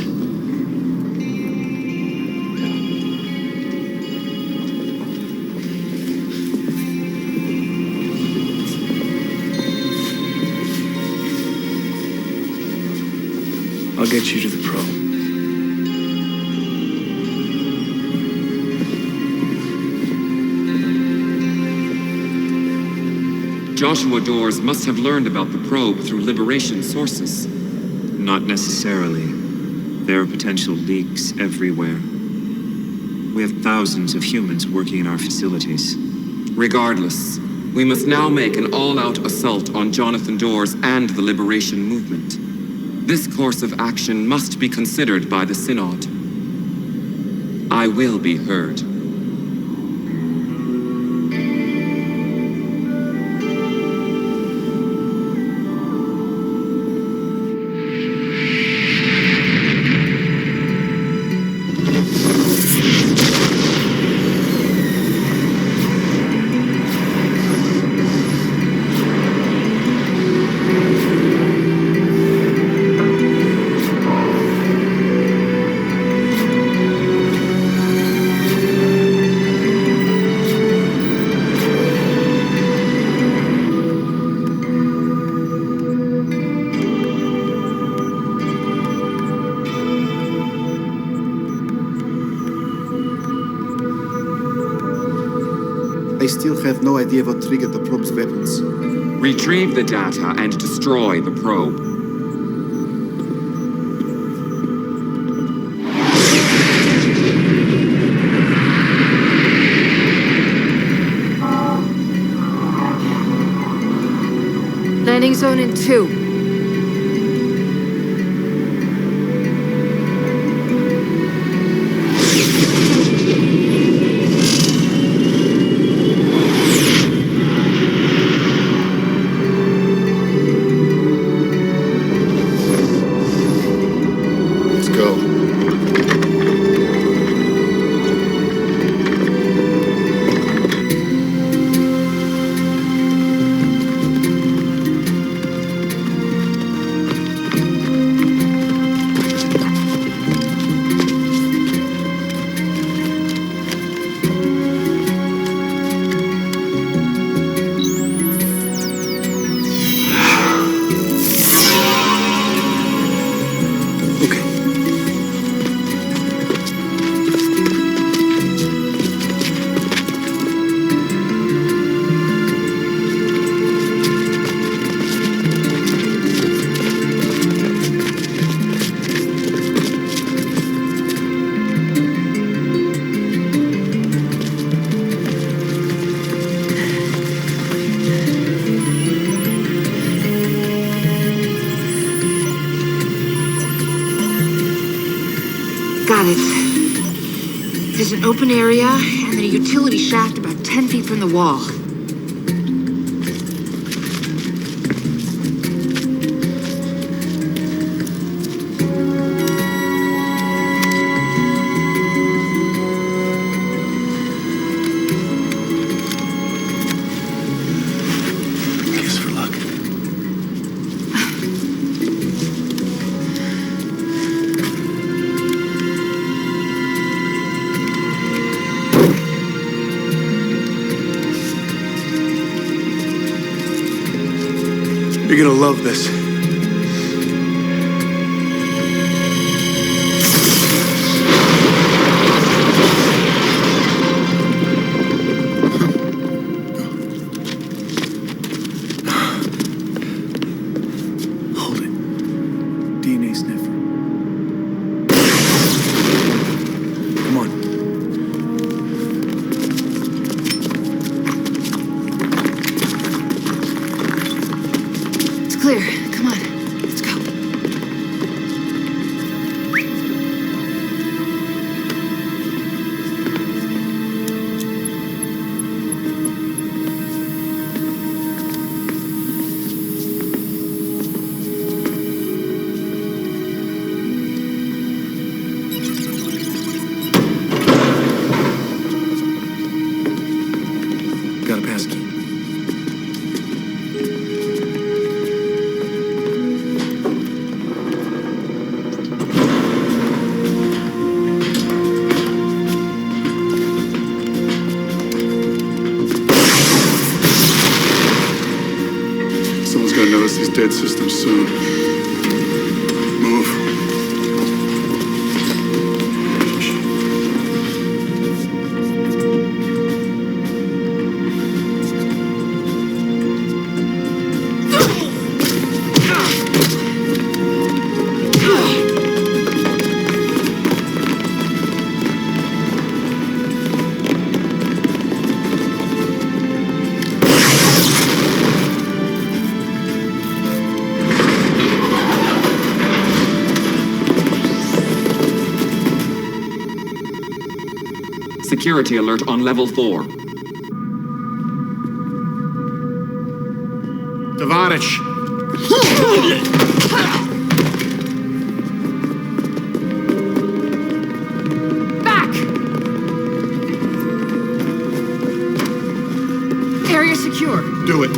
I'll get you to the probe. Joshua Doors must have learned about the probe through Liberation sources. Not necessarily. There are potential leaks everywhere. We have thousands of humans working in our facilities. Regardless, we must now make an all-out assault on Jonathan Doors and the Liberation movement. This course of action must be considered by the Synod. I will be heard. I still have no idea what triggered the probe's weapons. Retrieve the data and destroy the probe. Landing zone in 2. Got it. There's an open area and then a utility shaft about 10 feet from the wall. Kiss for luck. You're gonna love this. Hold it. DNA sniffer. Come on. Clear. Come on. Let's go. Got a pass key. Someone's gonna notice these dead systems soon. Move. Security alert on level 4. Tavarish! Back! Area secure. Do it.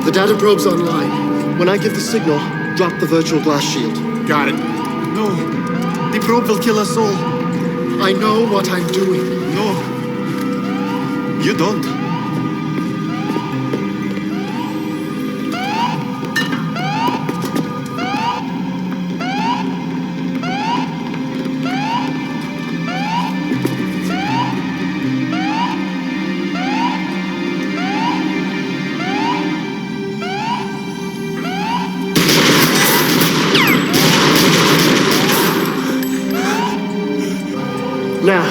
The data probe's online. When I give the signal, drop the virtual glass shield. Got it. No. The probe will kill us all. I know what I'm doing. No. You don't. Now.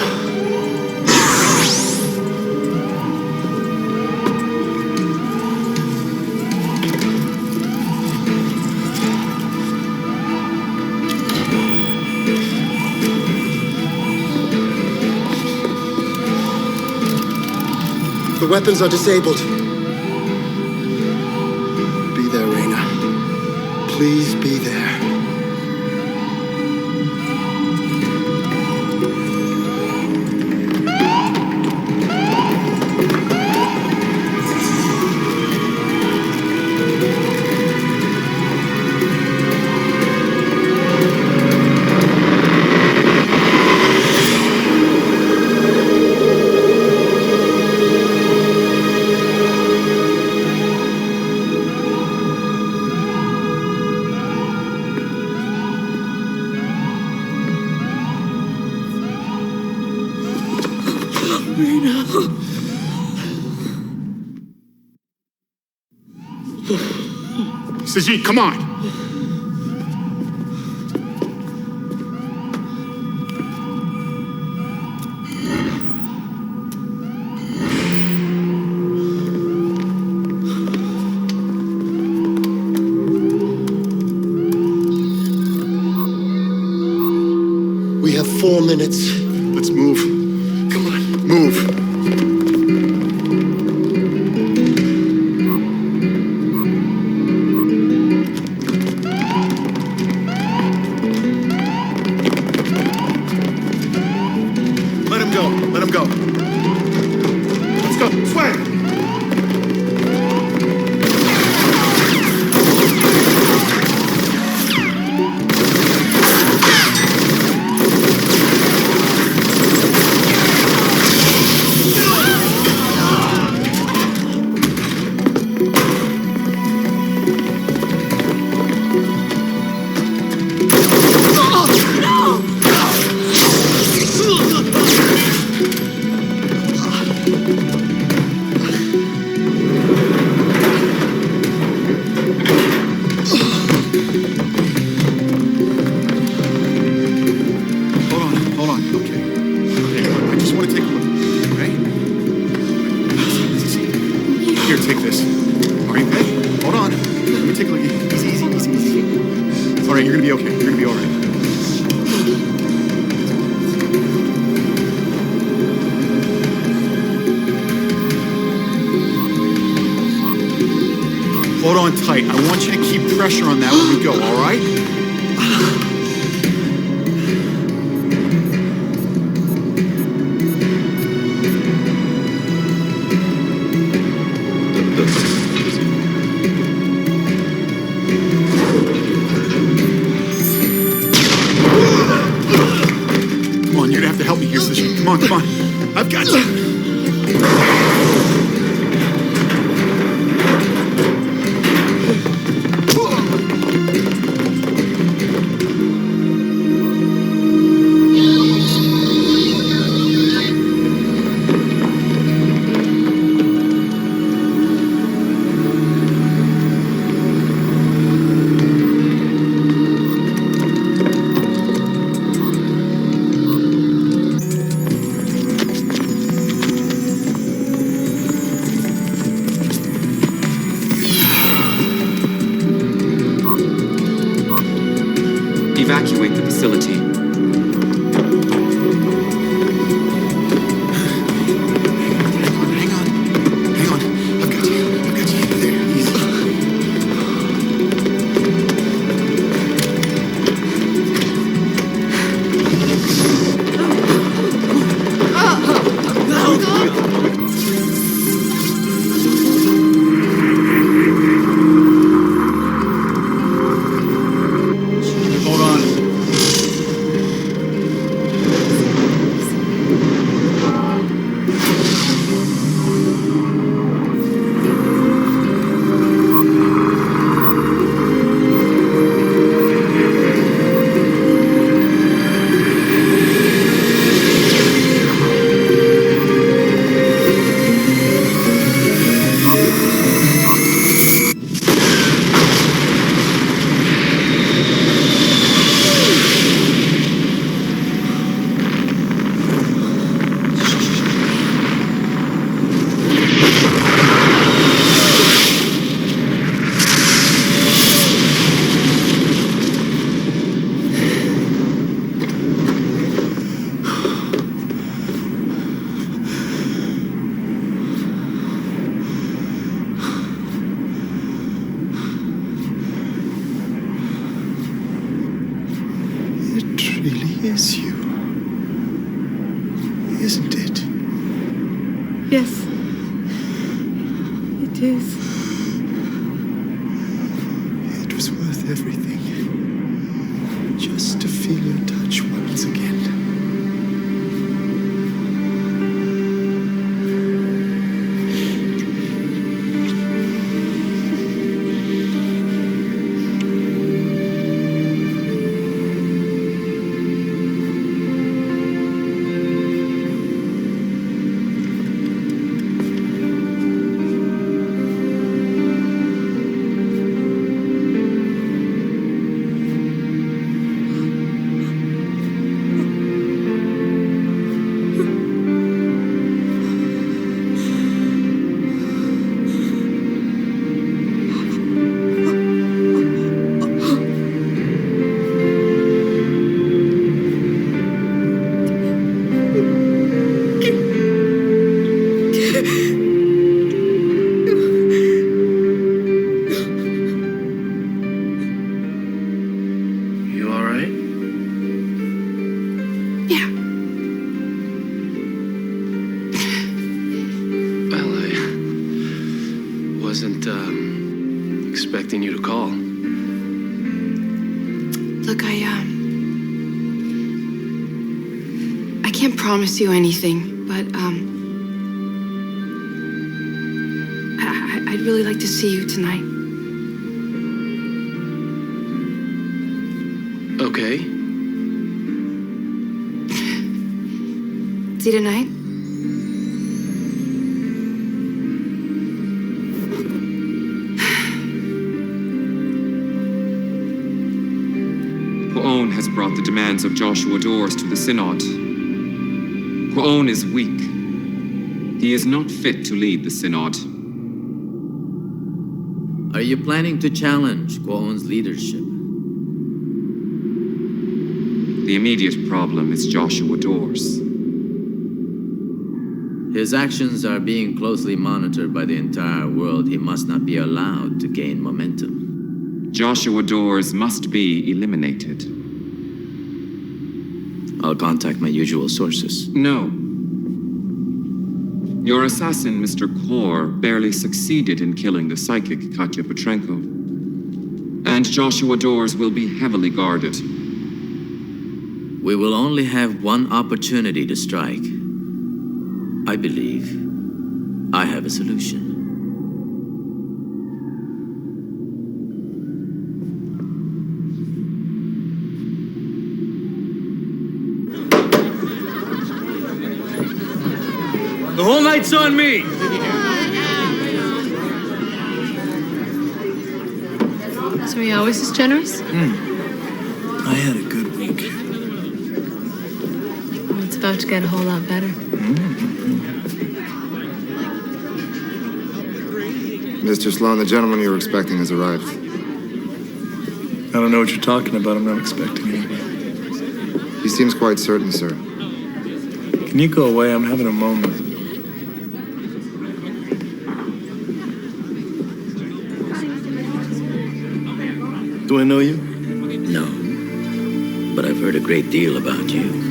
The weapons are disabled. Be there, Reyna. Please be there. Sajid, come on! We have 4 minutes. Let's move. Come on. Move. Let him go. Let him go. Let's go. Swag! Hold on. Okay. I just want to take a look. Okay? Easy. Here, take this. Are you okay? Hold on. Let me take a look. Easy. All right, you're gonna be okay. You're gonna be all right. Hold on tight. I want you to keep pressure on that when we go, all right? Come on, you're gonna have to help me here, Sajid. Come on. I've got you. Evacuate the facility. Hang on. I've got you. There, easy. Hold on. isn't it? Yes. It is. It was worth everything. Just to feel your touch once again. You all right? Yeah. Well, I wasn't expecting you to call. Look, I can't promise you anything, but I'd really like to see you tonight. Okay. See you tonight? Kwon has brought the demands of Joshua Dors to the Synod. Kwon is weak. He is not fit to lead the Synod. Are you planning to challenge Kwon's leadership? The immediate problem is Joshua Dors. His actions are being closely monitored by the entire world. He must not be allowed to gain momentum. Joshua Dors must be eliminated. I'll contact my usual sources. No. Your assassin, Mr. Kor, barely succeeded in killing the psychic Katya Petrenko. And Joshua Dors will be heavily guarded. We will only have one opportunity to strike. I believe I have a solution. The whole night's on me! So are you always this generous? I had a good week. Well, it's about to get a whole lot better. Mr. Sloan, the gentleman you were expecting has arrived. I don't know what you're talking about. I'm not expecting anything. He seems quite certain, sir. Can you go away? I'm having a moment. Do I know you? No, but I've heard a great deal about you.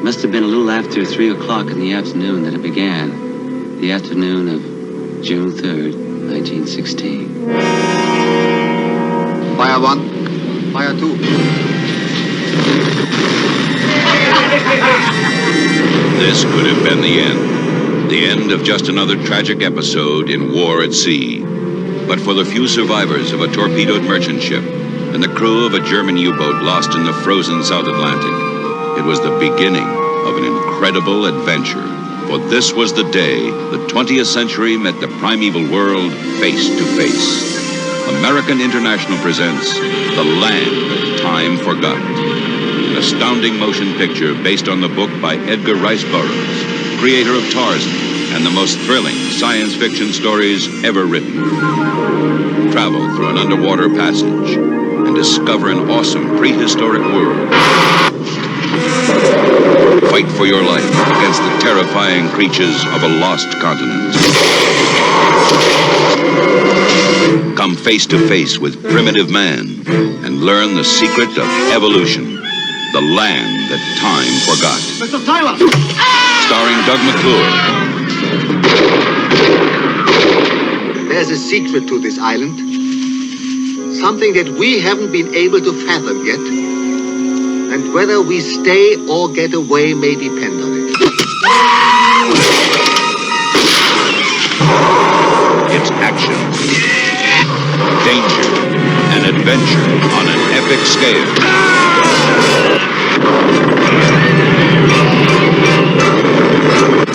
Must have been a little after 3 o'clock in the afternoon that it began. The afternoon of June 3rd, 1916. Fire 1. Fire 2. This could have been the end. The end of just another tragic episode in war at sea. But for the few survivors of a torpedoed merchant ship and the crew of a German U-boat lost in the frozen South Atlantic, it was the beginning of an incredible adventure. For this was the day the 20th century met the primeval world face to face. American International presents The Land That Time Forgot, an astounding motion picture based on the book by Edgar Rice Burroughs, creator of Tarzan and the most thrilling science fiction stories ever written. Travel through an underwater passage and discover an awesome prehistoric world. Fight for your life against the terrifying creatures of a lost continent. Come face to face with primitive man and learn the secret of evolution. The Land That Time Forgot. Mr. Tyler! Starring Doug McClure. There's a secret to this island. Something that we haven't been able to fathom yet. And whether we stay or get away may depend on it. It's action, danger, and adventure on an epic scale.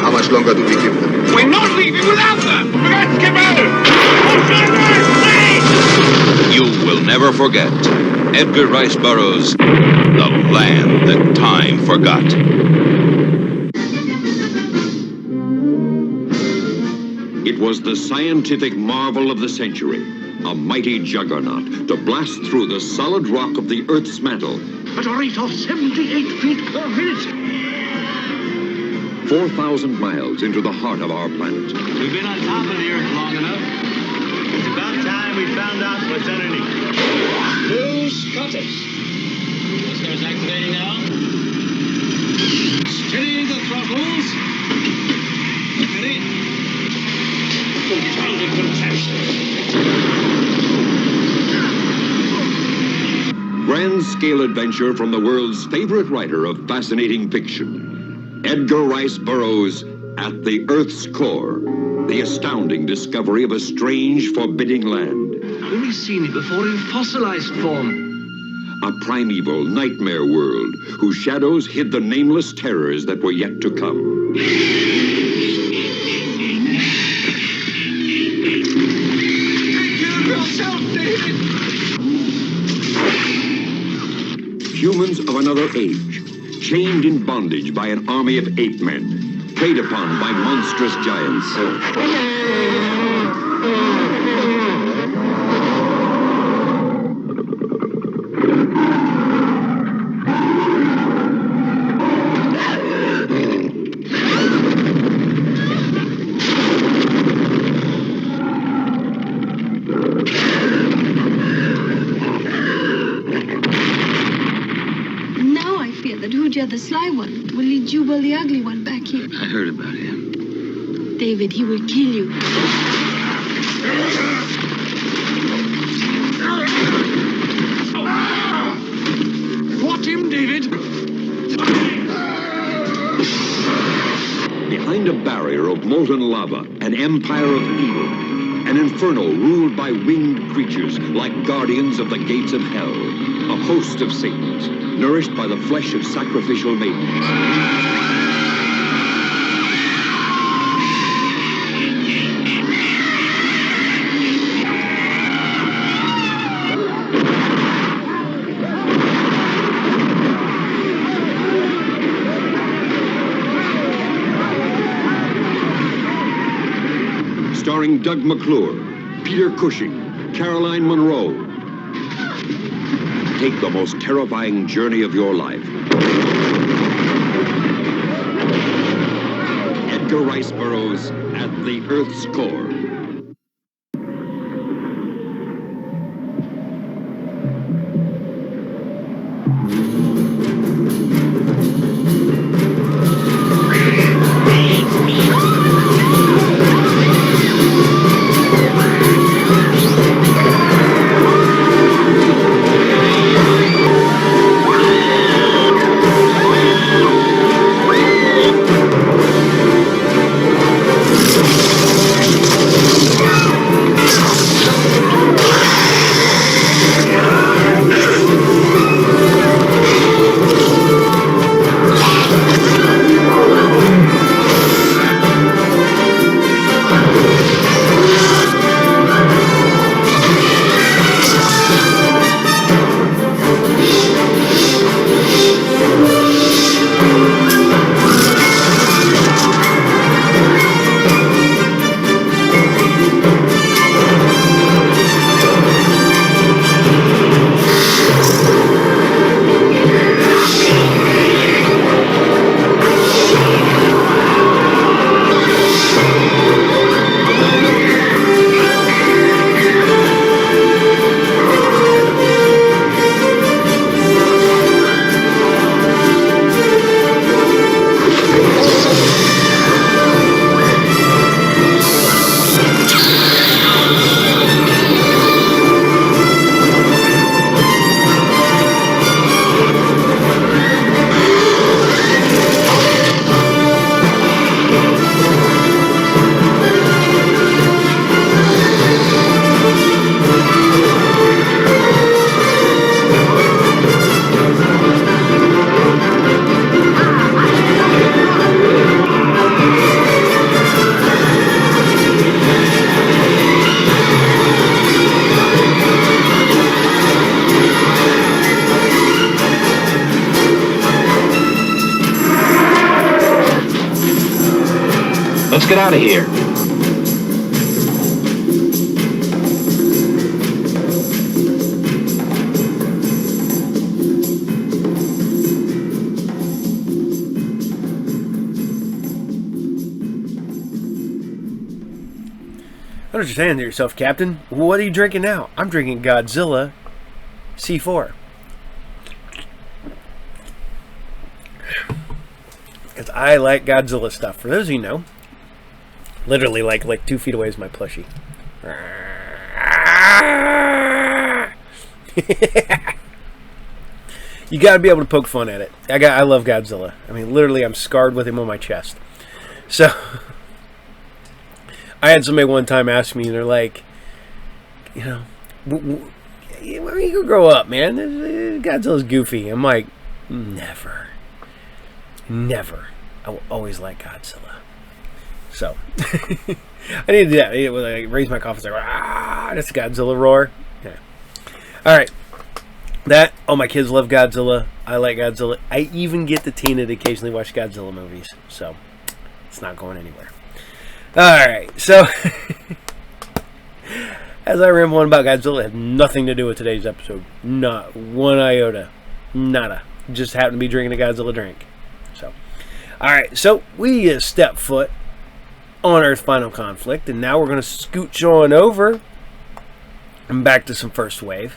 How much longer do we give them? We're not leaving without them! Let's get out! You will never forget Edgar Rice Burroughs' The Land That Time Forgot. It was the scientific marvel of the century, a mighty juggernaut to blast through the solid rock of the Earth's mantle At a rate of 78 feet per minute. 4,000 miles into the heart of our planet. We've been on top of the Earth long enough. It's about time we found out what's underneath. Loose cutters. Thrusters activating now. Steady the throttles. Ready. Controlling contact. Grand scale adventure from the world's favorite writer of fascinating fiction, Edgar Rice Burroughs' At the Earth's Core, the astounding discovery of a strange, forbidding land. I've only seen it before in fossilized form. A primeval nightmare world whose shadows hid the nameless terrors that were yet to come. Take care of yourself, David! Humans of another age, chained in bondage by an army of ape men, preyed upon by monstrous giants. The sly one will lead you while the ugly one back here. I heard about him. David, he will kill you. What him, David? Behind a barrier of molten lava, an empire of evil. An inferno ruled by winged creatures like guardians of the gates of hell. A host of Satans, nourished by the flesh of sacrificial maidens. Starring Doug McClure, Peter Cushing, Caroline Munro. Take the most terrifying journey of your life. Edgar Rice Burroughs' At the Earth's Core. get out of here. I don't understand yourself, Captain. What are you drinking now? I'm drinking Godzilla C4. Because I like Godzilla stuff. For those of you who know, literally like 2 feet away is my plushie. You got to be able to poke fun at it. I love Godzilla. I mean, literally, I'm scarred with him on my chest. So, I had somebody one time ask me, and they're like, you know, when you grow up, man, Godzilla's goofy. I'm like, never. I will always like Godzilla. So, I need to do that. I raise my cough and say, that's a Godzilla roar. Yeah. All right. My kids love Godzilla. I like Godzilla. I even get the Tina to occasionally watch Godzilla movies. So, it's not going anywhere. Alright, so as I ramble on about Godzilla, it had nothing to do with today's episode. Not one iota. Nada. Just happened to be drinking a Godzilla drink. So, alright, so we step foot on Earth's final conflict, and now we're going to scooch on over and back to some First Wave.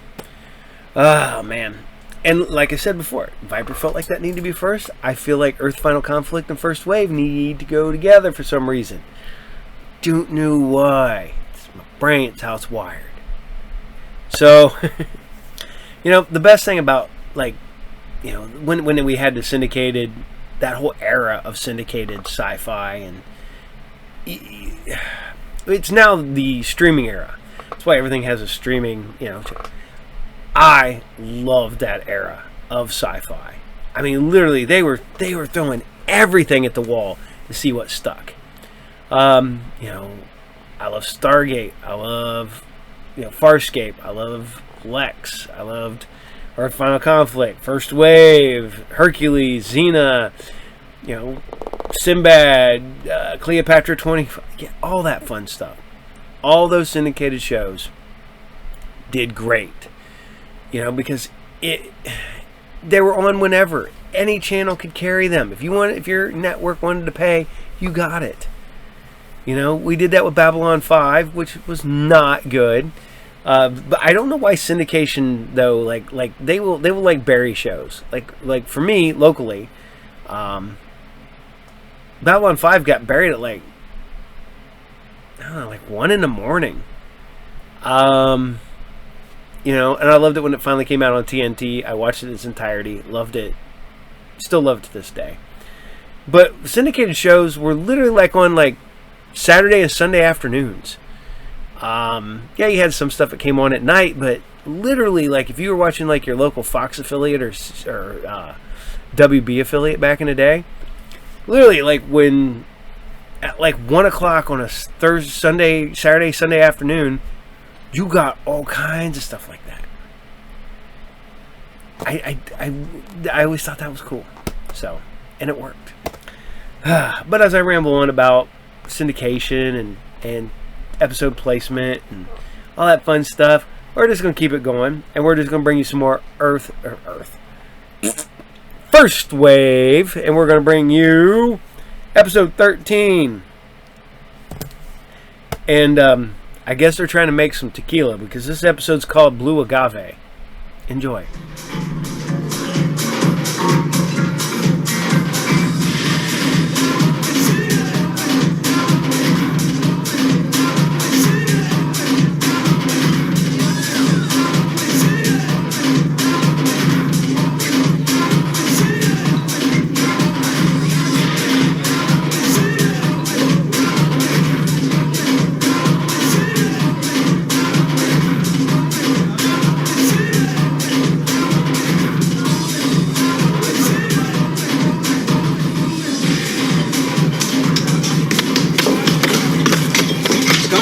Oh, man. And like I said before, Viper felt like that needed to be first. I feel like Earth's final conflict and First Wave need to go together for some reason. Don't know why. It's my brain, it's how it's wired. So, the best thing about, when we had the syndicated, that whole era of syndicated sci-fi, and it's now the streaming era. That's why everything has a streaming, I loved that era of sci-fi. I mean, literally, they were throwing everything at the wall to see what stuck. I love Stargate. I love, Farscape. I love Lex. I loved Earth Final Conflict, First Wave, Hercules, Xena, Sinbad, Cleopatra 25. Yeah, all that fun stuff. All those syndicated shows did great. Because they were on whenever. Any channel could carry them. If your network wanted to pay, you got it. We did that with Babylon 5, which was not good. But I don't know why syndication though. Like they will like bury shows. Like for me locally, Babylon 5 got buried at 1 in the morning. And I loved it when it finally came out on TNT. I watched it in its entirety. Loved it. Still love it to this day. But syndicated shows were literally on Saturday and Sunday afternoons. Yeah, you had some stuff that came on at night, but literally, if you were watching your local Fox affiliate or WB affiliate back in the day, literally when at 1 o'clock on a Saturday, Sunday afternoon, you got all kinds of stuff like that. I always thought that was cool. So, and it worked. But as I ramble on about syndication and episode placement and all that fun stuff, we're just going to keep it going, and we're just going to bring you some more First Wave, and we're going to bring you episode 13. And I guess they're trying to make some tequila, because this episode's called Blue Agave. Enjoy.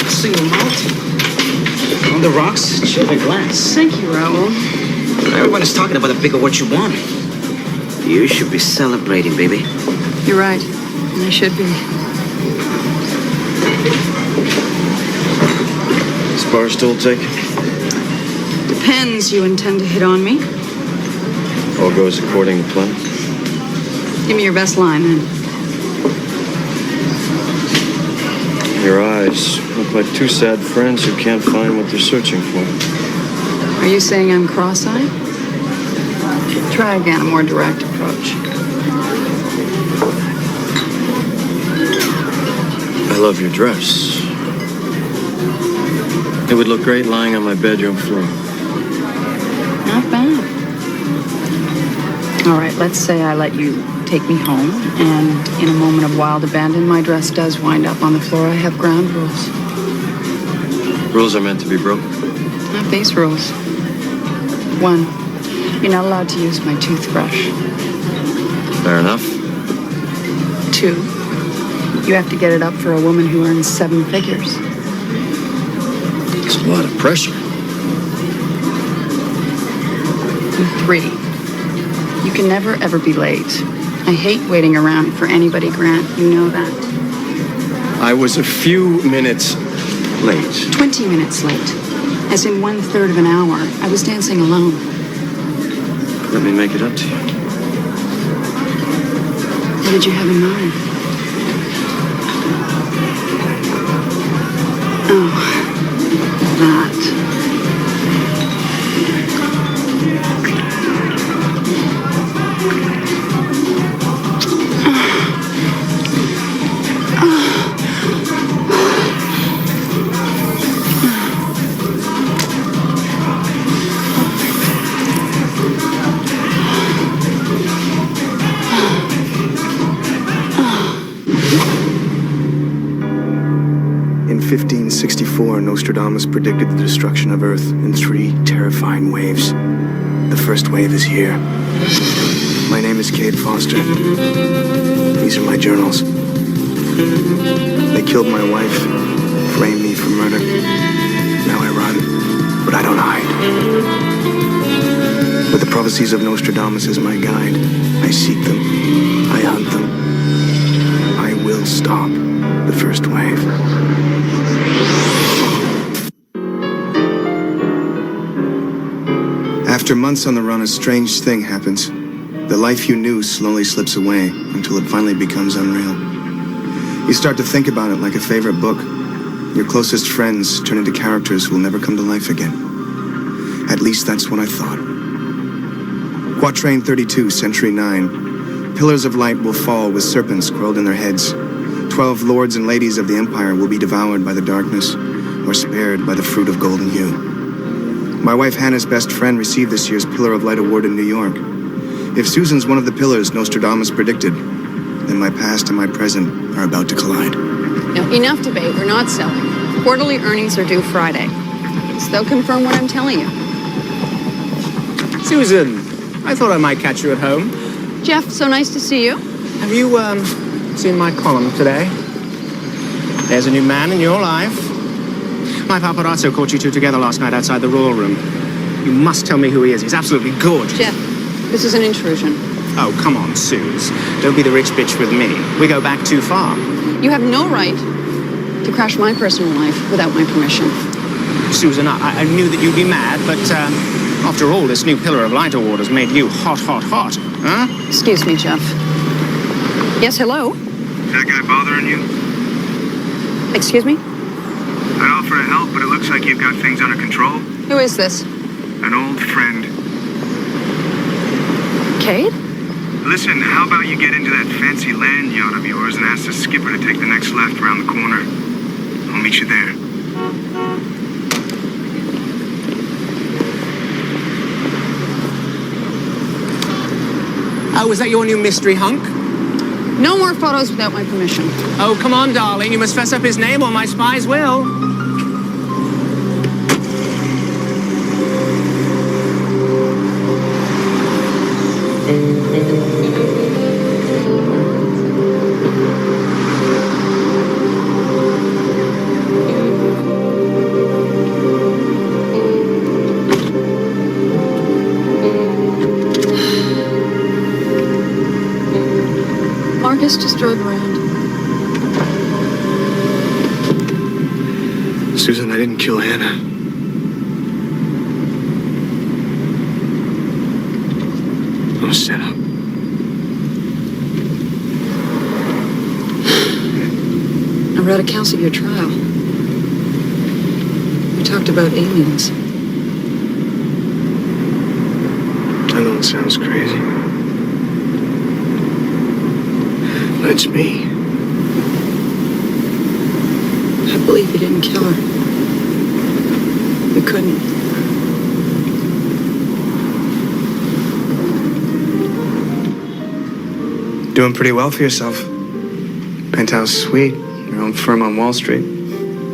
Single malt. On the rocks, chilled glass. Thank you, Raoul. Everyone is talking about the bigger what you want. You should be celebrating, baby. You're right. And I should be. This bar still taken? Depends. You intend to hit on me? All goes according to plan. Give me your best line, then. Your eyes look like two sad friends who can't find what they're searching for. Are you saying I'm cross-eyed? Try again, a more direct approach. I love your dress. It would look great lying on my bedroom floor. Not bad. All right, let's say I let you take me home, and in a moment of wild abandon, my dress does wind up on the floor. I have ground rules. Rules are meant to be broken. Not base rules. 1, you're not allowed to use my toothbrush. Fair enough. 2, you have to get it up for a woman who earns 7 figures. It's a lot of pressure. 3, you can never, ever be late. I hate waiting around for anybody, Grant. You know that. I was a few minutes late. 20 minutes late. As in 1/3 of an hour. I was dancing alone. Let me make it up to you. What did you have in mind? Oh, that. In 1564, Nostradamus predicted the destruction of Earth in 3 terrifying waves. The first wave is here. My name is Cade Foster. These are my journals. They killed my wife, framed me for murder. Now I run, but I don't hide. With the prophecies of Nostradamus as my guide, I seek them, I hunt them. I will stop the first wave. After months on the run, a strange thing happens. The life you knew slowly slips away until it finally becomes unreal. You start to think about it like a favorite book. Your closest friends turn into characters who will never come to life again. At least that's what I thought. Quatrain 32, Century 9. Pillars of light will fall with serpents coiled in their heads. 12 lords and ladies of the empire will be devoured by the darkness or spared by the fruit of golden hue. My wife Hannah's best friend received this year's Pillar of Light Award in New York. If Susan's one of the pillars Nostradamus predicted, then my past and my present are about to collide. No, enough debate. We're not selling. Quarterly earnings are due Friday. So they'll confirm what I'm telling you. Susan, I thought I might catch you at home. Jeff, so nice to see you. Have you, seen my column today? There's a new man in your life. My paparazzo caught you two together last night outside the Royal Room. You must tell me who he is. He's absolutely gorgeous. Jeff, this is an intrusion. Oh, come on, Suze. Don't be the rich bitch with me. We go back too far. You have no right to crash my personal life without my permission. Susan, I knew that you'd be mad, but, after all, this new Pillar of Light Award has made you hot, hot, hot. Huh? Excuse me, Jeff. Yes, hello? Is that guy bothering you? Excuse me? I'd offer to help, but it looks like you've got things under control. Who is this? An old friend. Cade? Listen, how about you get into that fancy land yacht of yours and ask the skipper to take the next left around the corner? I'll meet you there. Oh, was that your new mystery hunk? No more photos without my permission. Oh, come on, darling. You must fess up his name or my spies will. Marcus just drove around. Susan, I didn't kill Hannah. I was set up. I read accounts of your trial. You talked about aliens. I know it sounds crazy. But it's me. I believe you didn't kill her. You couldn't. Doing pretty well for yourself. Penthouse suite, your own firm on Wall Street.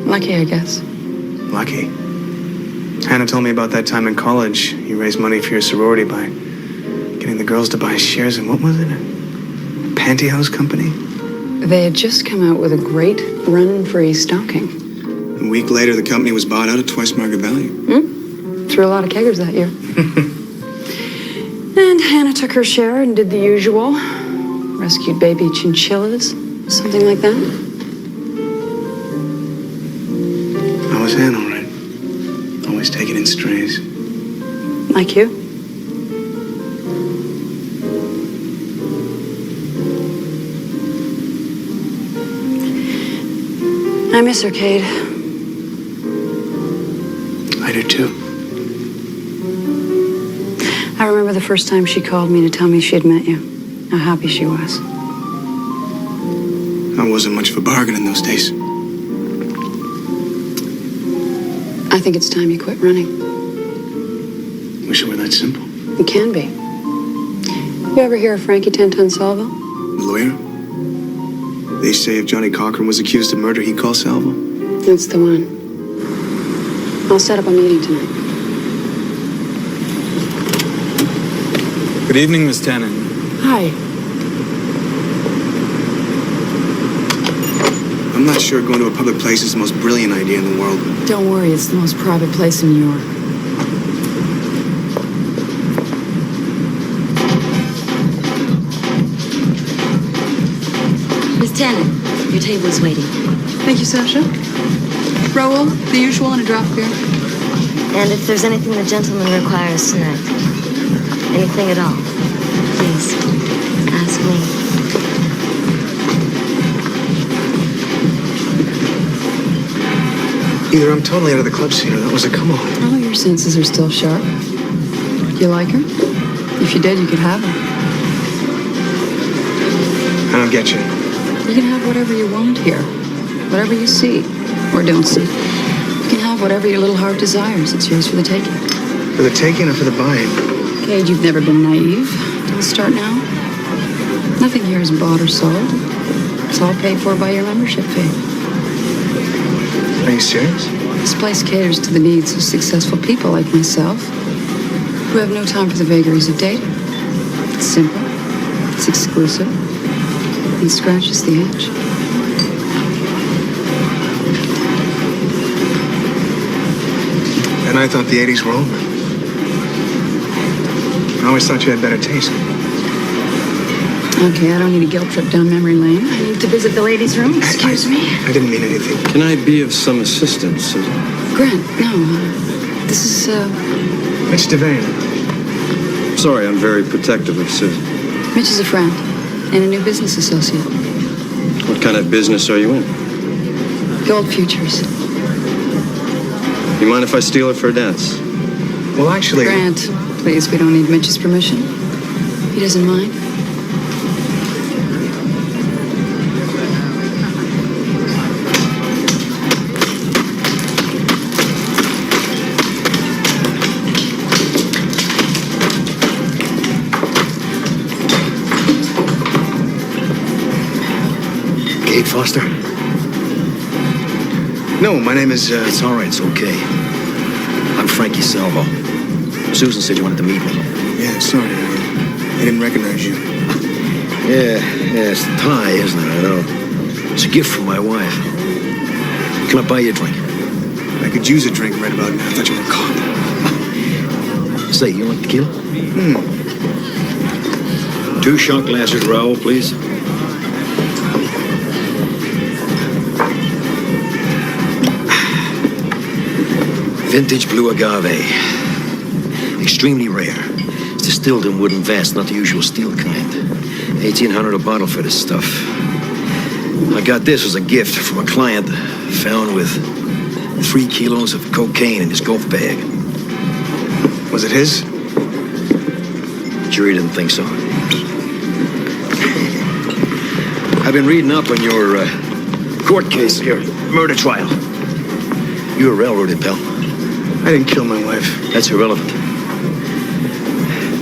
Lucky, I guess. Lucky. Hannah told me about that time in college. You raised money for your sorority by getting the girls to buy shares in, what was it? A pantyhose company? They had just come out with a great run-free stocking. A week later, the company was bought out at twice market value. Threw a lot of keggers that year. And Hannah took her share and did the usual. Rescued baby chinchillas, something like that. I was Hannah, all right. Always taking in strays. Like you. I miss her, Cade. I do too. I remember the first time she called me to tell me she had met you. How happy she was. I wasn't much of a bargain in those days. I think it's time you quit running. Wish it were that simple. It can be. You ever hear of Frankie 10-Ton Salvo? The lawyer? They say if Johnny Cochran was accused of murder, he'd call Salvo. That's the one. I'll set up a meeting tonight. Good evening, Miss Tannen. Hi. I'm not sure going to a public place is the most brilliant idea in the world. Don't worry, it's the most private place in New York. Miss Tannen, your table is waiting. Thank you, Sasha. Raoul, the usual and a draft beer. And if there's anything the gentleman requires tonight, anything at all, please ask me. Either I'm totally out of the club scene or that was a come-on. Oh, your senses are still sharp. You like her? If you did, you could have her. I don't get you. You can have whatever you want here. Whatever you see or don't see. You can have whatever your little heart desires. It's yours for the taking. For the taking or for the buying? Cade, you've never been naive. Don't start now. Nothing here is bought or sold. It's all paid for by your membership fee. Are you serious? This place caters to the needs of successful people like myself, who have no time for the vagaries of dating. It's simple. It's exclusive. And scratches the itch. And I thought the 80s were over. I always thought you had better taste. Okay, I don't need a guilt trip down memory lane. I need to visit the ladies' room. Excuse me. I didn't mean anything. Can I be of some assistance? Grant, no. This is, Mitch Devane. Sorry, I'm very protective of Susan. Mitch is a friend and a new business associate. What kind of business are you in? Gold futures. You mind if I steal her for a dance? Well, actually... Grant, please, we don't need Mitch's permission. He doesn't mind. Kate Foster? No, my name is, It's all right, it's okay. I'm Frankie Salvo. Susan said you wanted to meet me. Yeah, sorry. I didn't recognize you. Yeah, it's the tie, isn't it? I know. It's a gift from my wife. Can I buy you a drink? I could use a drink right about now. I thought you were a cop. Say, you like tequila? 2 shot glasses, Raoul, please. Vintage blue agave. Extremely rare. It's distilled in wooden vats, not the usual steel kind. 1,800 a bottle for this stuff. I got this as a gift from a client found with 3 kilos of cocaine in his golf bag. Was it his? Jury didn't think so. I've been reading up on your court case, your murder trial. You were railroaded, pal. I didn't kill my wife. That's irrelevant.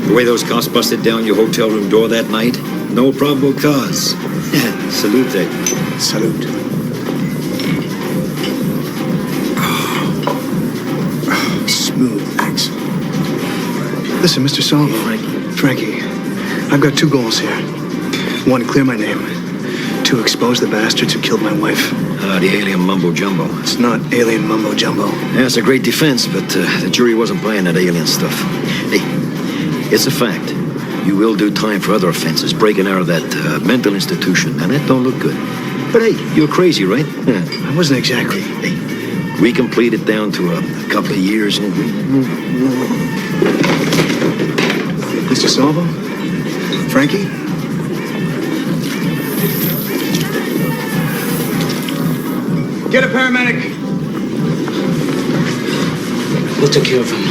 The way those cops busted down your hotel room door that night, no probable cause. Salute. Salute. Smooth, thanks. Listen, Mr. Salvo. Frankie, I've got 2 goals here. 1, clear my name. 2, expose the bastards who killed my wife. The alien mumbo-jumbo. It's not alien mumbo-jumbo. Yeah, it's a great defense, but the jury wasn't buying that alien stuff. Hey, it's a fact. You will do time for other offenses, breaking out of that mental institution, and it don't look good. But hey, you're crazy, right? Yeah. I wasn't exactly. Hey, we can plead it down to a couple of years. Mr. Salvo? Frankie? Get a paramedic. We'll take care of him.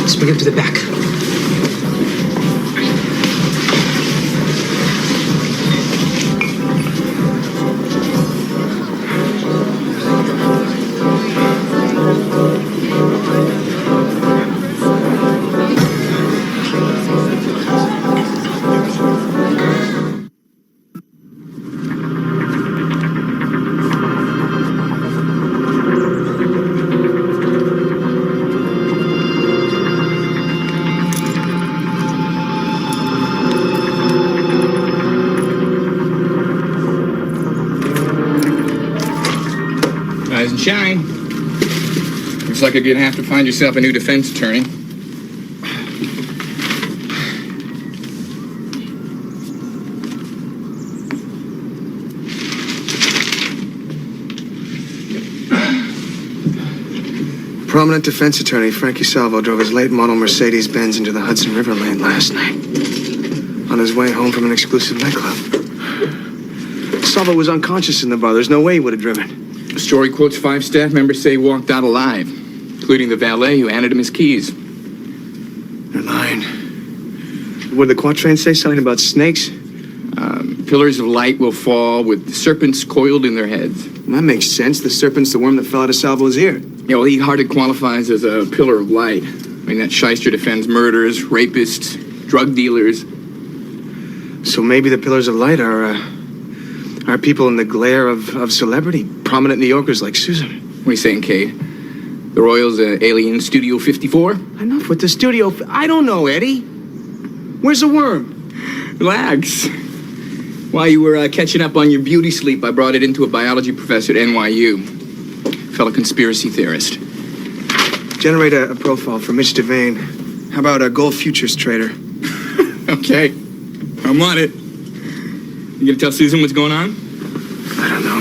Let's bring him to the back. Rise and shine. Looks like you're gonna have to find yourself a new defense attorney. Prominent defense attorney Frankie Salvo drove his late model Mercedes-Benz into the Hudson River lane last night on his way home from an exclusive nightclub. Salvo was unconscious in the bar. There's no way he would have driven. The story quotes 5 staff members say he walked out alive, including the valet who handed him his keys. They're lying. What did the quatrain say? Something about snakes? Pillars of light will fall with serpents coiled in their heads. That makes sense. The serpent's the worm that fell out of Salvo's ear. Yeah, well, he hardly qualifies as a pillar of light. I mean, that shyster defends murderers, rapists, drug dealers. So maybe the pillars of light are people in the glare of celebrity, prominent New Yorkers like Susan. What are you saying, Kate? The Royals, Alien Studio 54? Enough with the studio. I don't know, Eddie. Where's the worm? Relax. While you were catching up on your beauty sleep, I brought it into a biology professor at NYU. Fellow conspiracy theorist. Generate a profile for Mitch Devane. How about a gold futures trader? Okay. I'm on it. You gonna tell Susan what's going on? I don't know.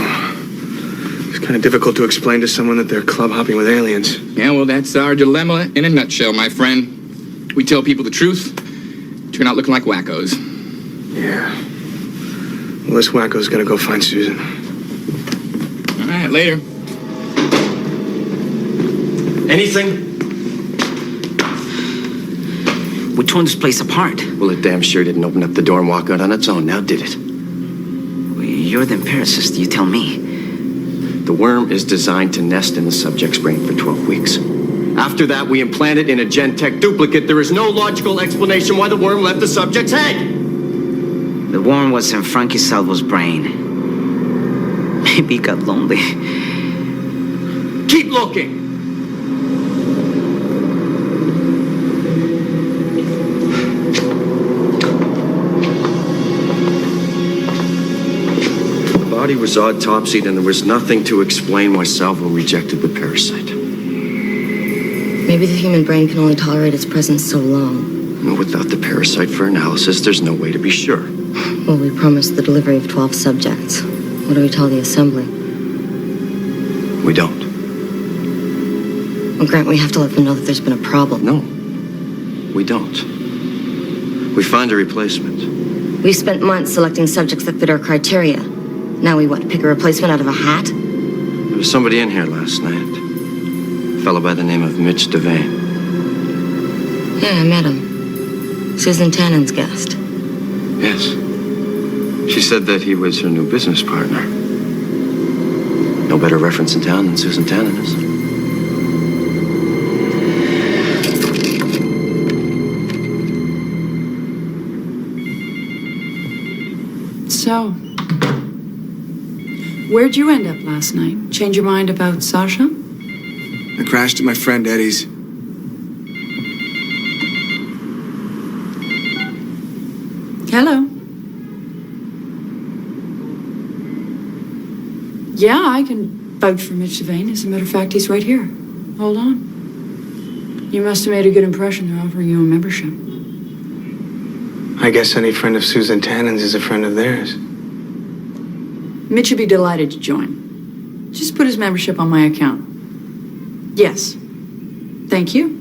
It's kind of difficult to explain to someone that they're club hopping with aliens. Yeah, well, that's our dilemma in a nutshell, my friend. We tell people the truth, turn out looking like wackos. Yeah. Well, this wacko's gonna go find Susan. All right, later. Anything? We torn this place apart. Well, it damn sure didn't open up the door and walk out on its own, now did it? You're the empiricist, you tell me. The worm is designed to nest in the subject's brain for 12 weeks. After that, we implant it in a Gen-Tech duplicate. There is no logical explanation why the worm left the subject's head. The worm was in Frankie Salvo's brain. Maybe he got lonely. Keep looking! The body was autopsied and there was nothing to explain why Salvo rejected the parasite. Maybe the human brain can only tolerate its presence so long. Well, without the parasite for analysis, there's no way to be sure. Well, we promised the delivery of 12 subjects. What do we tell the assembly? We don't. Well, Grant, we have to let them know that there's been a problem. No, we don't. We find a replacement. We've spent months selecting subjects that fit our criteria. Now we what, pick a replacement out of a hat? There was somebody in here last night. A fellow by the name of Mitch Devane. Yeah, I met him. Susan Tannen's guest. Yes. She said that he was her new business partner. No better reference in town than Susan Tannen is. So, where'd you end up last night? Change your mind about Sasha? I crashed at my friend Eddie's. Hello. Yeah, I can vouch for Mitch Devane. As a matter of fact, he's right here. Hold on. You must have made a good impression. They're offering you a membership. I guess any friend of Susan Tannen's is a friend of theirs. Mitch would be delighted to join. Just put his membership on my account. Yes. Thank you.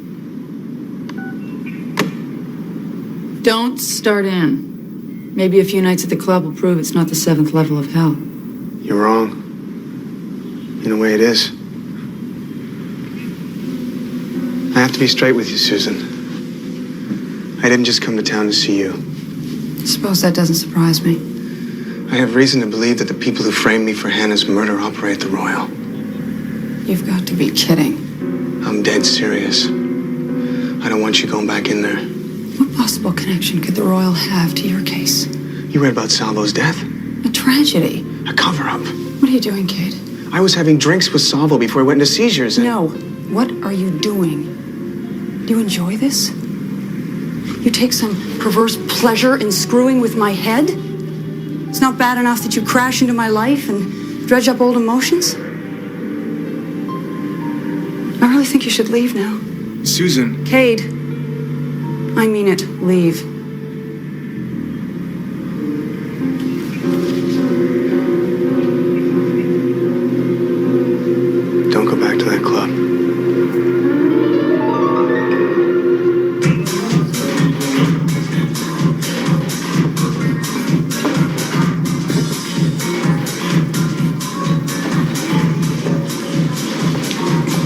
Don't start in. Maybe a few nights at the club will prove it's not the 7th level of hell. You're wrong. In a way, it is. I have to be straight with you, Susan. I didn't just come to town to see you. Suppose that doesn't surprise me. I have reason to believe that the people who framed me for Hannah's murder operate the Royal. You've got to be kidding. I'm dead serious. I don't want you going back in there. What possible connection could the Royal have to your case? You read about Salvo's death? A tragedy. A cover-up. What are you doing, Kate? I was having drinks with Salvo before I went into seizures. No. What are you doing? Do you enjoy this? You take some perverse pleasure in screwing with my head? It's not bad enough that you crash into my life and dredge up old emotions? I really think you should leave now. Susan. Cade. I mean it. Leave. Don't go back to that club.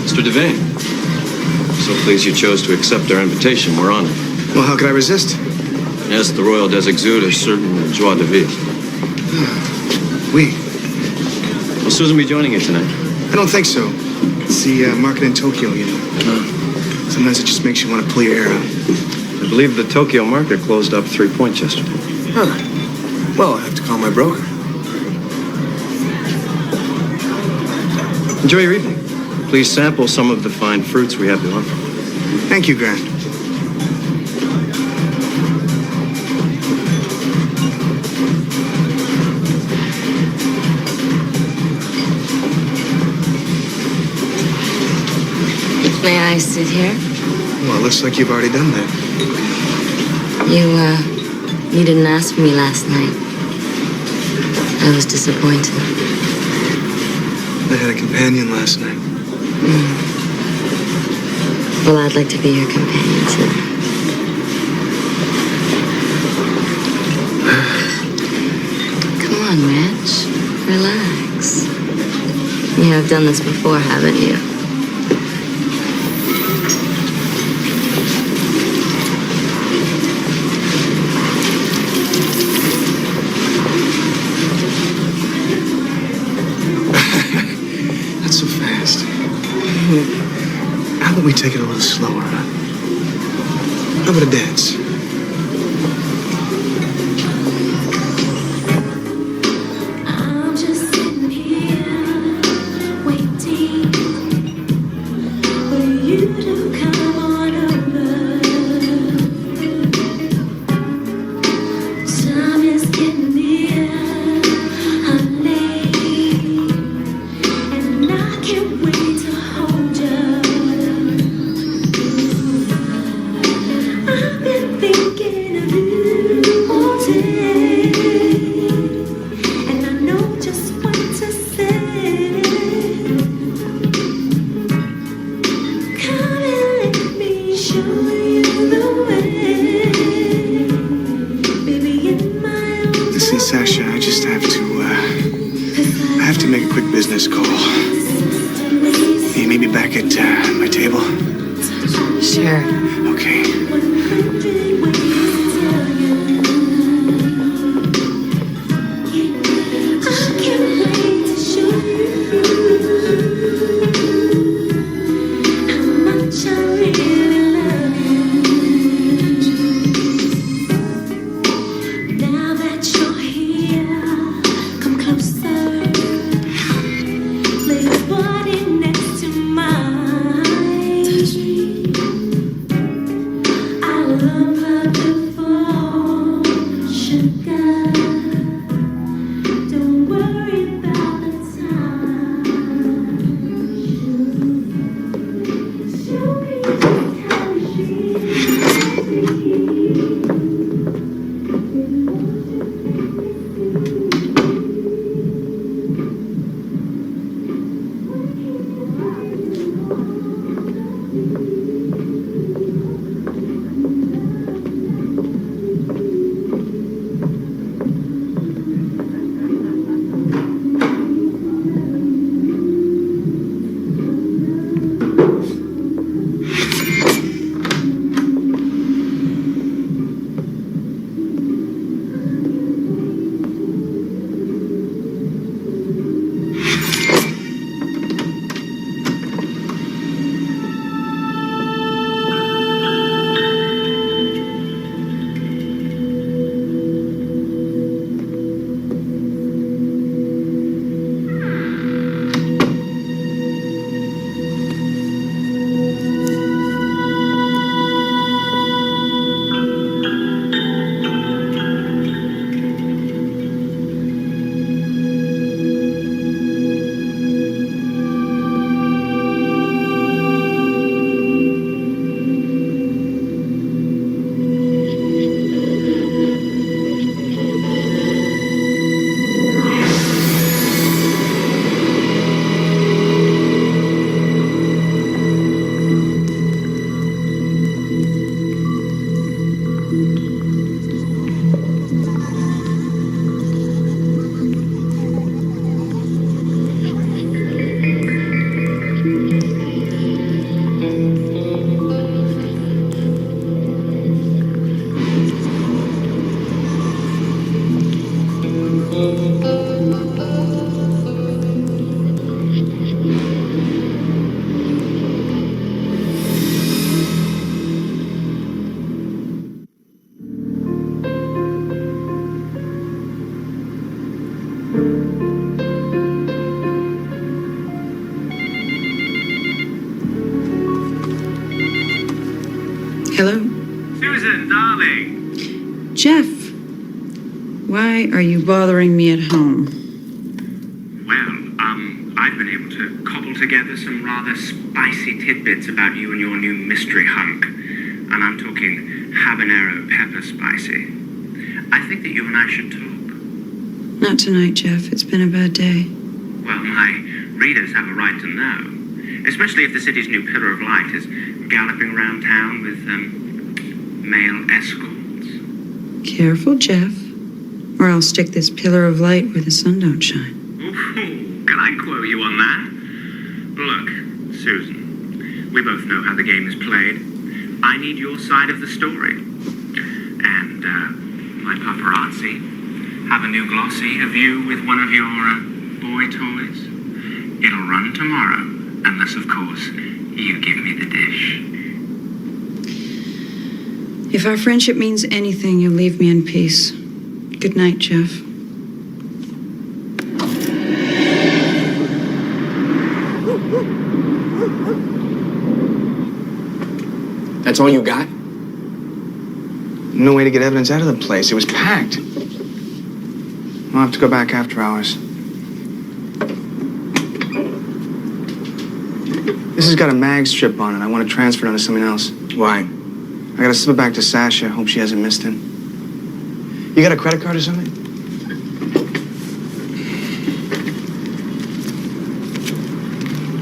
Mr. Devane, so pleased you chose to accept our invitation. We're honored. Well, how could I resist? Yes, the Royal does exude a certain joie de vivre. We. Will Susan be joining you tonight? I don't think so. It's the market in Tokyo, you know. Sometimes it just makes you want to pull your hair out. I believe the Tokyo market closed up 3 points yesterday. Huh. Well, I have to call my broker. Enjoy your evening. Please sample some of the fine fruits we have to offer. Thank you, Grant. May I sit here? Well, it looks like you've already done that. You didn't ask for me last night. I was disappointed. I had a companion last night. Well, I'd like to be your companion tonight. Come on, Rich. Relax. You have done this before, haven't you? Not so fast. How about we take it a little slower, huh? How about a dance? I'm just sitting here waiting for you to come on over. Time is getting near, honey, and I can't wait to hold you. I've been Listen, Sasha, I just have to make a quick business call. Will you meet me back at my table? Sure. Okay. Now that you're here, come closer. Lay your body next to mine. I love her before sugar. Don't worry about the time. Show me how she Hello? Susan, darling. Jeff, why are you bothering me at home? Well, I've been able to cobble together some rather spicy tidbits about you and your new mystery hunk. And I'm talking habanero pepper spicy. I think that you and I should talk. Not tonight, Jeff. It's been a bad day. Well, my readers have a right to know. Especially if the city's new pillar of light is galloping around town with, male escorts. Careful, Jeff, or I'll stick this pillar of light where the sun don't shine. Ooh, can I quote you on that? Look, Susan, we both know how the game is played. I need your side of the story. And, my paparazzi have a new glossy of you with one of your, boy toys. It'll run tomorrow, unless, of course, you give me the dish. If our friendship means anything, you'll leave me in peace. Good night, Jeff. That's all you got? No way to get evidence out of the place. It was packed. I'll have to go back after hours. This has got a mag strip on it. I want to transfer it onto something else. Why? I gotta slip it back to Sasha. Hope she hasn't missed it. You got a credit card or something?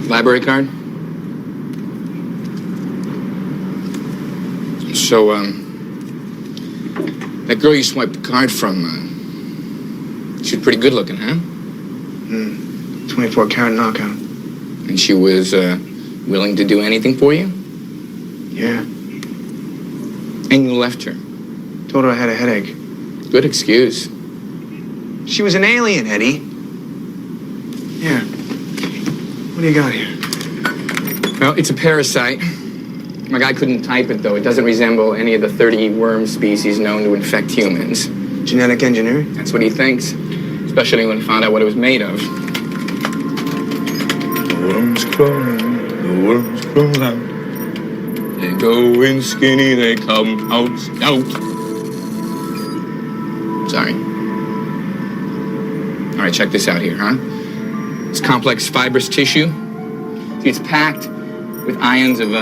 Library card? So, that girl you swiped the card from, She was pretty good looking, huh? 24 karat knockout. And she was willing to do anything for you? Yeah. And you left her. Told her I had a headache. Good excuse. She was an alien, Eddie. Here. What do you got here? Well, it's a parasite. My guy couldn't type it, though. It doesn't resemble any of the 30 worm species known to infect humans. Genetic engineering? That's what he thinks. Especially when he found out what it was made of. The worms crawling, the worms crawl out. They go in skinny, they come out stout. Sorry. All right, check this out here, huh? It's complex fibrous tissue. See, it's packed with ions of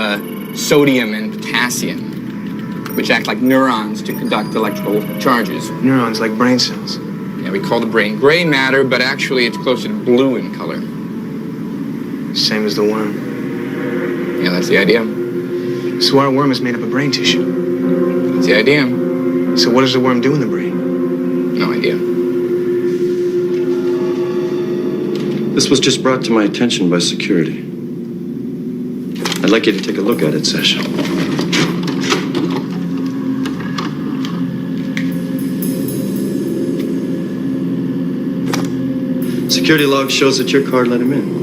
sodium and potassium, which act like neurons to conduct electrical charges. Neurons like brain cells. Yeah, we call the brain gray matter, but actually it's closer to blue in color. Same as the worm. Yeah, that's the idea. So our worm is made up of brain tissue. That's the idea. So what does the worm do in the brain? No idea. This was just brought to my attention by security. I'd like you to take a look at it, Sasha. Security log shows that your card let him in.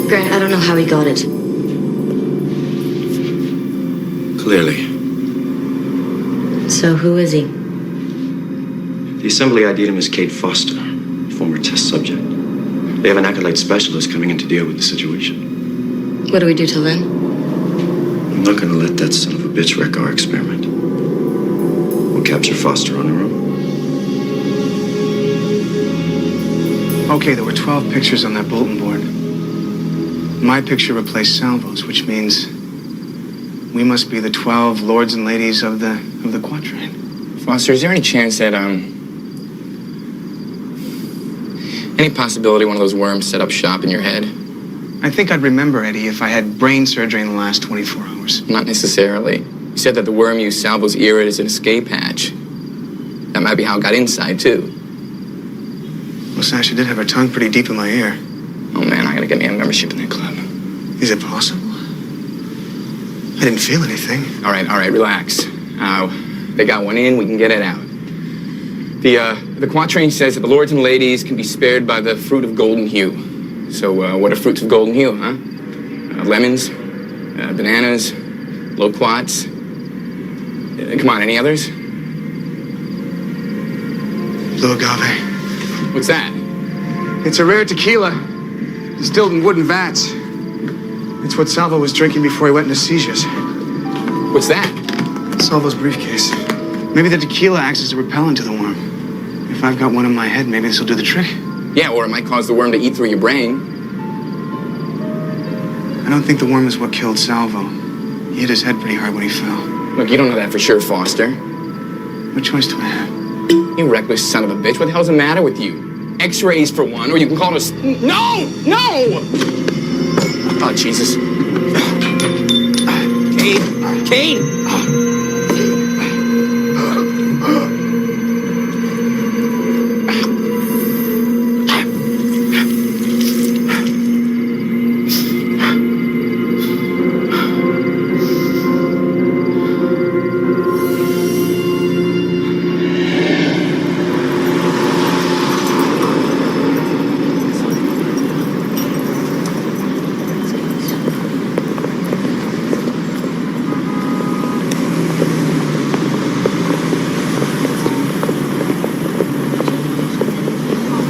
Grant, I don't know how he got it. Clearly. So who is he? The assembly ID'd him as Kate Foster, former test subject. They have an acolyte specialist coming in to deal with the situation. What do we do till then? I'm not gonna let that son of a bitch wreck our experiment. We'll capture Foster on our own. Okay, there were 12 pictures on that bulletin board. My picture replaced Salvo's, which means we must be the 12 lords and ladies of the quatrain. Foster, is there any chance that, any possibility one of those worms set up shop in your head? I think I'd remember, Eddie, if I had brain surgery in the last 24 hours. Not necessarily. You said that the worm used Salvo's ear as an escape hatch. That might be how it got inside, too. Well, Sasha did have her tongue pretty deep in my ear. Oh, man, I gotta get me a membership in that club. Is it possible? I didn't feel anything. All right, relax. They got one in, we can get it out. The quatrain says that the lords and ladies can be spared by the fruit of golden hue. So, what are fruits of golden hue, huh? Lemons, bananas, loquats. Come on, any others? Blue agave. What's that? It's a rare tequila, distilled in wooden vats. It's what Salvo was drinking before he went into seizures. What's that? Salvo's briefcase. Maybe the tequila acts as a repellent to the worm. If I've got one in my head, maybe this will do the trick. Yeah, or it might cause the worm to eat through your brain. I don't think the worm is what killed Salvo. He hit his head pretty hard when he fell. Look, you don't know that for sure, Foster. What choice do I have? You reckless son of a bitch. What the hell's the matter with you? X-rays for one, or you can call it a... No! No! Oh, Jesus. Kate!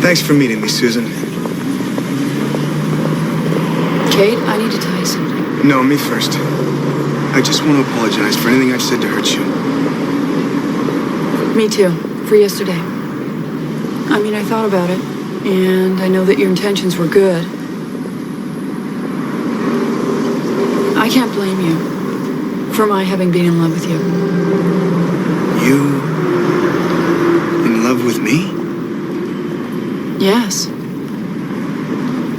Thanks for meeting me, Susan. Kate, I need to tell you something. No, me first. I just want to apologize for anything I've said to hurt you. Me too, for yesterday. I mean, I thought about it, and I know that your intentions were good. I can't blame you for my having been in love with you. You... in love with me? Yes.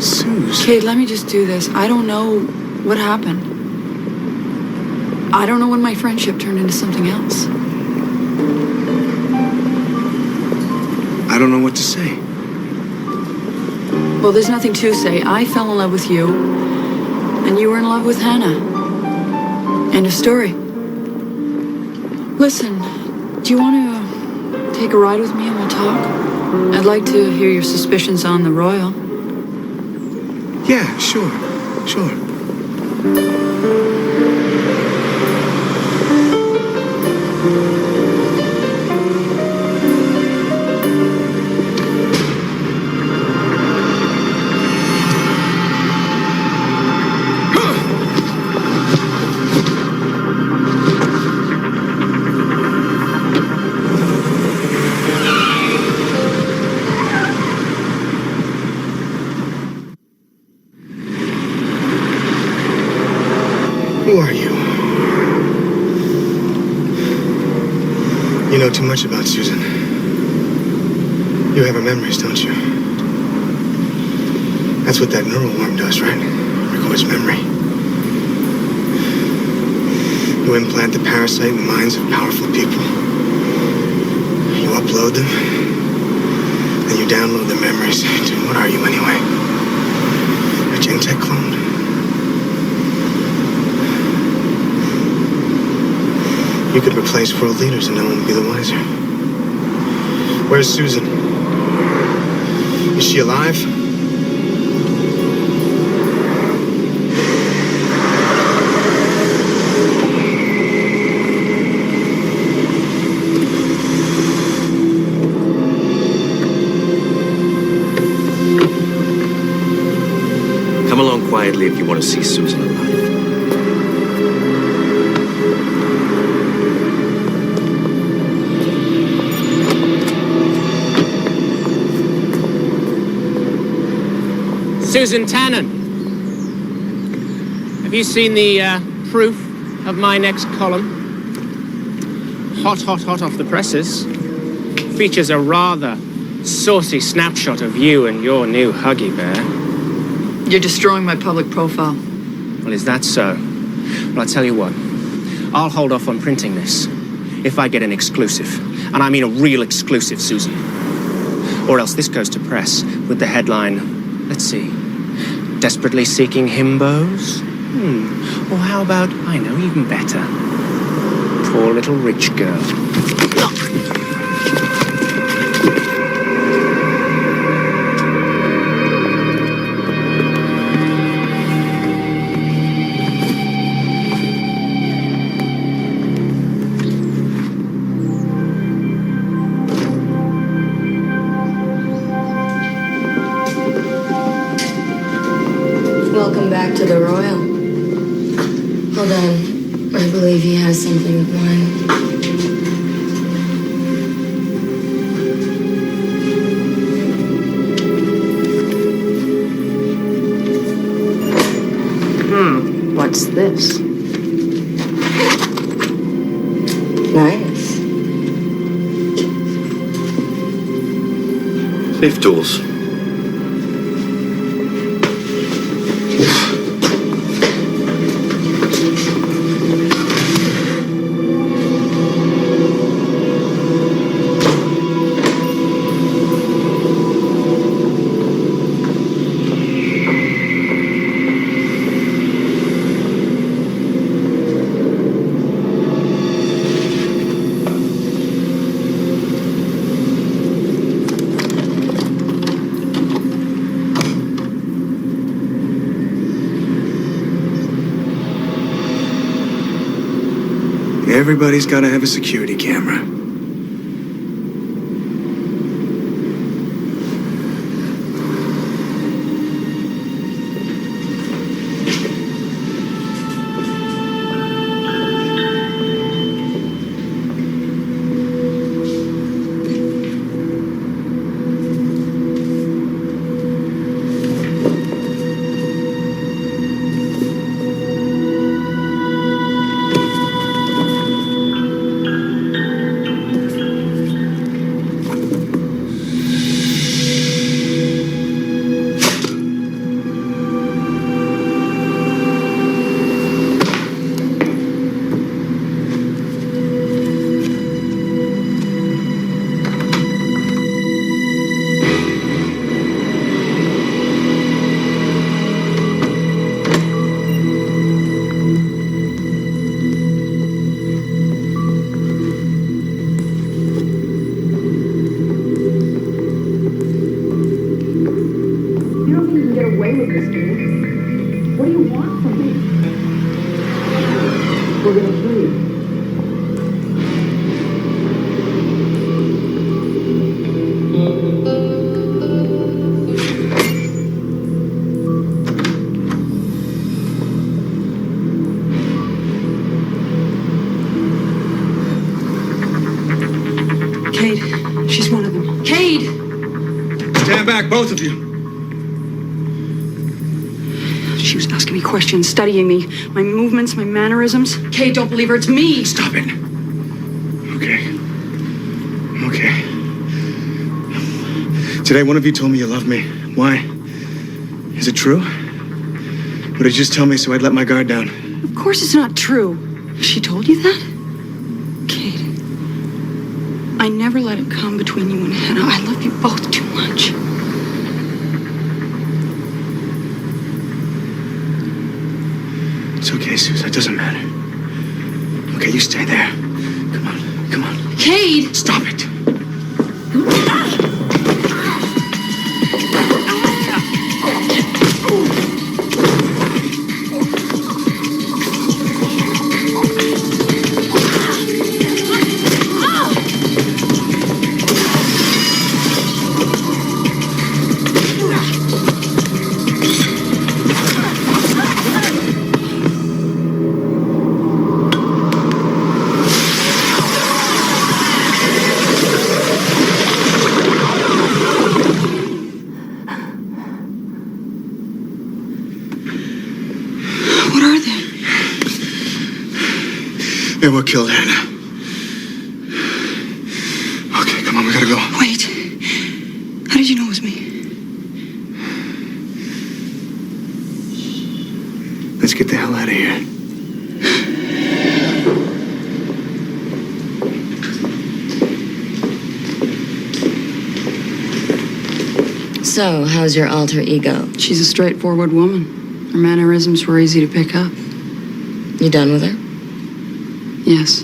Suze. Kate, let me just do this. I don't know what happened. I don't know when my friendship turned into something else. I don't know what to say. Well, there's nothing to say. I fell in love with you, and you were in love with Hannah. End of story. Listen, do you want to take a ride with me and we'll talk? I'd like to hear your suspicions on the Royal. Yeah, sure. Who are you? You know too much about Susan. You have her memories, don't you? That's what that neural worm does, right? Records memory. You implant the parasite in the minds of powerful people. You upload them. Then you download the memories. Dude, what are you anyway? A Gen-Tech clone? You could replace world leaders and no one would be the wiser. Where's Susan? Is she alive? Come along quietly if you want to see Susan alive. Susan Tannen. Have you seen the proof of my next column? Hot off the presses. Features a rather saucy snapshot of you and your new Huggy Bear. You're destroying my public profile. Well, is that so? Well, I'll tell you what. I'll hold off on printing this if I get an exclusive. And I mean a real exclusive, Susan. Or else this goes to press with the headline, let's see, desperately seeking himbos? Or how about, I know, even better, poor little rich girl. Welcome back to the Royal. Hold on. I believe he has something of mine. What's this? Nice. Safe tools. Everybody's got to have a security camera. Stand back, both of you. She was asking me questions, studying me, my movements, my mannerisms. Kate, don't believe her. It's me. Stop it. Okay. Okay. Today, one of you told me you love me. Why? Is it true? Or did you just tell me so I'd let my guard down? Of course it's not true. She told you that? Kate, I never let it come between you and Hannah. I love you both too much. It's okay, Susan. It doesn't matter. Okay, you stay there. Come on. Come on. Kate! Stop it. What are they? They were killed, Hannah. Okay, come on, we gotta go. Wait. How did you know it was me? Let's get the hell out of here. So, how's your alter ego? She's a straightforward woman. Her mannerisms were easy to pick up. You done with her? Yes.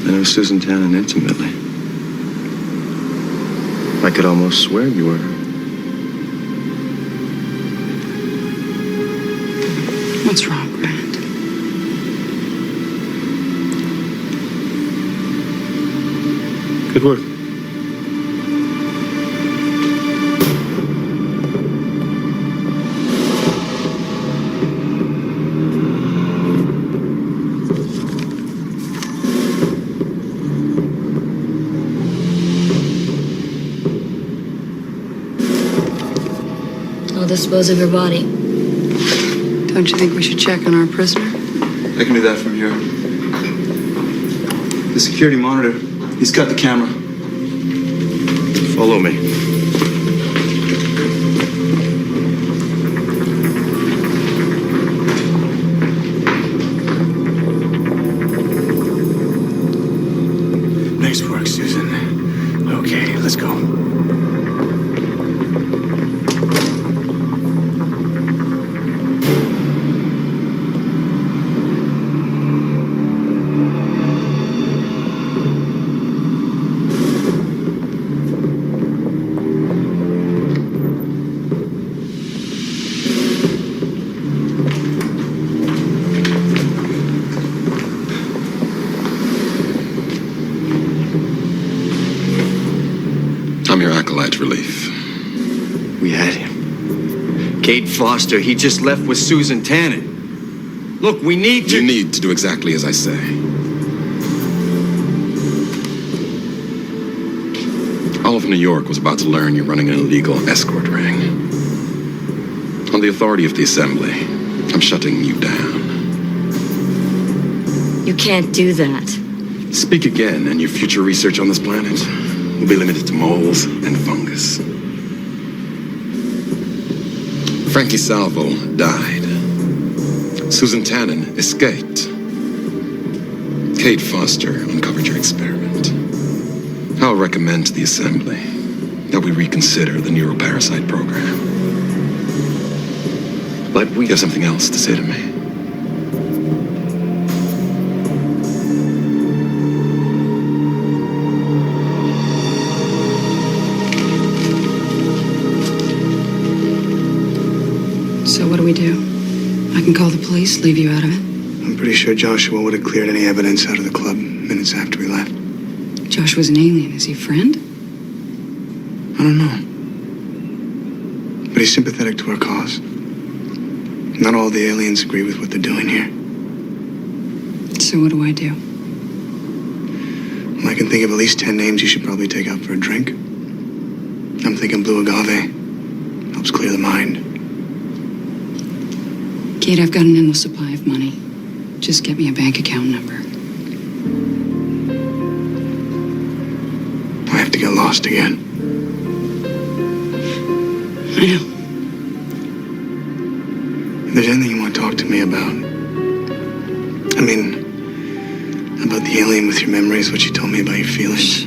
I know Susan Tannen intimately. I could almost swear you were her. What's wrong, Grant? Good work. I'll dispose of your body. Don't you think we should check on our prisoner? I can do that from here. The security monitor, he's got the camera. Follow me. Nice work, Susan. Okay, let's go. I'm your acolyte relief. We had him. Cade Foster, he just left with Susan Tannen. Look, we need to... You need to do exactly as I say. All of New York was about to learn you're running an illegal escort ring. On the authority of the Assembly, I'm shutting you down. You can't do that. Speak again, and your future research on this planet will be limited to moles and fungus. Frankie Salvo died. Susan Tannen escaped. Cade Foster uncovered your experiment. I'll recommend to the Assembly that we reconsider the neuroparasite program. But we have something else to say to me. So what do we do? I can call the police, leave you out of it. I'm pretty sure Joshua would have cleared any evidence out of the club minutes after we left. Joshua's an alien. Is he a friend? I don't know. But he's sympathetic to our cause. Not all the aliens agree with what they're doing here. So what do I do? Well, I can think of at least 10 names you should probably take out for a drink. I'm thinking blue agave. Helps clear the mind. Kate, I've got an endless supply of money. Just get me a bank account number. I have to get lost again. I know. If there's anything you want to talk to me about, I mean, about the alien with your memories, what she told me about your feelings.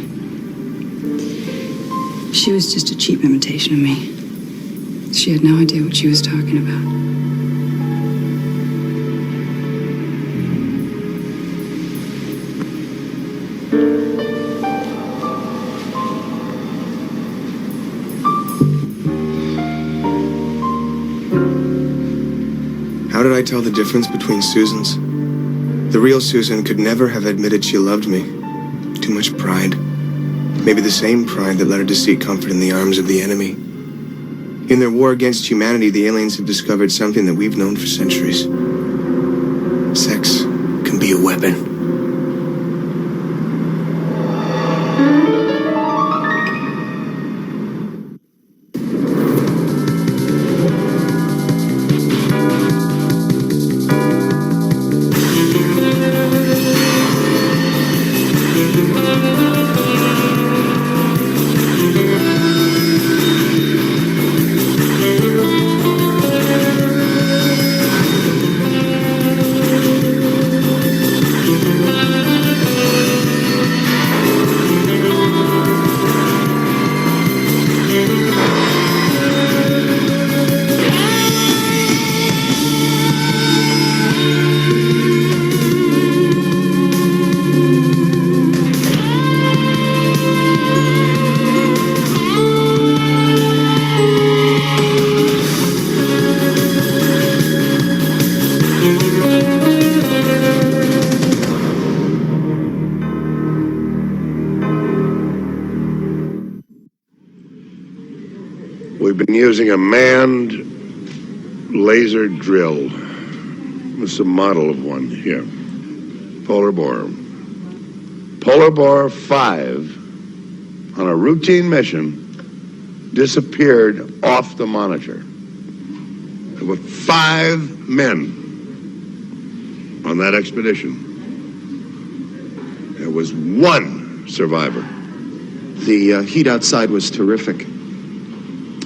She was just a cheap imitation of me. She had no idea what she was talking about. How did I tell the difference between Susans? The real Susan could never have admitted she loved me. Too much pride. Maybe the same pride that led her to seek comfort in the arms of the enemy. In their war against humanity, the aliens have discovered something that we've known for centuries. Sex can be a weapon. We've been using a manned laser drill. This is a model of one here. Polar Boar. Polar Boar 5, on a routine mission, disappeared off the monitor. There were 5 men on that expedition. There was 1 survivor. The heat outside was terrific,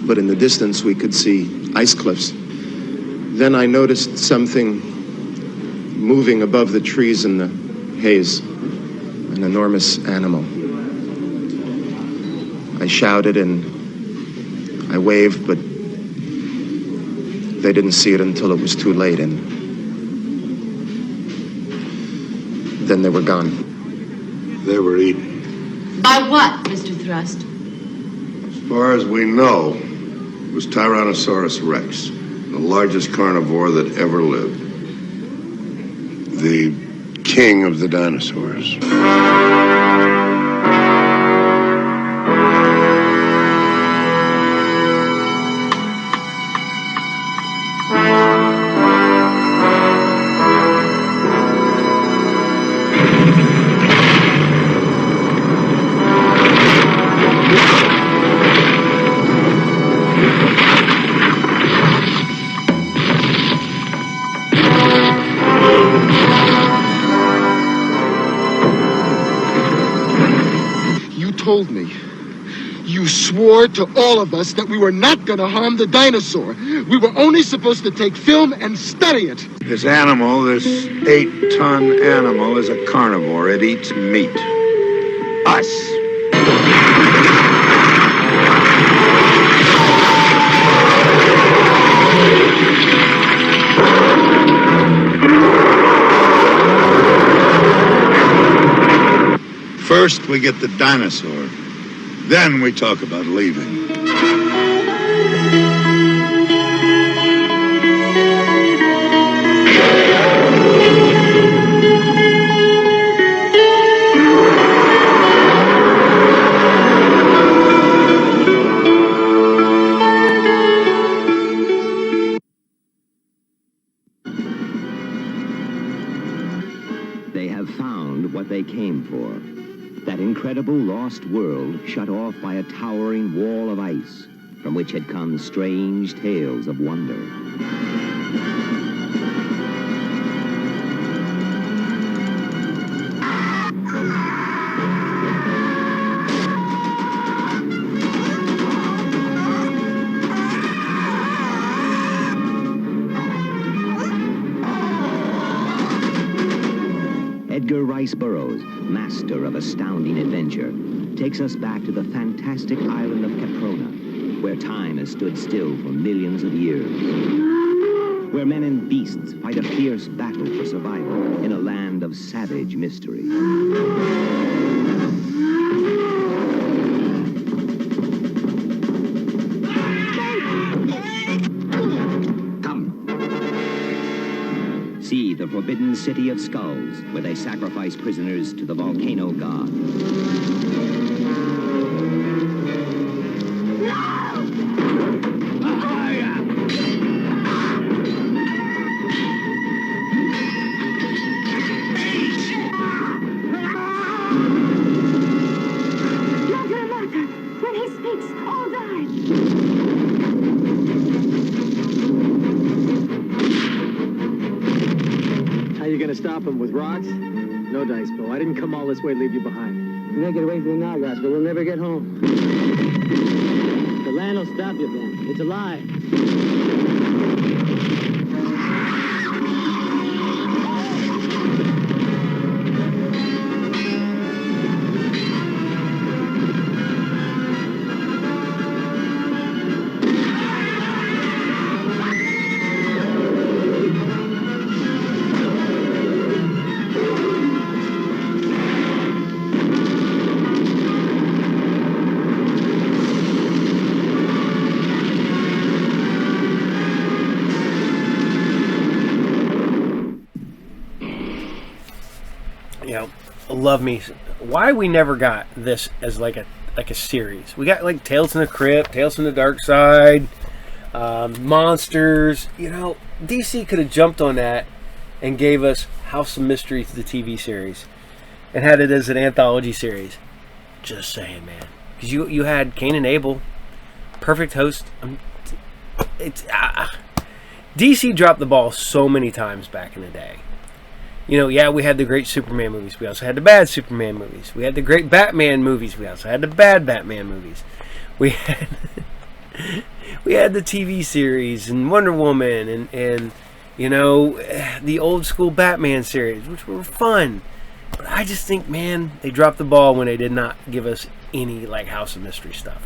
but in the distance we could see ice cliffs. Then I noticed something moving above the trees in the haze, an enormous animal. I shouted and I waved, but they didn't see it until it was too late, and then they were gone. They were eaten. By what, Mr. Thrust? As far as we know, it was Tyrannosaurus Rex, the largest carnivore that ever lived. The king of the dinosaurs. Told me. You swore to all of us that we were not going to harm the dinosaur. We were only supposed to take film and study it. This animal, this 8-ton animal, is a carnivore. It eats meat. Us. First, we get the dinosaur. Then we talk about leaving. they came for. That incredible lost world shut off by a towering wall of ice from which had come strange tales of wonder. Edgar Rice Burroughs, master of astounding adventure, takes us back to the fantastic island of Caprona, where time has stood still for millions of years. Where men and beasts fight a fierce battle for survival in a land of savage mystery. See the forbidden city of skulls, where they sacrifice prisoners to the volcano god. When he speaks, all die. How you gonna stop him, with rocks? No dice, Bill. I didn't come all this way to leave you behind. You may get away from the Nagas, but we'll never get home. The land will stop you, Ben. It's a lie. Love me. Why we never got this as like a series? We got like Tales from the Crypt, Tales from the Dark Side, Monsters. DC could have jumped on that and gave us House of Mystery, the TV series, and had it as an anthology series. Just saying, man. Because you had Cain and Abel, perfect host. DC dropped the ball so many times back in the day. We had the great Superman movies. We also had the bad Superman movies. We had the great Batman movies. We also had the bad Batman movies. We had the TV series and Wonder Woman and the old school Batman series, which were fun. But I just think, man, they dropped the ball when they did not give us any like House of Mystery stuff.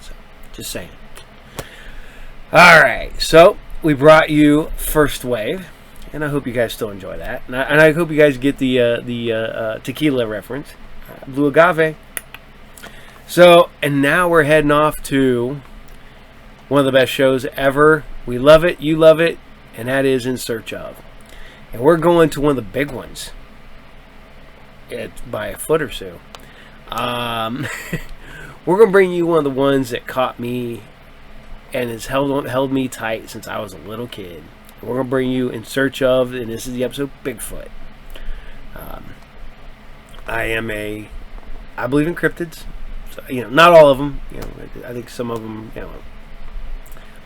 So, just saying. All right, so we brought you First Wave. And I hope you guys still enjoy that. And I hope you guys get the tequila reference. Blue Agave. So, and now we're heading off to one of the best shows ever. We love it. You love it. And that is In Search Of. And we're going to one of the big ones. It's by a foot or so. We're going to bring you one of the ones that caught me and has held me tight since I was a little kid. We're going to bring you In Search Of, and this is the episode Bigfoot. I believe in cryptids. So, not all of them. I think some of them,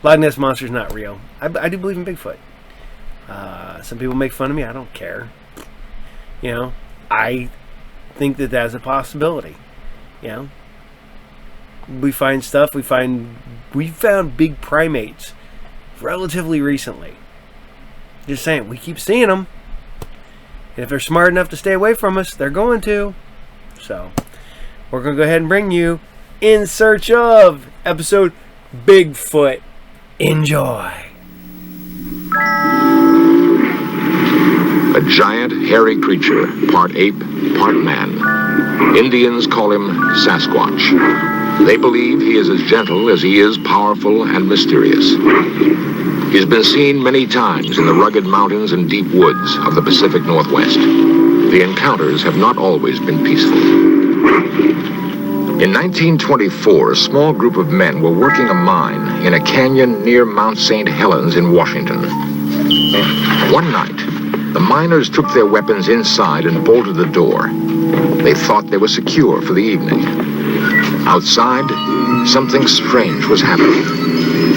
Loch Ness Monster's not real. I do believe in Bigfoot. Some people make fun of me. I don't care. I think that that's a possibility. We find stuff. We found big primates relatively recently. Just saying, we keep seeing them. And if they're smart enough to stay away from us, they're going to. So, we're going to go ahead and bring you In Search Of, episode Bigfoot. Enjoy. A giant, hairy creature, part ape, part man. Indians call him Sasquatch. They believe he is as gentle as he is powerful and mysterious. He's been seen many times in the rugged mountains and deep woods of the Pacific Northwest. The encounters have not always been peaceful. In 1924, a small group of men were working a mine in a canyon near Mount St. Helens in Washington. One night, The miners took their weapons inside and bolted the door. They thought they were secure for the evening. Outside, something strange was happening.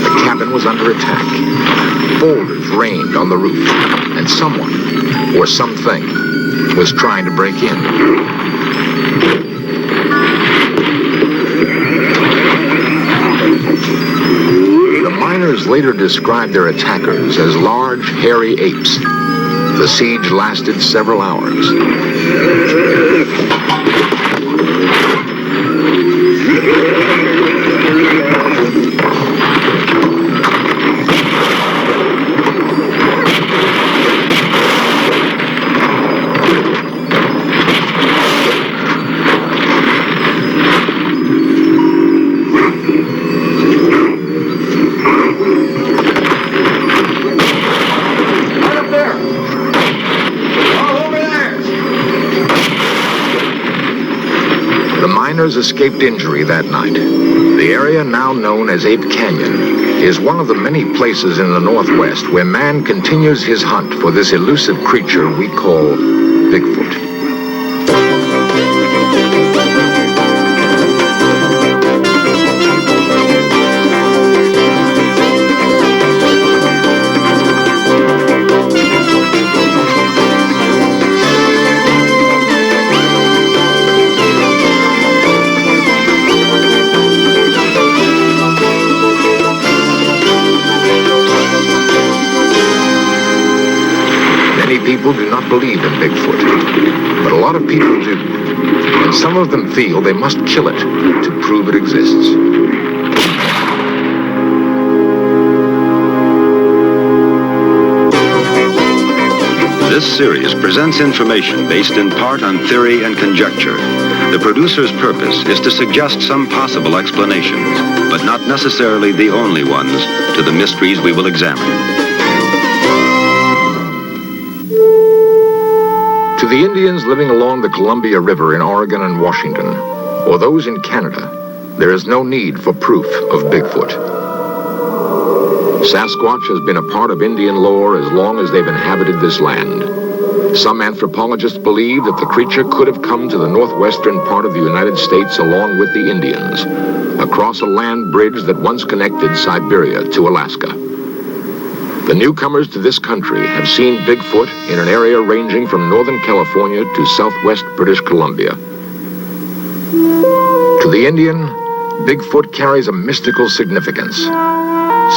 The cabin was under attack. Boulders rained on the roof, and someone, or something, was trying to break in. The miners later described their attackers as large, hairy apes. The siege lasted several hours. Escaped injury that night. The area now known as Ape Canyon is one of the many places in the Northwest where man continues his hunt for this elusive creature we call Bigfoot. People do not believe in Bigfoot, but a lot of people do. And some of them feel they must kill it to prove it exists. This series presents information based in part on theory and conjecture. The producer's purpose is to suggest some possible explanations, but not necessarily the only ones, to the mysteries we will examine. To the Indians living along the Columbia River in Oregon and Washington, or those in Canada, there is no need for proof of Bigfoot. Sasquatch has been a part of Indian lore as long as they've inhabited this land. Some anthropologists believe that the creature could have come to the northwestern part of the United States along with the Indians, across a land bridge that once connected Siberia to Alaska. The newcomers to this country have seen Bigfoot in an area ranging from Northern California to southwest British Columbia. To the Indian, Bigfoot carries a mystical significance.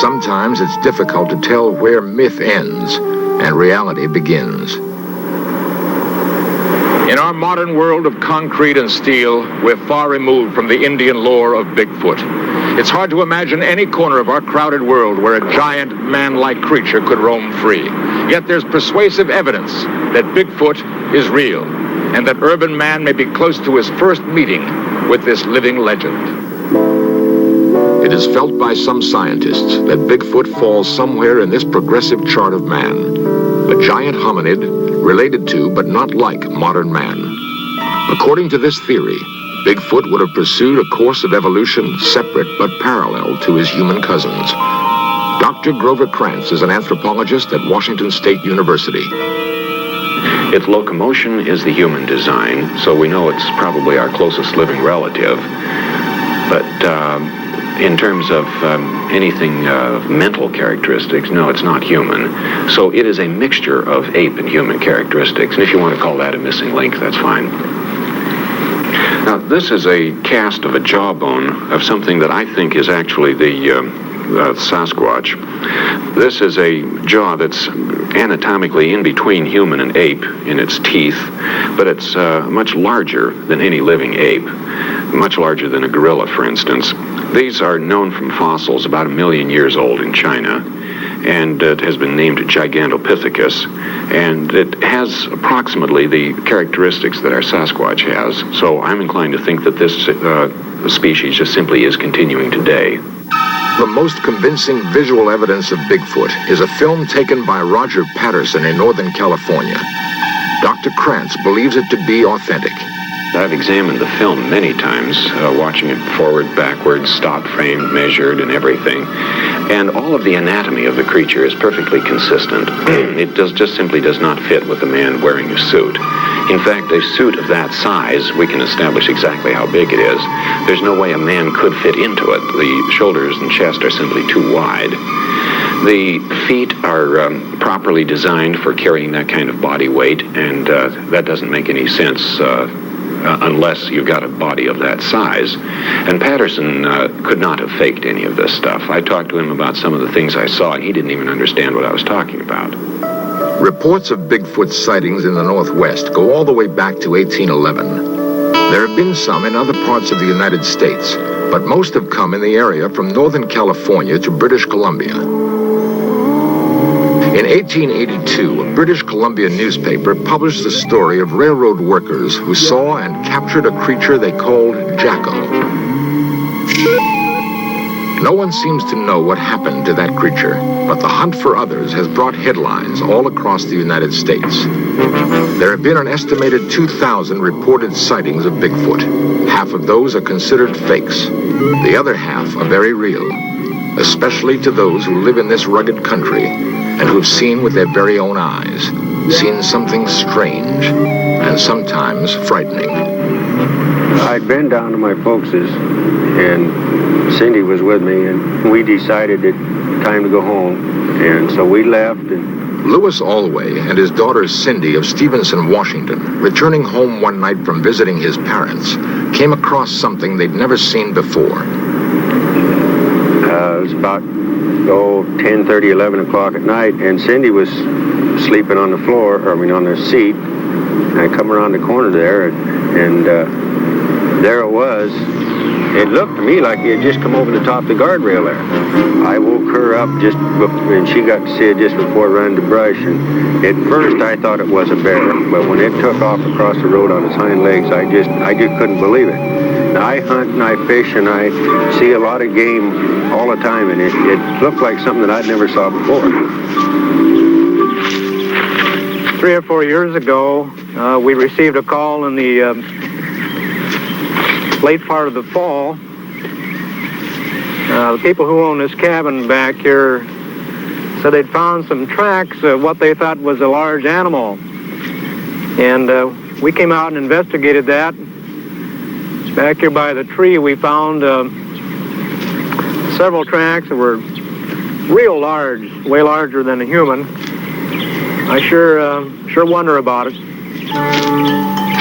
Sometimes it's difficult to tell where myth ends and reality begins. In our modern world of concrete and steel, we're far removed from the Indian lore of Bigfoot. It's hard to imagine any corner of our crowded world where a giant, man-like creature could roam free. Yet there's persuasive evidence that Bigfoot is real, and that urban man may be close to his first meeting with this living legend. It is felt by some scientists that Bigfoot falls somewhere in this progressive chart of man, a giant hominid related to but not like modern man. According to this theory, Bigfoot would have pursued a course of evolution separate but parallel to his human cousins. Dr. Grover Krantz is an anthropologist at Washington State University. Its locomotion is the human design, so we know it's probably our closest living relative. But in terms of anything mental characteristics, no, it's not human. So it is a mixture of ape and human characteristics. And if you want to call that a missing link, that's fine. Now, this is a cast of a jawbone of something that I think is actually the Sasquatch. This is a jaw that's anatomically in between human and ape in its teeth, but it's much larger than any living ape, much larger than a gorilla, for instance. These are known from fossils about 1 million years old in China, and it has been named Gigantopithecus, and it has approximately the characteristics that our Sasquatch has. So I'm inclined to think that this species just simply is continuing today. The most convincing visual evidence of Bigfoot is a film taken by Roger Patterson in Northern California. Dr. Krantz believes it to be authentic. I've examined the film many times, watching it forward, backwards, stop frame, measured, and everything. And all of the anatomy of the creature is perfectly consistent. It just simply does not fit with a man wearing a suit. In fact, a suit of that size, we can establish exactly how big it is. There's no way a man could fit into it. The shoulders and chest are simply too wide. The feet are properly designed for carrying that kind of body weight, and that doesn't make any sense unless you've got a body of that size. And Patterson could not have faked any of this stuff. I talked to him about some of the things I saw, and he didn't even understand what I was talking about. Reports of Bigfoot sightings in the Northwest go all the way back to 1811. There have been some in other parts of the United States, but most have come in the area from Northern California to British Columbia. In 1882, a British Columbia newspaper published the story of railroad workers who saw and captured a creature they called Jacko. No one seems to know what happened to that creature, but the hunt for others has brought headlines all across the United States. There have been an estimated 2,000 reported sightings of Bigfoot. Half of those are considered fakes. The other half are very real, especially to those who live in this rugged country and who've seen with their very own eyes, seen something strange and sometimes frightening. I'd been down to my folks' and Cindy was with me, and we decided it time to go home, and so we left. And Louis Alway and his daughter Cindy of Stevenson, Washington, returning home one night from visiting his parents, came across something they'd never seen before. It was about 10:30, 11 o'clock at night, and Cindy was sleeping on the floor, on the seat. And I come around the corner there, and there it was. It looked to me like he had just come over the top of the guardrail there. I woke her up and she got to see it just before running to brush. And at first I thought it was a bear, but when it took off across the road on its hind legs, I just couldn't believe it. Now, I hunt and I fish and I see a lot of game all the time, and it looked like something that I'd never saw before. 3 or 4 years ago, we received a call in the late part of the fall. The people who own this cabin back here said they'd found some tracks of what they thought was a large animal. And we came out and investigated that. It's back here by the tree. We found several tracks that were real large, way larger than a human. I sure wonder about it.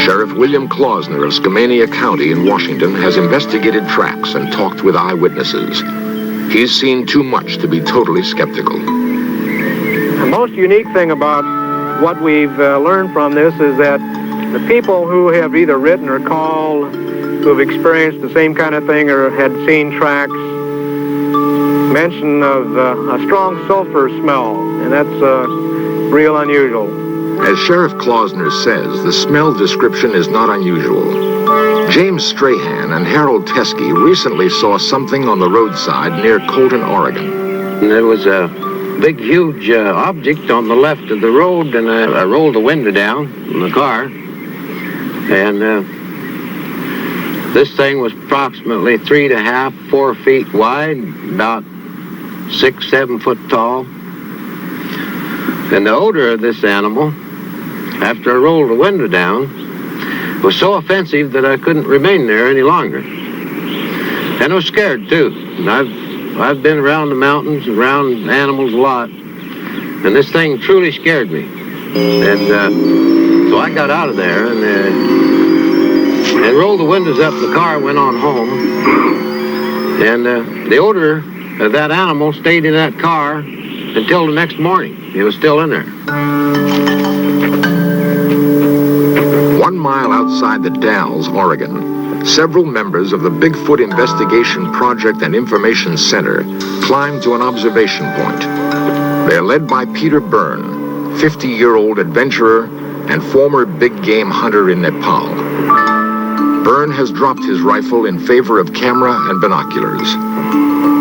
Sheriff William Klausner of Skamania County in Washington has investigated tracks and talked with eyewitnesses. He's seen too much to be totally skeptical. The most unique thing about what we've learned from this is that the people who have either written or called, who have experienced the same kind of thing or had seen tracks, mention of a strong sulfur smell, and that's real unusual. As Sheriff Klausner says, the smell description is not unusual. James Strahan and Harold Teskey recently saw something on the roadside near Colton, Oregon. There was a big, huge object on the left of the road, and I rolled the window down in the car, and this thing was approximately 3.5, 4 feet wide, about 6, 7 foot tall. And the odor of this animal, after I rolled the window down, was so offensive that I couldn't remain there any longer. And I was scared, too. And I've been around the mountains, around animals a lot, and this thing truly scared me. And so I got out of there and rolled the windows up. The car went on home. And the odor of that animal stayed in that car until the next morning. It was still in there. 1 mile outside the Dalles, Oregon, several members of the Bigfoot Investigation Project and Information Center climbed to an observation point. They're led by Peter Byrne, 50-year-old adventurer and former big game hunter in Nepal. Byrne has dropped his rifle in favor of camera and binoculars.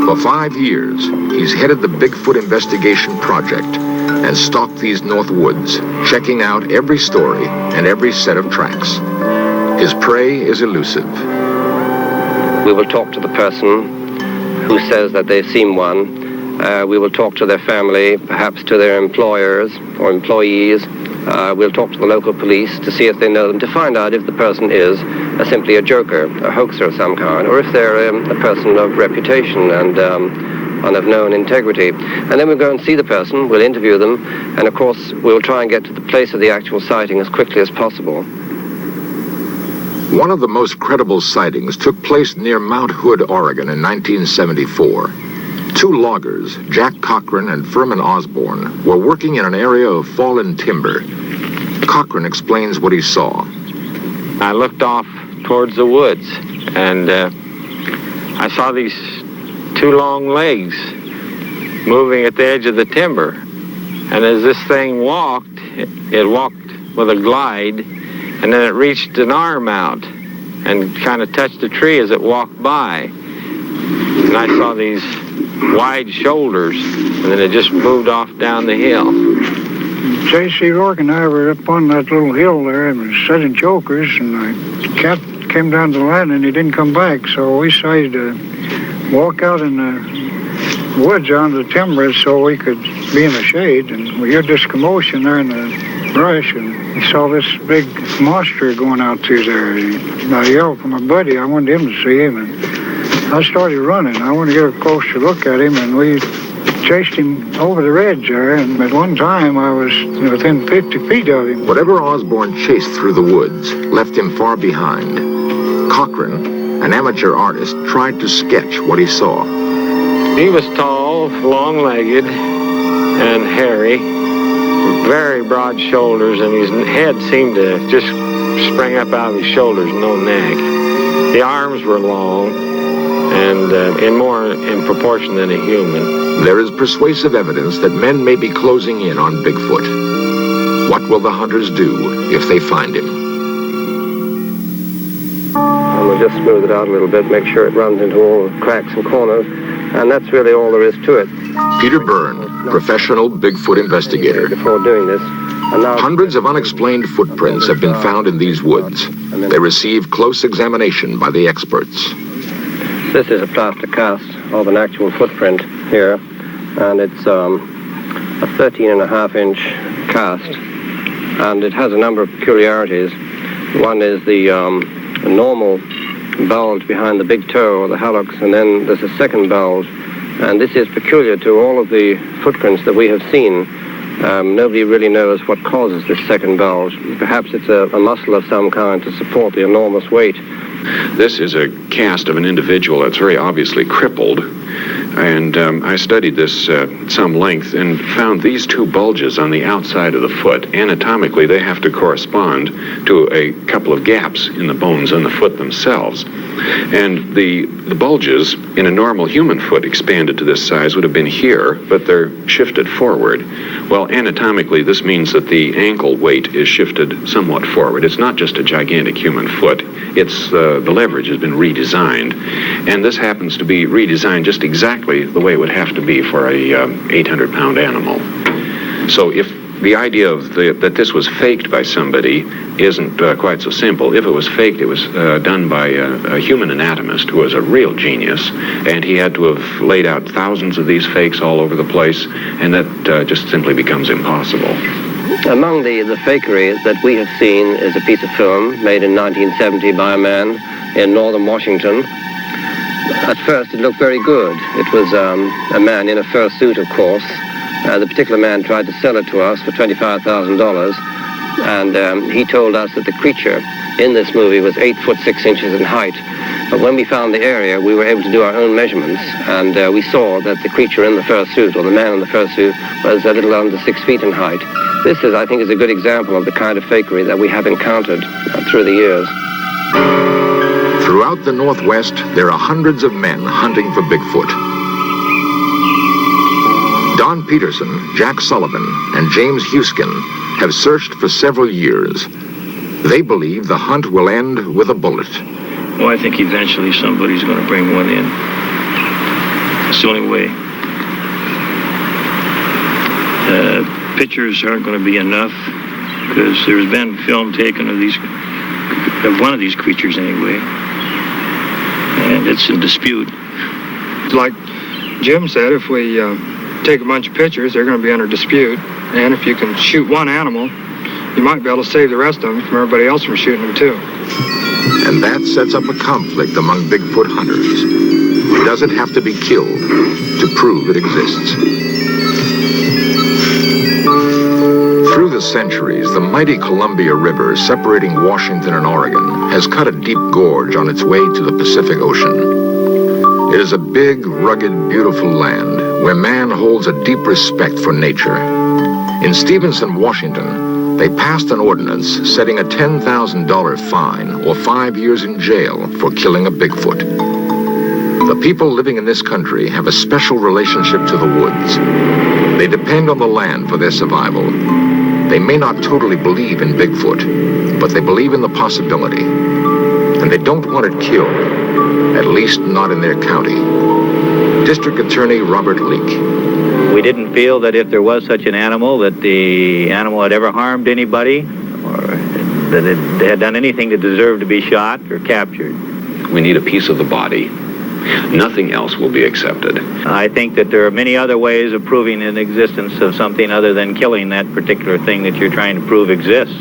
For 5 years, he's headed the Bigfoot Investigation Project and stalked these North Woods, checking out every story and every set of tracks. His prey is elusive. We will talk to the person who says that they've seen one. We will talk to their family, perhaps to their employers or employees. We'll talk to the local police to see if they know them, to find out if the person is simply a joker, a hoaxer of some kind, or if they're a person of reputation and of known integrity. And then we'll go and see the person, we'll interview them, and of course we'll try and get to the place of the actual sighting as quickly as possible. One of the most credible sightings took place near Mount Hood, Oregon in 1974. Two loggers, Jack Cochran and Furman Osborne, were working in an area of fallen timber. Cochran explains what he saw. I looked off towards the woods, and I saw these two long legs moving at the edge of the timber. And as this thing walked, it walked with a glide, and then it reached an arm out and kind of touched the tree as it walked by. And I saw these wide shoulders, and then it just moved off down the hill. J.C. Rourke and I were up on that little hill there and was setting chokers, and the cat came down to the land and he didn't come back, so we decided to walk out in the woods onto the timber so we could be in the shade, and we heard this commotion there in the brush, and we saw this big monster going out through there. And I yelled for my buddy. I wanted him to see him, and I started running. I wanted to get a closer look at him, and we chased him over the ridge there, and at one time I was within 50 feet of him. Whatever Osborne chased through the woods left him far behind. Cochran, an amateur artist, tried to sketch what he saw. He was tall, long-legged, and hairy, very broad shoulders, and his head seemed to just spring up out of his shoulders, no neck. The arms were long, and more in proportion than a human. There is persuasive evidence that men may be closing in on Bigfoot. What will the hunters do if they find him? And we'll just smooth it out a little bit, make sure it runs into all the cracks and corners, and that's really all there is to it. Peter Byrne, professional Bigfoot investigator. Before doing this, and now hundreds of unexplained footprints have been found in these woods. They receive close examination by the experts. This is a plaster cast of an actual footprint here, and it's a 13.5-inch cast, and it has a number of peculiarities. One is the normal bulge behind the big toe or the hallux, and then there's a second bulge, and this is peculiar to all of the footprints that we have seen. Nobody really knows what causes this second bulge. Perhaps it's a muscle of some kind to support the enormous weight. This is a cast of an individual that's very obviously crippled, and I studied this at some length and found these two bulges on the outside of the foot. Anatomically, they have to correspond to a couple of gaps in the bones on the foot themselves. And the bulges in a normal human foot expanded to this size would have been here, but they're shifted forward. Well, anatomically, this means that the ankle weight is shifted somewhat forward. It's not just a gigantic human foot. It's the leverage has been redesigned, and this happens to be redesigned just exactly the way it would have to be for a 800-pound animal. So if the idea of that this was faked by somebody isn't quite so simple. If it was faked, it was done by a human anatomist who was a real genius, and he had to have laid out thousands of these fakes all over the place, and that just simply becomes impossible. Among the fakery that we have seen is a piece of film made in 1970 by a man in northern Washington. At first it looked very good. It was a man in a fur suit, of course. The particular man tried to sell it to us for $25,000, and he told us that the creature in this movie was 8 foot 6 inches in height. But when we found the area, we were able to do our own measurements, and we saw that the creature in the fur suit, or the man in the fur suit, was a little under 6 feet in height. This is, I think, is a good example of the kind of fakery that we have encountered through the years. Throughout the Northwest, there are hundreds of men hunting for Bigfoot. Don Peterson, Jack Sullivan, and James Huskin have searched for several years. They believe the hunt will end with a bullet. Well, I think eventually somebody's going to bring one in. It's the only way. Pictures aren't going to be enough, because there's been film taken of these of one of these creatures anyway. And it's in dispute. Like Jim said, if we take a bunch of pictures, they're going to be under dispute. And if you can shoot one animal, you might be able to save the rest of them from everybody else from shooting them too. And that sets up a conflict among Bigfoot hunters. Does it have to be killed to prove it exists? Through the centuries, the mighty Columbia River separating Washington and Oregon has cut a deep gorge on its way to the Pacific Ocean. It is a big, rugged, beautiful land where man holds a deep respect for nature. In Stevenson, Washington, they passed an ordinance setting a $10,000 fine or 5 years in jail for killing a Bigfoot. The people living in this country have a special relationship to the woods. They depend on the land for their survival. They may not totally believe in Bigfoot, but they believe in the possibility. And they don't want it killed, at least not in their county. District Attorney Robert Leake. We didn't feel that if there was such an animal, that the animal had ever harmed anybody, or that it had done anything to deserve to be shot or captured. We need a piece of the body. Nothing else will be accepted. I think that there are many other ways of proving an existence of something other than killing that particular thing that you're trying to prove exists.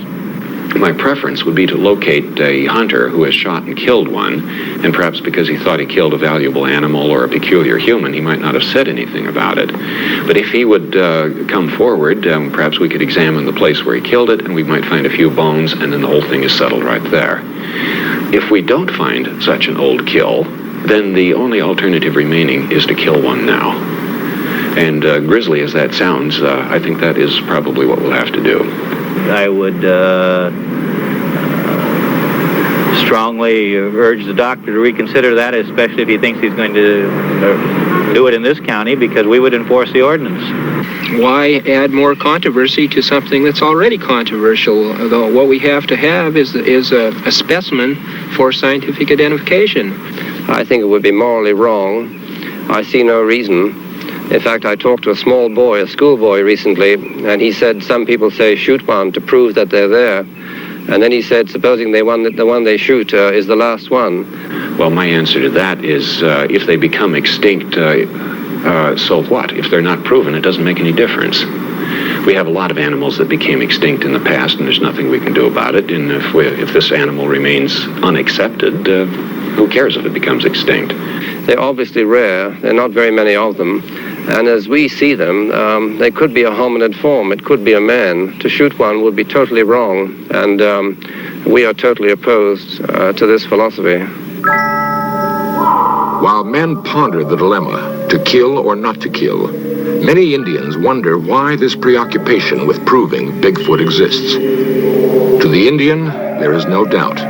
My preference would be to locate a hunter who has shot and killed one, and perhaps because he thought he killed a valuable animal or a peculiar human, he might not have said anything about it. But if he would come forward, perhaps we could examine the place where he killed it, and we might find a few bones, and then the whole thing is settled right there. If we don't find such an old kill, then the only alternative remaining is to kill one now. And grisly as that sounds, I think that is probably what we'll have to do. I would strongly urge the doctor to reconsider that, especially if he thinks he's going to do it in this county, because we would enforce the ordinance. Why add more controversy to something that's already controversial? Though what we have to have is a specimen for scientific identification. I think it would be morally wrong. I see no reason. In fact, I talked to a small boy, a schoolboy recently, and he said some people say shoot one to prove that they're there. And then he said, supposing the one they shoot is the last one. Well, my answer to that is if they become extinct, so what? If they're not proven, it doesn't make any difference. We have a lot of animals that became extinct in the past, and there's nothing we can do about it. And if this animal remains unaccepted, who cares if it becomes extinct? They're obviously rare. There are not very many of them. And as we see them, they could be a hominid form. It could be a man. To shoot one would be totally wrong. And we are totally opposed to this philosophy. While men ponder the dilemma, to kill or not to kill, many Indians wonder why this preoccupation with proving Bigfoot exists. To the Indian, there is no doubt.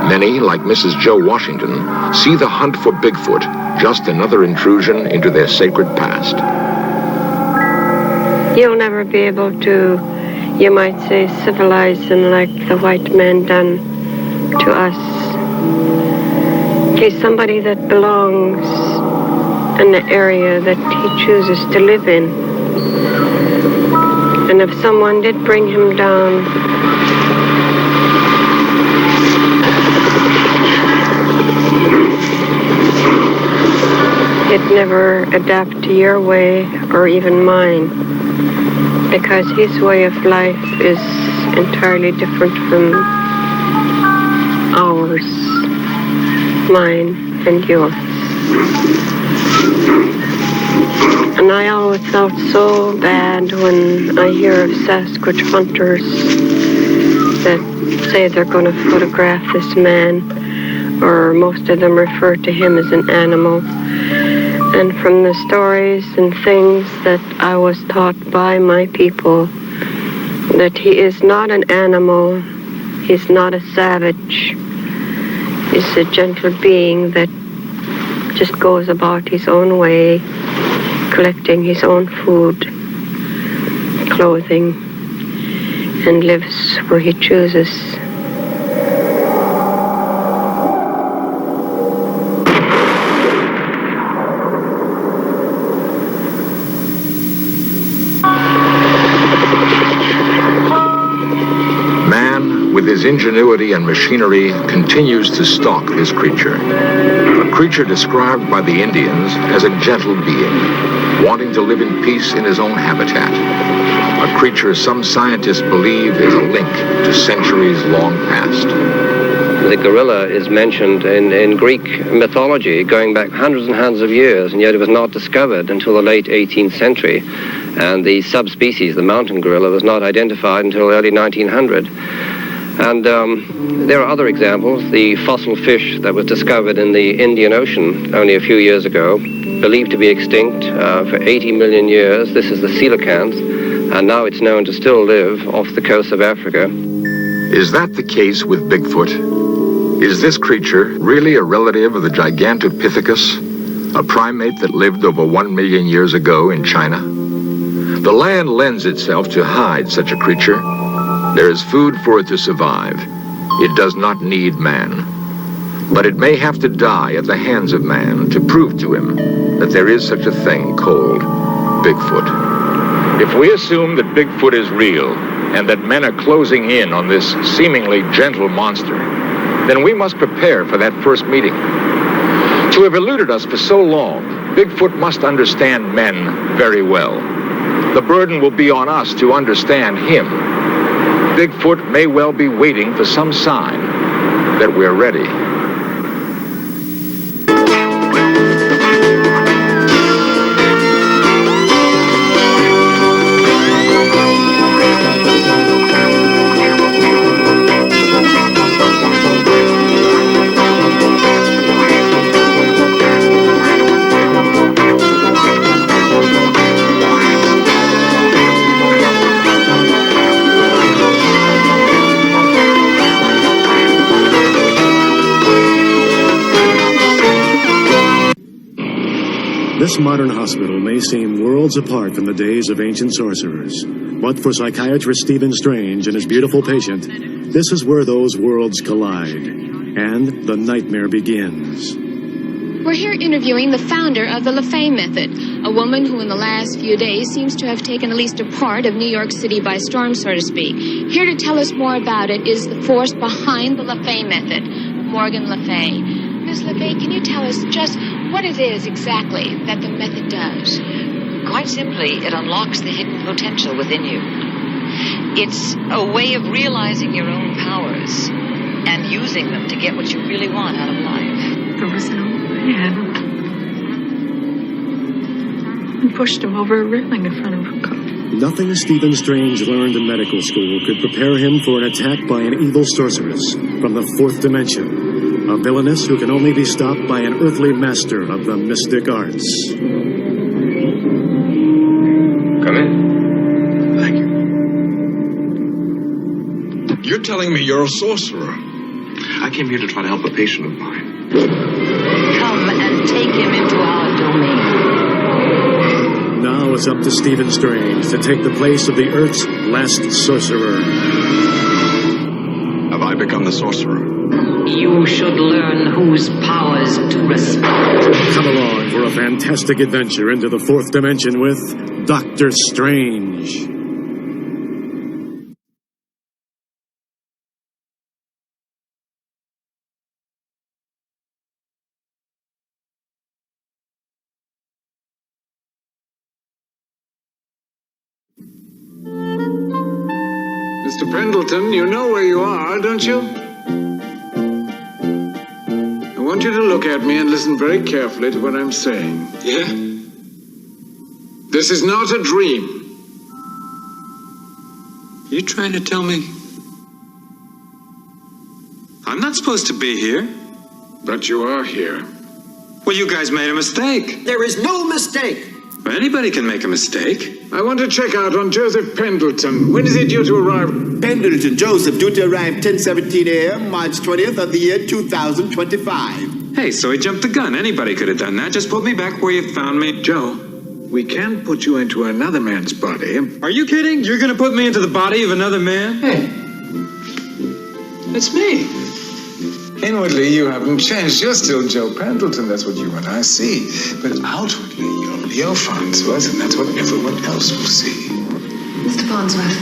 Many, like Mrs. Joe Washington, see the hunt for Bigfoot just another intrusion into their sacred past. You'll never be able to, you might say, civilize them like the white man done to us. He's somebody that belongs in the area that he chooses to live in. And if someone did bring him down, he'd never adapt to your way or even mine, because his way of life is entirely different from ours, mine and yours. And I always felt so bad when I hear of Sasquatch hunters that say they're going to photograph this man, or most of them refer to him as an animal. And from the stories and things that I was taught by my people, that he is not an animal, he's not a savage, he's a gentle being that just goes about his own way, collecting his own food, clothing, and lives where he chooses. Man, with his whose ingenuity and machinery continues to stalk this creature. A creature described by the Indians as a gentle being, wanting to live in peace in his own habitat. A creature some scientists believe is a link to centuries long past. The gorilla is mentioned in Greek mythology going back hundreds and hundreds of years, and yet it was not discovered until the late 18th century. And the subspecies, the mountain gorilla, was not identified until early 1900. And there are other examples. The fossil fish that was discovered in the Indian Ocean only a few years ago, believed to be extinct for 80 million years. This is the coelacanth, and now it's known to still live off the coast of Africa. Is that the case with Bigfoot? Is this creature really a relative of the Gigantopithecus, a primate that lived over 1 million years ago in China? The land lends itself to hide such a creature. There is food for it to survive. It does not need man. But it may have to die at the hands of man to prove to him that there is such a thing called Bigfoot. If we assume that Bigfoot is real and that men are closing in on this seemingly gentle monster, then we must prepare for that first meeting. To have eluded us for so long, Bigfoot must understand men very well. The burden will be on us to understand him. Bigfoot may well be waiting for some sign that we're ready. This modern hospital may seem worlds apart from the days of ancient sorcerers, but for psychiatrist Stephen Strange and his beautiful patient, this is where those worlds collide, and the nightmare begins. We're here interviewing the founder of the LaFay method, a woman who in the last few days seems to have taken at least a part of New York City by storm, so to speak. Here to tell us more about it is the force behind the LaFay method, Morgan LaFay. Ms. LaFay, can you tell us just what it is exactly that the method does? Quite simply, it unlocks the hidden potential within you. It's a way of realizing your own powers and using them to get what you really want out of life. There was an old man and pushed him over a railing in front of a car. Nothing Stephen Strange learned in medical school could prepare him for an attack by an evil sorceress from the fourth dimension. A villainess who can only be stopped by an earthly master of the mystic arts. Come in. Thank you. You're telling me you're a sorcerer. I came here to try to help a patient of mine. Come and take him into our domain. Now it's up to Stephen Strange to take the place of the Earth's last sorcerer. Have I become the sorcerer? You should learn whose powers to respect. Come along for a fantastic adventure into the fourth dimension with Dr. Strange. Mr. Pendleton, you know where you are, don't you? I want you to look at me and listen very carefully to what I'm saying. Yeah? This is not a dream. You trying to tell me I'm not supposed to be here? But you are here. Well, you guys made a mistake. There is no mistake. Well, anybody can make a mistake. I want to check out on Joseph Pendleton. When is he due to arrive? Pendleton Joseph, due to arrive 10:17 a.m., March 20th of the year 2025. Hey, so he jumped the gun. Anybody could have done that. Just put me back where you found me. Joe, we can put you into another man's body. Are you kidding? You're going to put me into the body of another man? Hey, it's me. Inwardly, you haven't changed. You're still Joe Pendleton. That's what you and I see. But outwardly, you're Leo Farnsworth, and that's what everyone else will see. Mr. Farnsworth.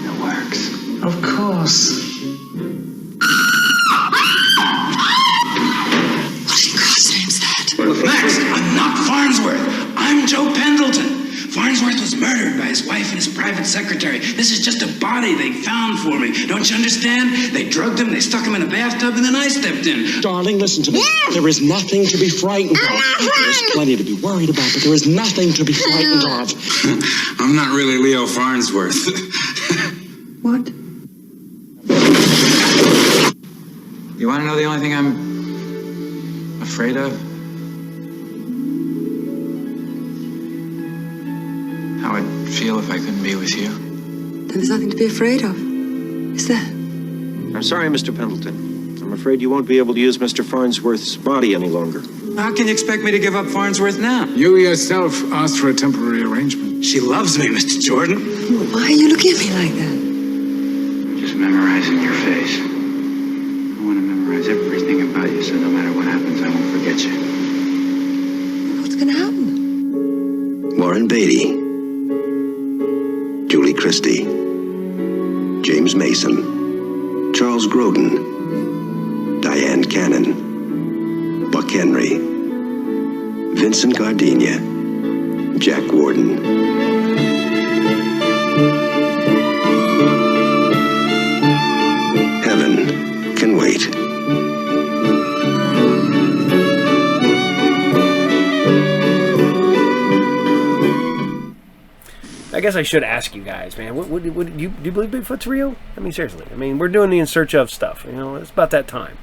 It works. Of course. murdered by his wife and his private secretary. This is just a body they found for me. Don't you understand? They drugged him, they stuck him in a bathtub, and then I stepped in. Darling, listen to me. There is nothing to be frightened of. There's plenty to be worried about, but there is nothing to be frightened of. I'm not really Leo Farnsworth. What? You want to know the only thing I'm afraid of? How I'd feel if I couldn't be with you. Then there's nothing to be afraid of, is there? I'm sorry, Mr. Pendleton. I'm afraid you won't be able to use Mr. Farnsworth's body any longer. How can you expect me to give up Farnsworth now? You yourself asked for a temporary arrangement. She loves me, Mr. Jordan. Why are you looking at me like that? Just memorizing your face. I want to memorize everything about you, so no matter what happens, I won't forget you. What's going to happen? Warren Beatty, Julie Christie, James Mason, Charles Grodin, Diane Cannon, Buck Henry, Vincent Gardenia, Jack Warden. Heaven can wait. I guess I should ask you guys, man. Do you believe Bigfoot's real? I mean, seriously. I mean, we're doing the In Search Of stuff. You know, it's about that time.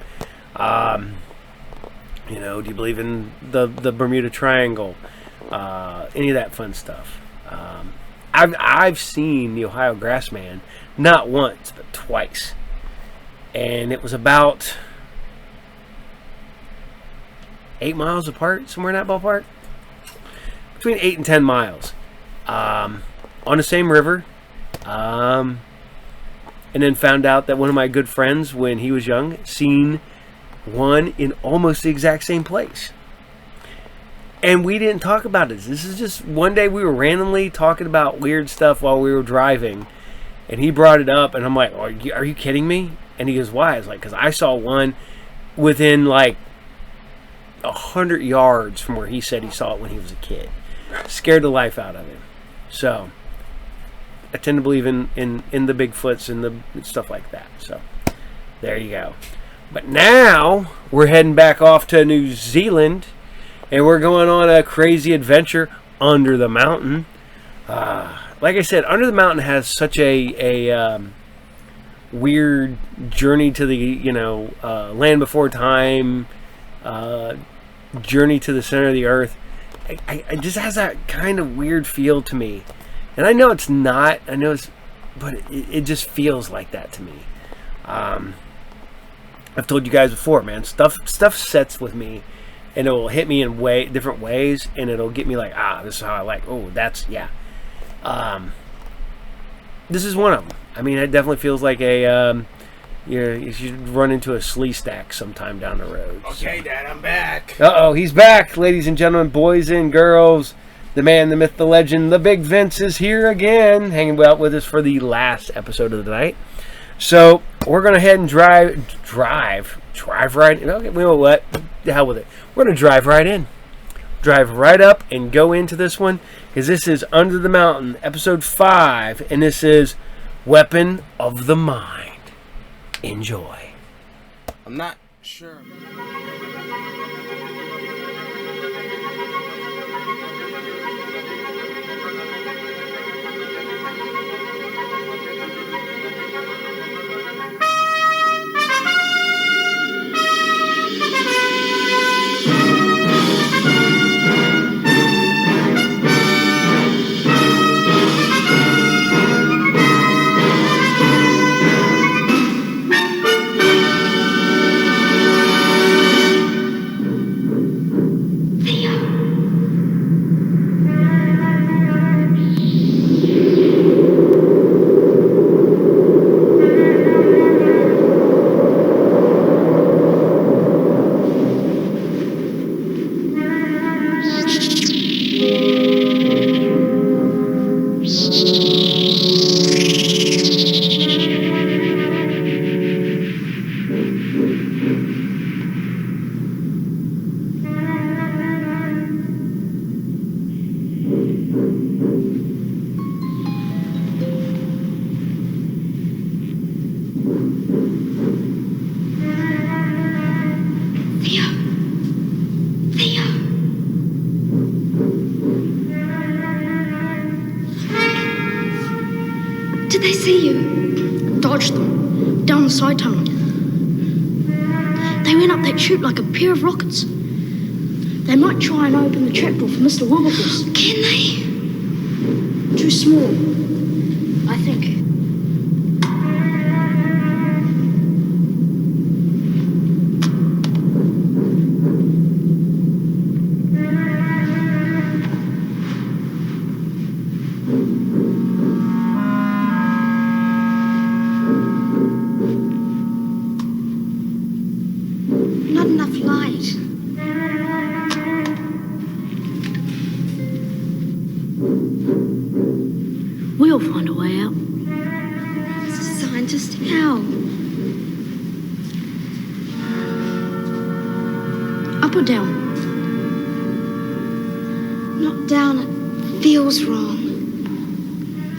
You know, do you believe in the Bermuda Triangle? Any of that fun stuff. I've seen the Ohio Grassman not once but twice, and it was about 8 miles apart, somewhere in that ballpark, between 8 and 10 miles. On the same river, and then found out that one of my good friends, when he was young, seen one in almost the exact same place. And we didn't talk about this. This is just one day we were randomly talking about weird stuff while we were driving, and he brought it up, and I'm like, are you kidding me? And he goes, why? I was like, because I saw one within like 100 yards from where he said he saw it when he was a kid. Scared the life out of him. So I tend to believe in the Bigfoots and the stuff like that. So there you go. But now we're heading back off to New Zealand, and we're going on a crazy adventure under the mountain. Like I said, Under the Mountain has such a weird journey to the land before time, journey to the center of the earth. It just has that kind of weird feel to me. And I know it's not. I know it's... But it just feels like that to me. I've told you guys before, man. Stuff sets with me. And it will hit me in different ways. And it'll get me like, this is how I like. Oh, that's... Yeah. This is one of them. I mean, it definitely feels like a... you should run into a slee stack sometime down the road. Okay, Dad, I'm back. Uh-oh, he's back, ladies and gentlemen, boys and girls. The man, the myth, the legend, the Big Vince is here again, hanging out with us for the last episode of the night. So, we're going to head and drive right in. Okay, you know what? The hell with it. We're going to drive right in. Drive right up and go into this one, because this is Under the Mountain, episode 5, and this is Weapon of the Mind. Enjoy. I'm not sure. did they see you? Dodged them. Down the side tunnel. They went up that chute like a pair of rockets. They might try and open the trapdoor for Mr. Wilberforce. Can they? Too small, I think. Not enough light. We'll find a way out. Scientist, how? Up or down? Not down. It feels wrong.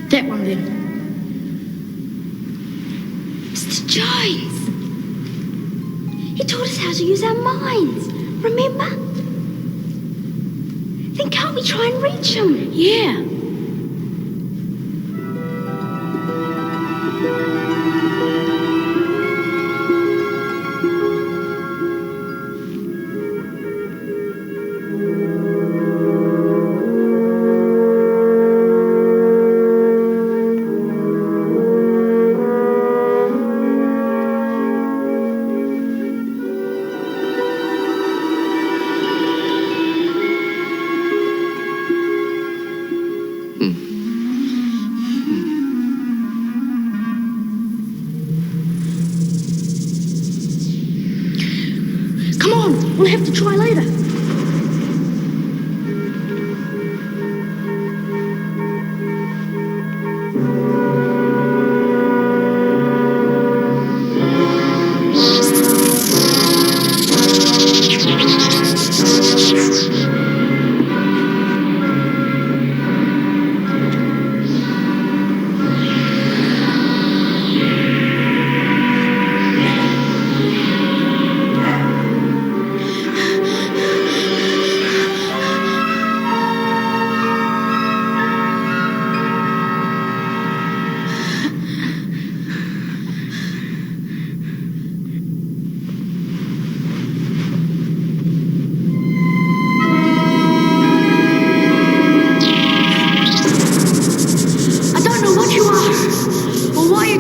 That one then. Mr. Jones! He taught us how to use our minds. Remember? Then can't we try and reach him? Yeah. Come on, we'll have to try later.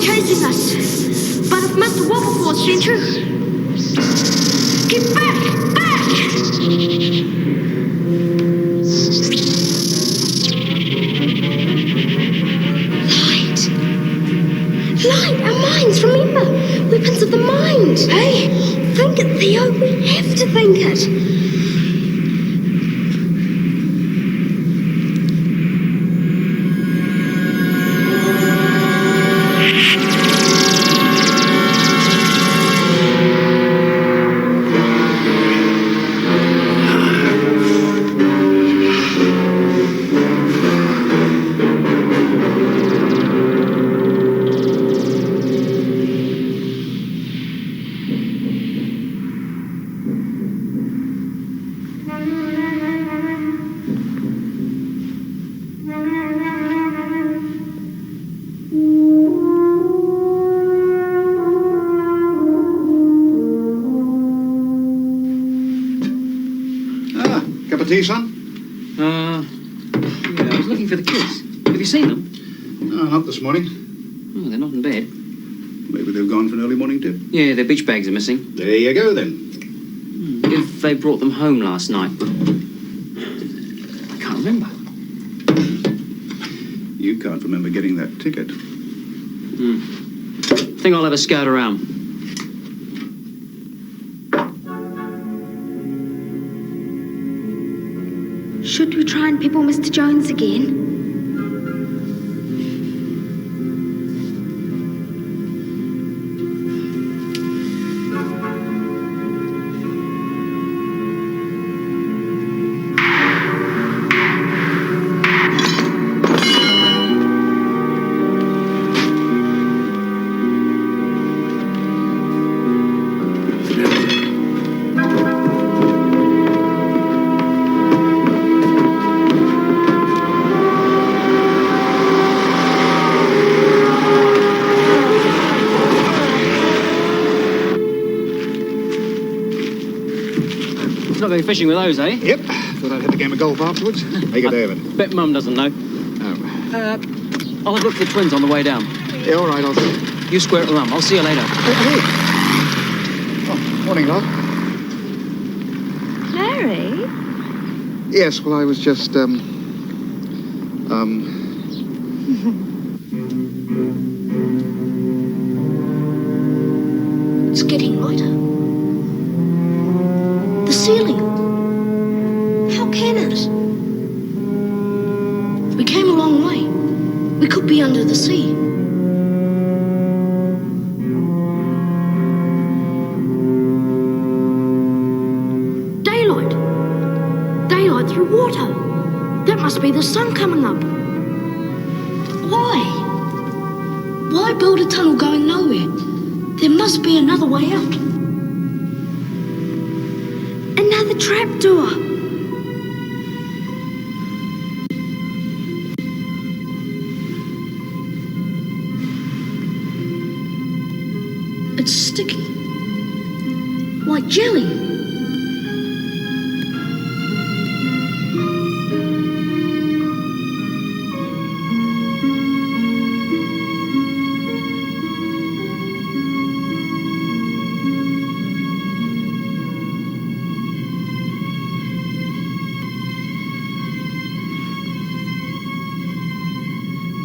chasing us. But if Mr. Wilberforce sent you, get back! Back! Light, our minds, remember? Weapons of the mind. Hey, think it, Theo. We have to think it. Tea, son? Yeah, I was looking for the kids. Have you seen them? No, not this morning. Oh, they're not in bed. Maybe they've gone for an early morning dip. Yeah, their beach bags are missing. There you go, then. If they brought them home last night. I can't remember. You can't remember getting that ticket. Think I'll have a scout around. Should we try and pebble Mr. Jones again? you fishing with those, eh? Yep. Thought I'd hit the game of golf afterwards. Make a day of it. Bet Mum doesn't know. Oh. I'll have a look for the twins on the way down. Yeah, all right, I'll see you. You square it with Mum. I'll see you later. Hey. Oh, morning, love. Larry? Yes, well, I was just, It's getting lighter. The ceiling. How can it? We came a long way. We could be under the sea. Daylight. Daylight through water. That must be the sun coming up. Why? Why build a tunnel going nowhere? There must be another way out. Another trapdoor. It's sticky. Like jelly.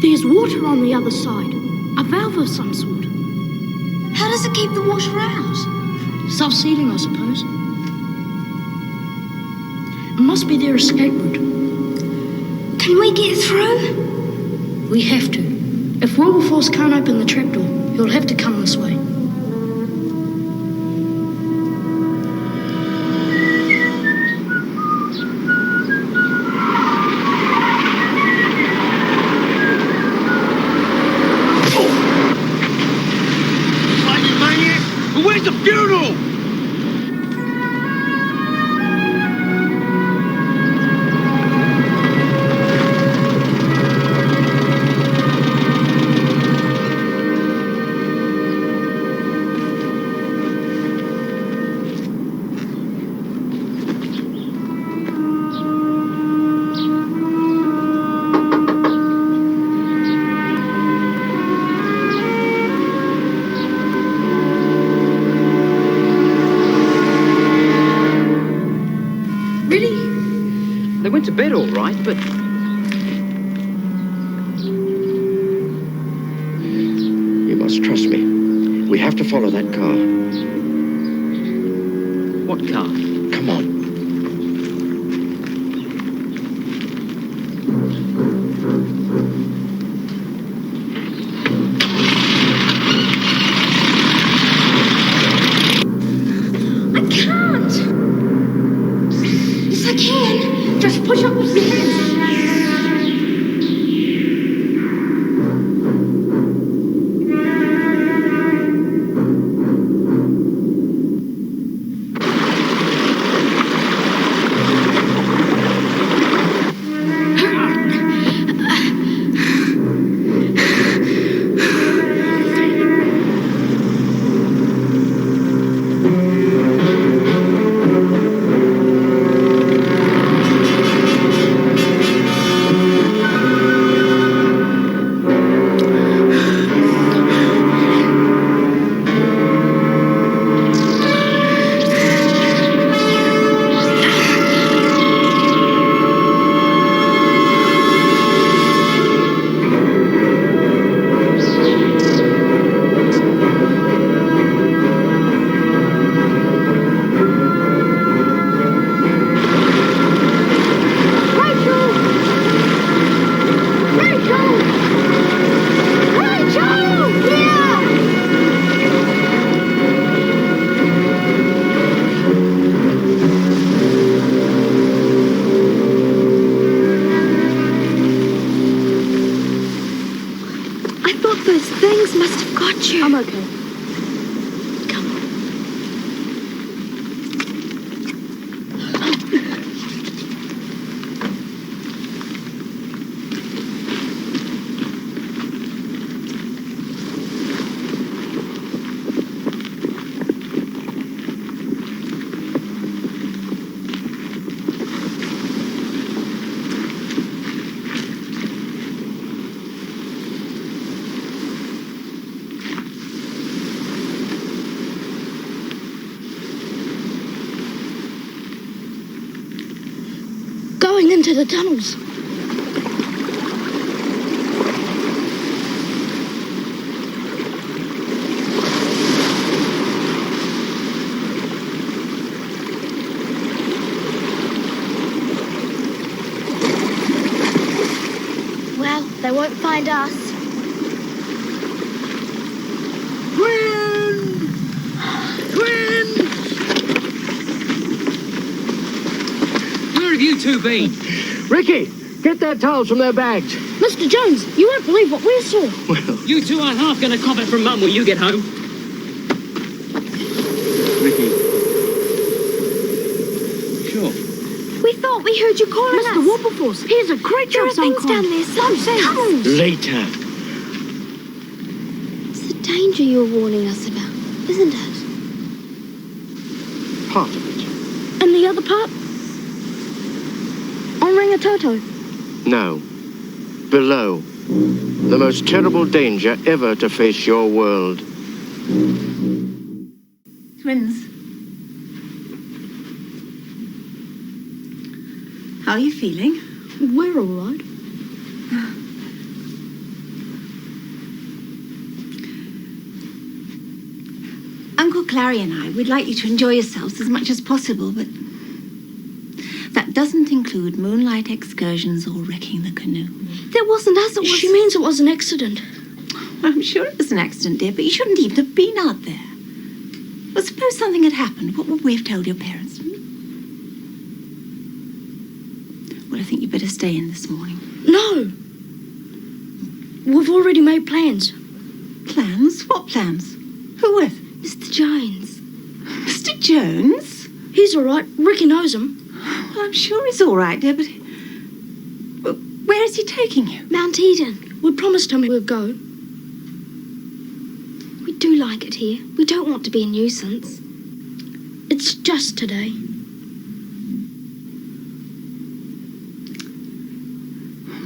There's water on the other side. A valve of some sort. How does it keep the water out? Self-sealing, I suppose. It must be their escape route. Can we get through? We have to. If Wilberforce can't open the trapdoor, he'll have to come this way. Where's the funeral? They went to bed all right, but... You must trust me. We have to follow that car. What car? Come on. I can't! Yes, I can! Just push up with your hands. I'm okay. Come on. into the tunnels. Well, they won't find us. Where have you two been? Ricky, get their towels from their bags. Mr. Jones, you won't believe what we saw. You two aren't half going to cop it from Mum when you get home. Ricky. Sure. We thought we heard you calling us. Mr. Wilberforce, here's a creature There are of some things kind. down there, some sense. Tunnels. Later. It's the danger you're warning us about, isn't it? Part of it. And the other part? On Rangatoto. No. Below. The most terrible danger ever to face your world. Twins. How are you feeling? We're all right. Uncle Clary and I would like you to enjoy yourselves as much as possible, but that doesn't include moonlight excursions or wrecking the canoe. That wasn't us, it was... She means it was an accident. Well, I'm sure it was an accident, dear, but you shouldn't even have been out there. Well, suppose something had happened. What would we have told your parents? Well, I think you better stay in this morning. No. We've already made plans. Plans? What plans? Who with? Mr. Jones. Mr. Jones? He's all right. Ricky knows him. Well, I'm sure he's all right, dear, but... Well, where is he taking you? Mount Eden. We promised him we'd go. We do like it here. We don't want to be a nuisance. It's just today.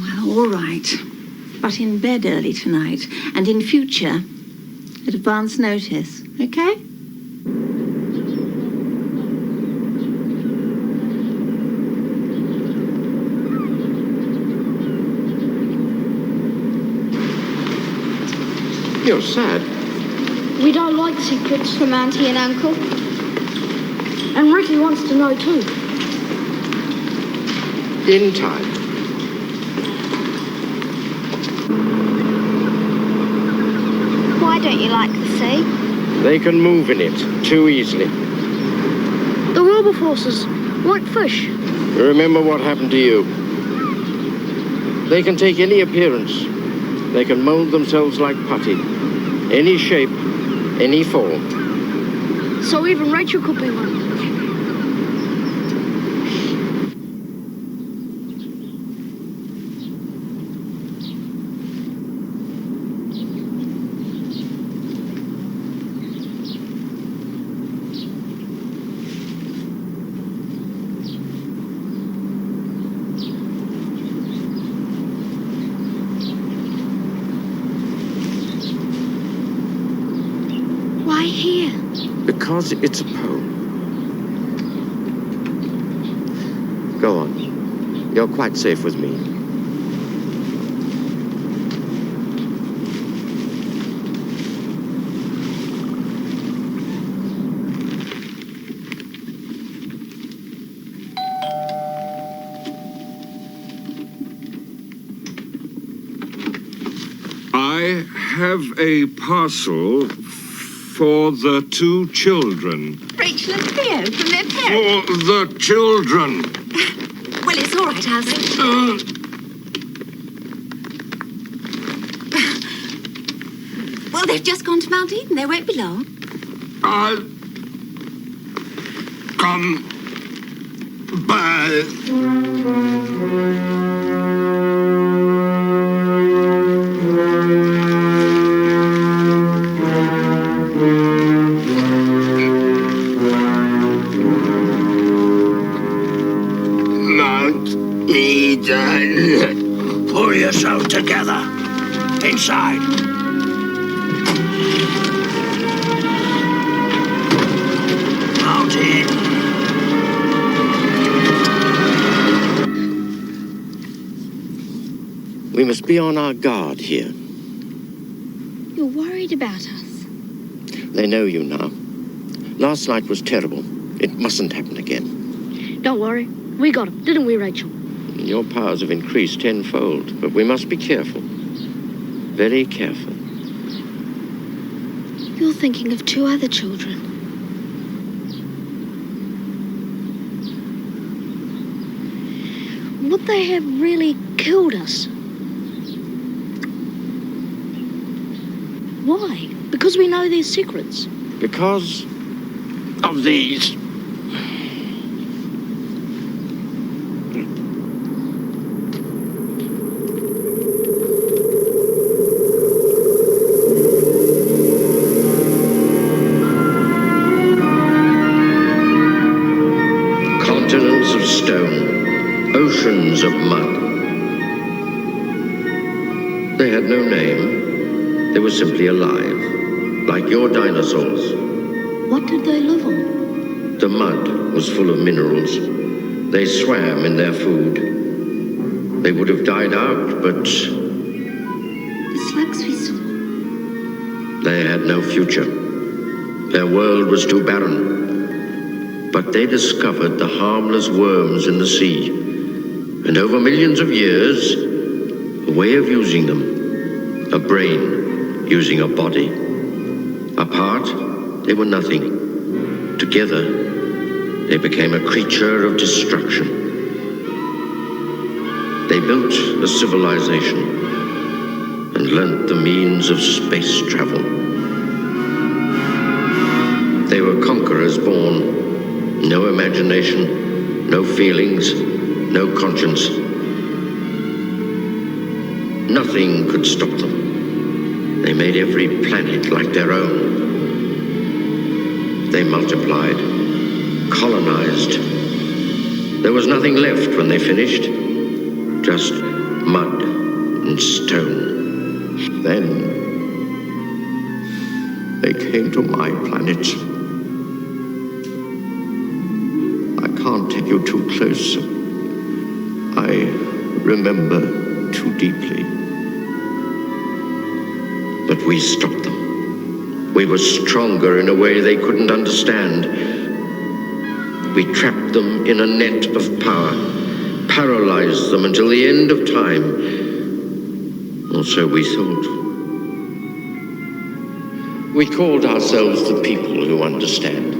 Well, all right. But in bed early tonight, and in future, at advance notice, okay? You're sad. We don't like secrets from Auntie and Uncle. And Ricky wants to know too. In time. Why don't you like the sea? They can move in it too easily. The Wilberforces like fish. Remember what happened to you. They can take any appearance. They can mold themselves like putty. Any shape, any form. So even Rachel could be one. Why here? Because it's a poem. Go on. You're quite safe with me. I have a parcel for the two children. Rachel and Theo from their For parents. the children. Well, it's all right, Alvin. Well, they've just gone to Mount Eden. They won't be long. I'll come back. Mount Eden. Pull yourself together. Inside. Mount Eden. We must be on our guard here. You're worried about us. They know you now. Last night was terrible. It mustn't happen again. Don't worry. We got him, didn't we, Rachel? Your powers have increased tenfold, but we must be careful. Very careful. You're thinking of 2 other children. Would they have really killed us? Why? Because we know their secrets. Because of these. Continents of stone, oceans of mud. They had no name. They were simply alive, like your dinosaurs. What did they live on? The mud was full of minerals. They swam in their food. They would have died out, but The slugs we saw. they had no future. Their world was too barren. But they discovered the harmless worms in the sea. And over millions of years, a way of using them. A brain using a body. Apart, they were nothing. Together, they became a creature of destruction. They built a civilization and learnt the means of space travel. They were conquerors born. No imagination, no feelings, no conscience. Nothing could stop them. They made every planet like their own. They multiplied, colonized. There was nothing left when they finished. Just mud and stone. Then they came to my planet. I can't take you too close. I remember too deeply. But we stopped them. We were stronger in a way they couldn't understand. We trapped them in a net of power, paralyzed them until the end of time. Or so we thought. We called ourselves the people who understand.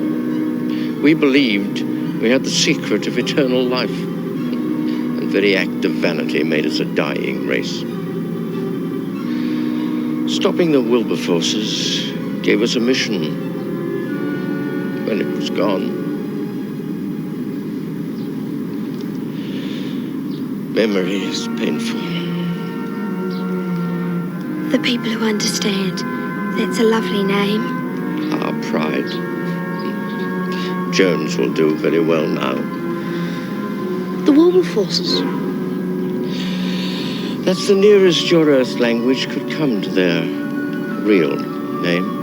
We believed we had the secret of eternal life. And very act of vanity made us a dying race. Stopping the Wilberforces gave us a mission. When it was gone, memory is painful. The people who understand. That's a lovely name. Our pride. Jones will do very well now. The Wilberforces. That's the nearest your Earth language could come to their real name.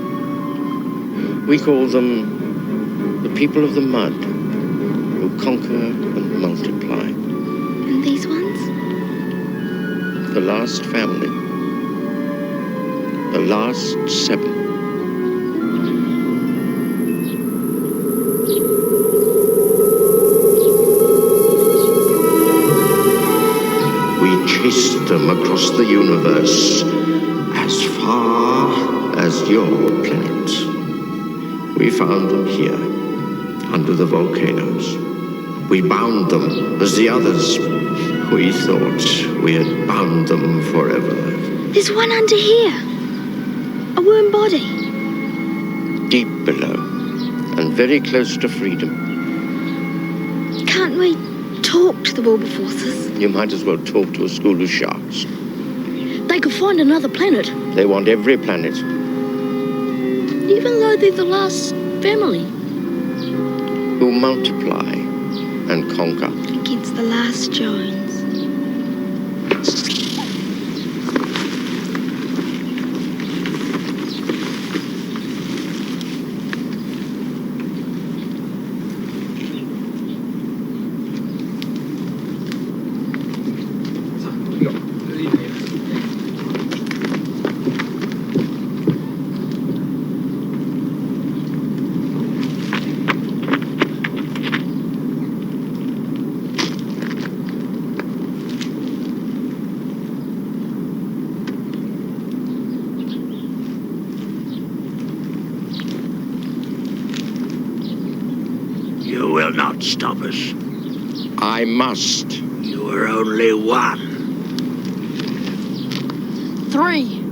We call them the people of the mud, who conquer and multiply. And these ones? The last family. The last 7. We chased them across the universe, as far as your planet. We found them here, under the volcanoes. We bound them as the others. We thought we had bound them forever. There's one under here. A worm body. Deep below, and very close to freedom. Can't we talk to the Wilberforces? You might as well talk to a school of sharks. They could find another planet. They want every planet. Even though they're the last family. Who multiply and conquer. Against the last Jones. cannot stop us. I must. You are only one. 3.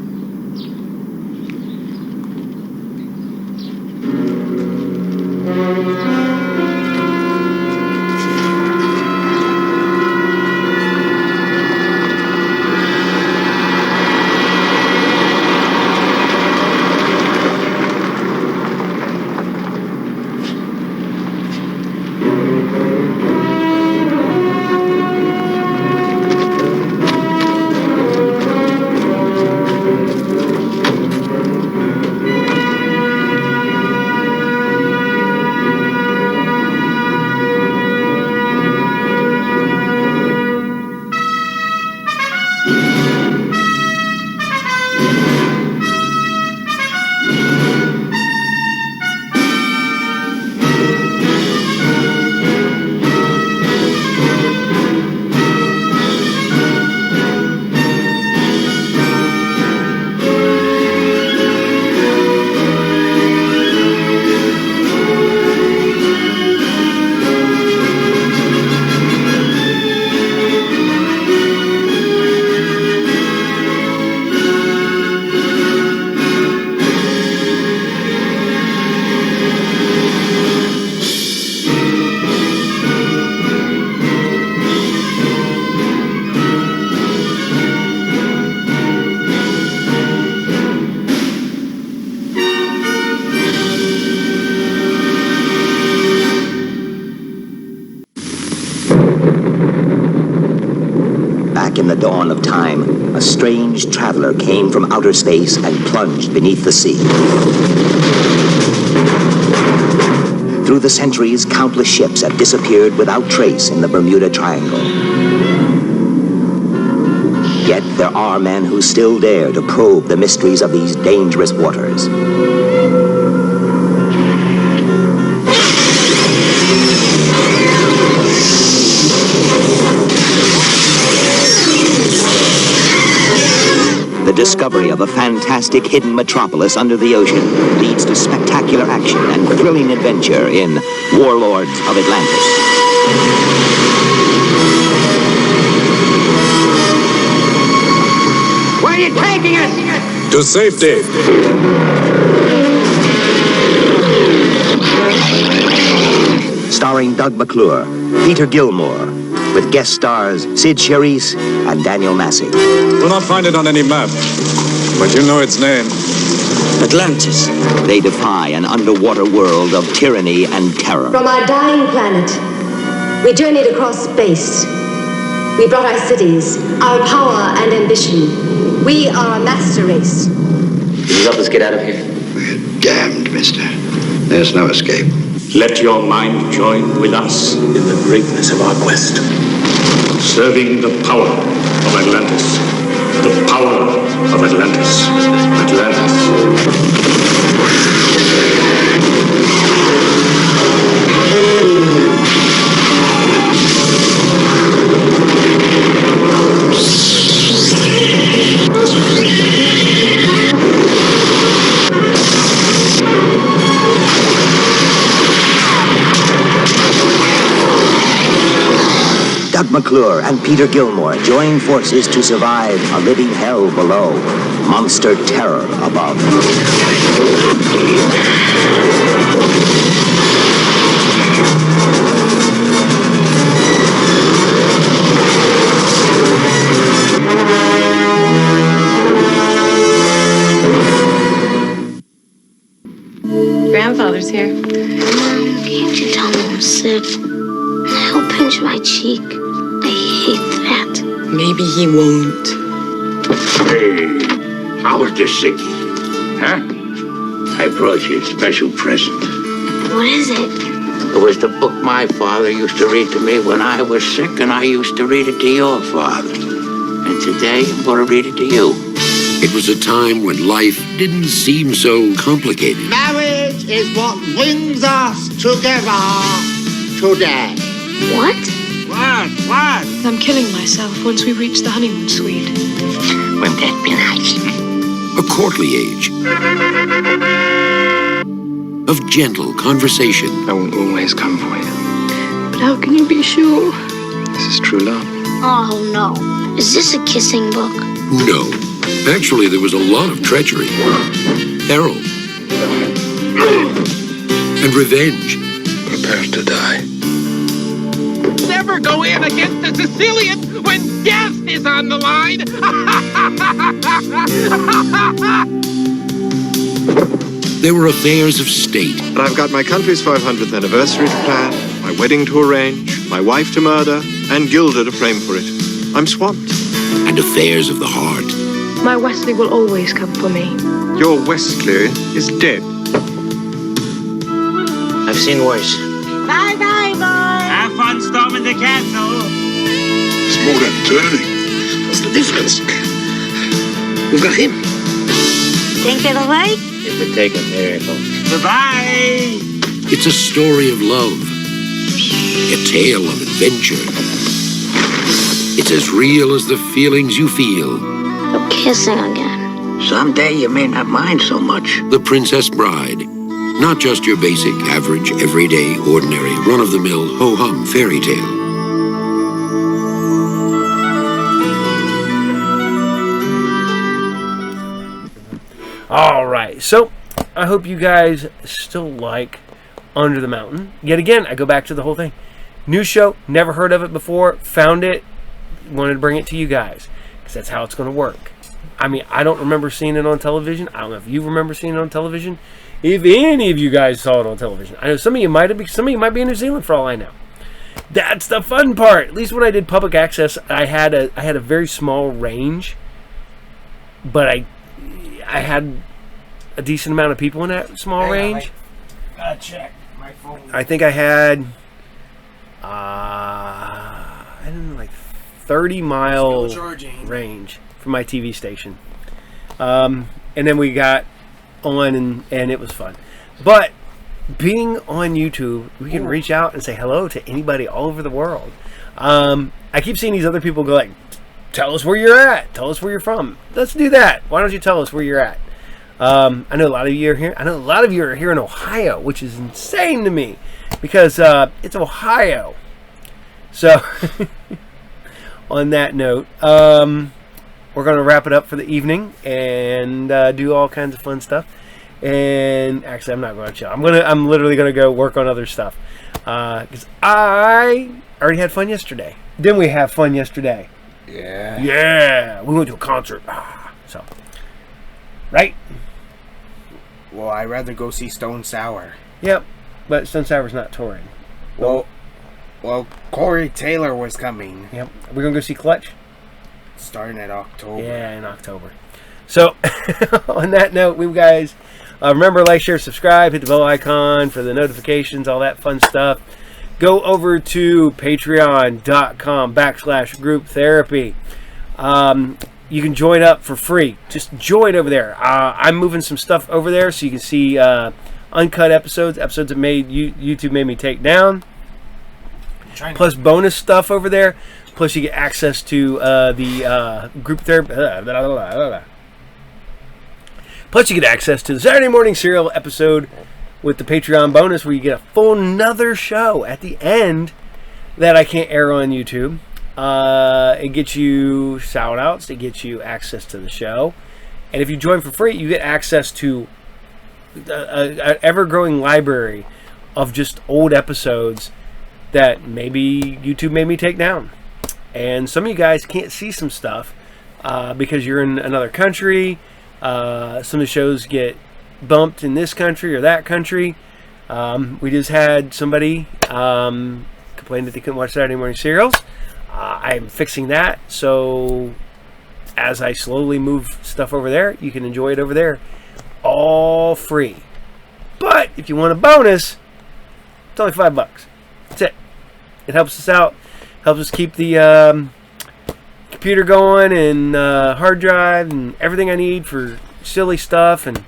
Back in the dawn of time, a strange traveler came from outer space and plunged beneath the sea. Through the centuries, countless ships have disappeared without trace in the Bermuda Triangle. Yet there are men who still dare to probe the mysteries of these dangerous waters. The discovery of a fantastic hidden metropolis under the ocean leads to spectacular action and thrilling adventure in Warlords of Atlantis. Where are you taking us? To safety. Starring Doug McClure, Peter Gilmore, with guest stars Sid Charisse and Daniel Massey. We'll not find it on any map, but you know its name. Atlantis. They defy an underwater world of tyranny and terror. From our dying planet, we journeyed across space. We brought our cities, our power and ambition. We are a master race. Can you help us get out of here? We're damned, mister. There's no escape. Let your mind join with us in the greatness of our quest. Serving the power of Atlantis. The power of Atlantis. Atlantis. Doug McClure and Peter Gilmore join forces to survive a living hell below, monster terror above. Grandfather's here. Can't you tell him I'm sick? He'll pinch my cheek. I hate that. Maybe he won't. Hey, how was this sick? Huh? I brought you a special present. What is it? It was the book my father used to read to me when I was sick, and I used to read it to your father. And today, I'm going to read it to you. It was a time when life didn't seem so complicated. Marriage is what brings us together today. What? What? I'm killing myself once we reach the honeymoon suite. Wouldn't that be nice? A courtly age of gentle conversation. I will always come for you. But how can you be sure? This is true love. Oh no. Is this a kissing book? No. Actually, there was a lot of treachery, peril, and revenge. Prepare to die. Never go in against a Sicilian when death is on the line. There were affairs of state. And I've got my country's 500th anniversary to plan, my wedding to arrange, my wife to murder, and Gilda to frame for it. I'm swamped. And affairs of the heart. My Wesley will always come for me. Your Wesley is dead. I've seen worse. Bye-bye, boy. Have fun storming the castle. It's more than turning. What's the difference? We've got him. Think it'll wait? It would take a miracle. Bye-bye. It's a story of love. A tale of adventure. It's as real as the feelings you feel. You're kissing again. Someday you may not mind so much. The Princess Bride. Not just your basic, average, everyday, ordinary, run-of-the-mill, ho-hum fairy tale. All right, so I hope you guys still like Under the Mountain. Yet again, I go back to the whole thing. New show, never heard of it before, found it, wanted to bring it to you guys, because that's how it's going to work. I mean, I don't remember seeing it on television. I don't know if you remember seeing it on television. If any of you guys saw it on television. I know some of you might have, some of you might be in New Zealand for all I know. That's the fun part. At least when I did public access, I had a very small range, but I had a decent amount of people in that small range. Gotta check my phone. I think I had I don't know, like 30-mile range from my TV station. And then we got on and it was fun. But being on YouTube, we can reach out and say hello to anybody all over the world. I keep seeing these other people go like, tell us where you're at. Tell us where you're from. Let's do that. Why don't you tell us where you're at? I know a lot of you are here. I know a lot of you are here in Ohio, which is insane to me because it's Ohio. So on that note, we're going to wrap it up for the evening and do all kinds of fun stuff. And actually, I'm not going to chill. I'm literally going to go work on other stuff because I already had fun yesterday. Didn't we have fun yesterday? Yeah. Yeah. We went to a concert. So, right? Well, I'd rather go see Stone Sour. Yep. But Stone Sour's not touring. Well, Corey Taylor was coming. Yep. We're going to go see Clutch? Starting at October. Yeah, in October. So, on that note, we guys, remember, like, share, subscribe, hit the bell icon for the notifications, all that fun stuff. Go over to patreon.com/group therapy. You can join up for free. Just join over there. I'm moving some stuff over there so you can see uncut episodes that YouTube made me take down. Plus bonus stuff over there. Plus you get access to the group therapy. Plus you get access to the Saturday morning serial episode with the Patreon bonus where you get a full another show at the end that I can't air on YouTube. It gets you shout outs. It gets you access to the show. And if you join for free, you get access to an ever-growing library of just old episodes that maybe YouTube made me take down. And some of you guys can't see some stuff because you're in another country. Some of the shows get bumped in this country or that country. We just had somebody complain that they couldn't watch Saturday morning serials. I'm fixing that, so as I slowly move stuff over there, you can enjoy it over there, all free. But if you want a bonus, it's only $5. That's it. It helps us out, helps us keep the computer going and hard drive and everything I need for silly stuff and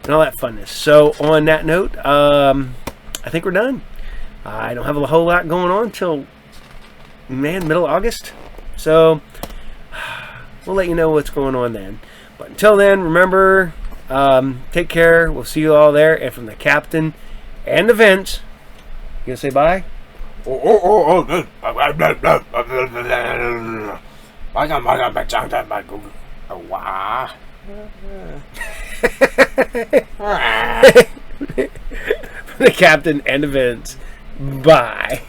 all that funness. So on that note, I think we're done. I don't have a whole lot going on till middle of August, so we'll let you know what's going on then. But until then, remember, take care. We'll see you all there. And from the captain and the Vince, you gonna say bye? The captain and events. Bye.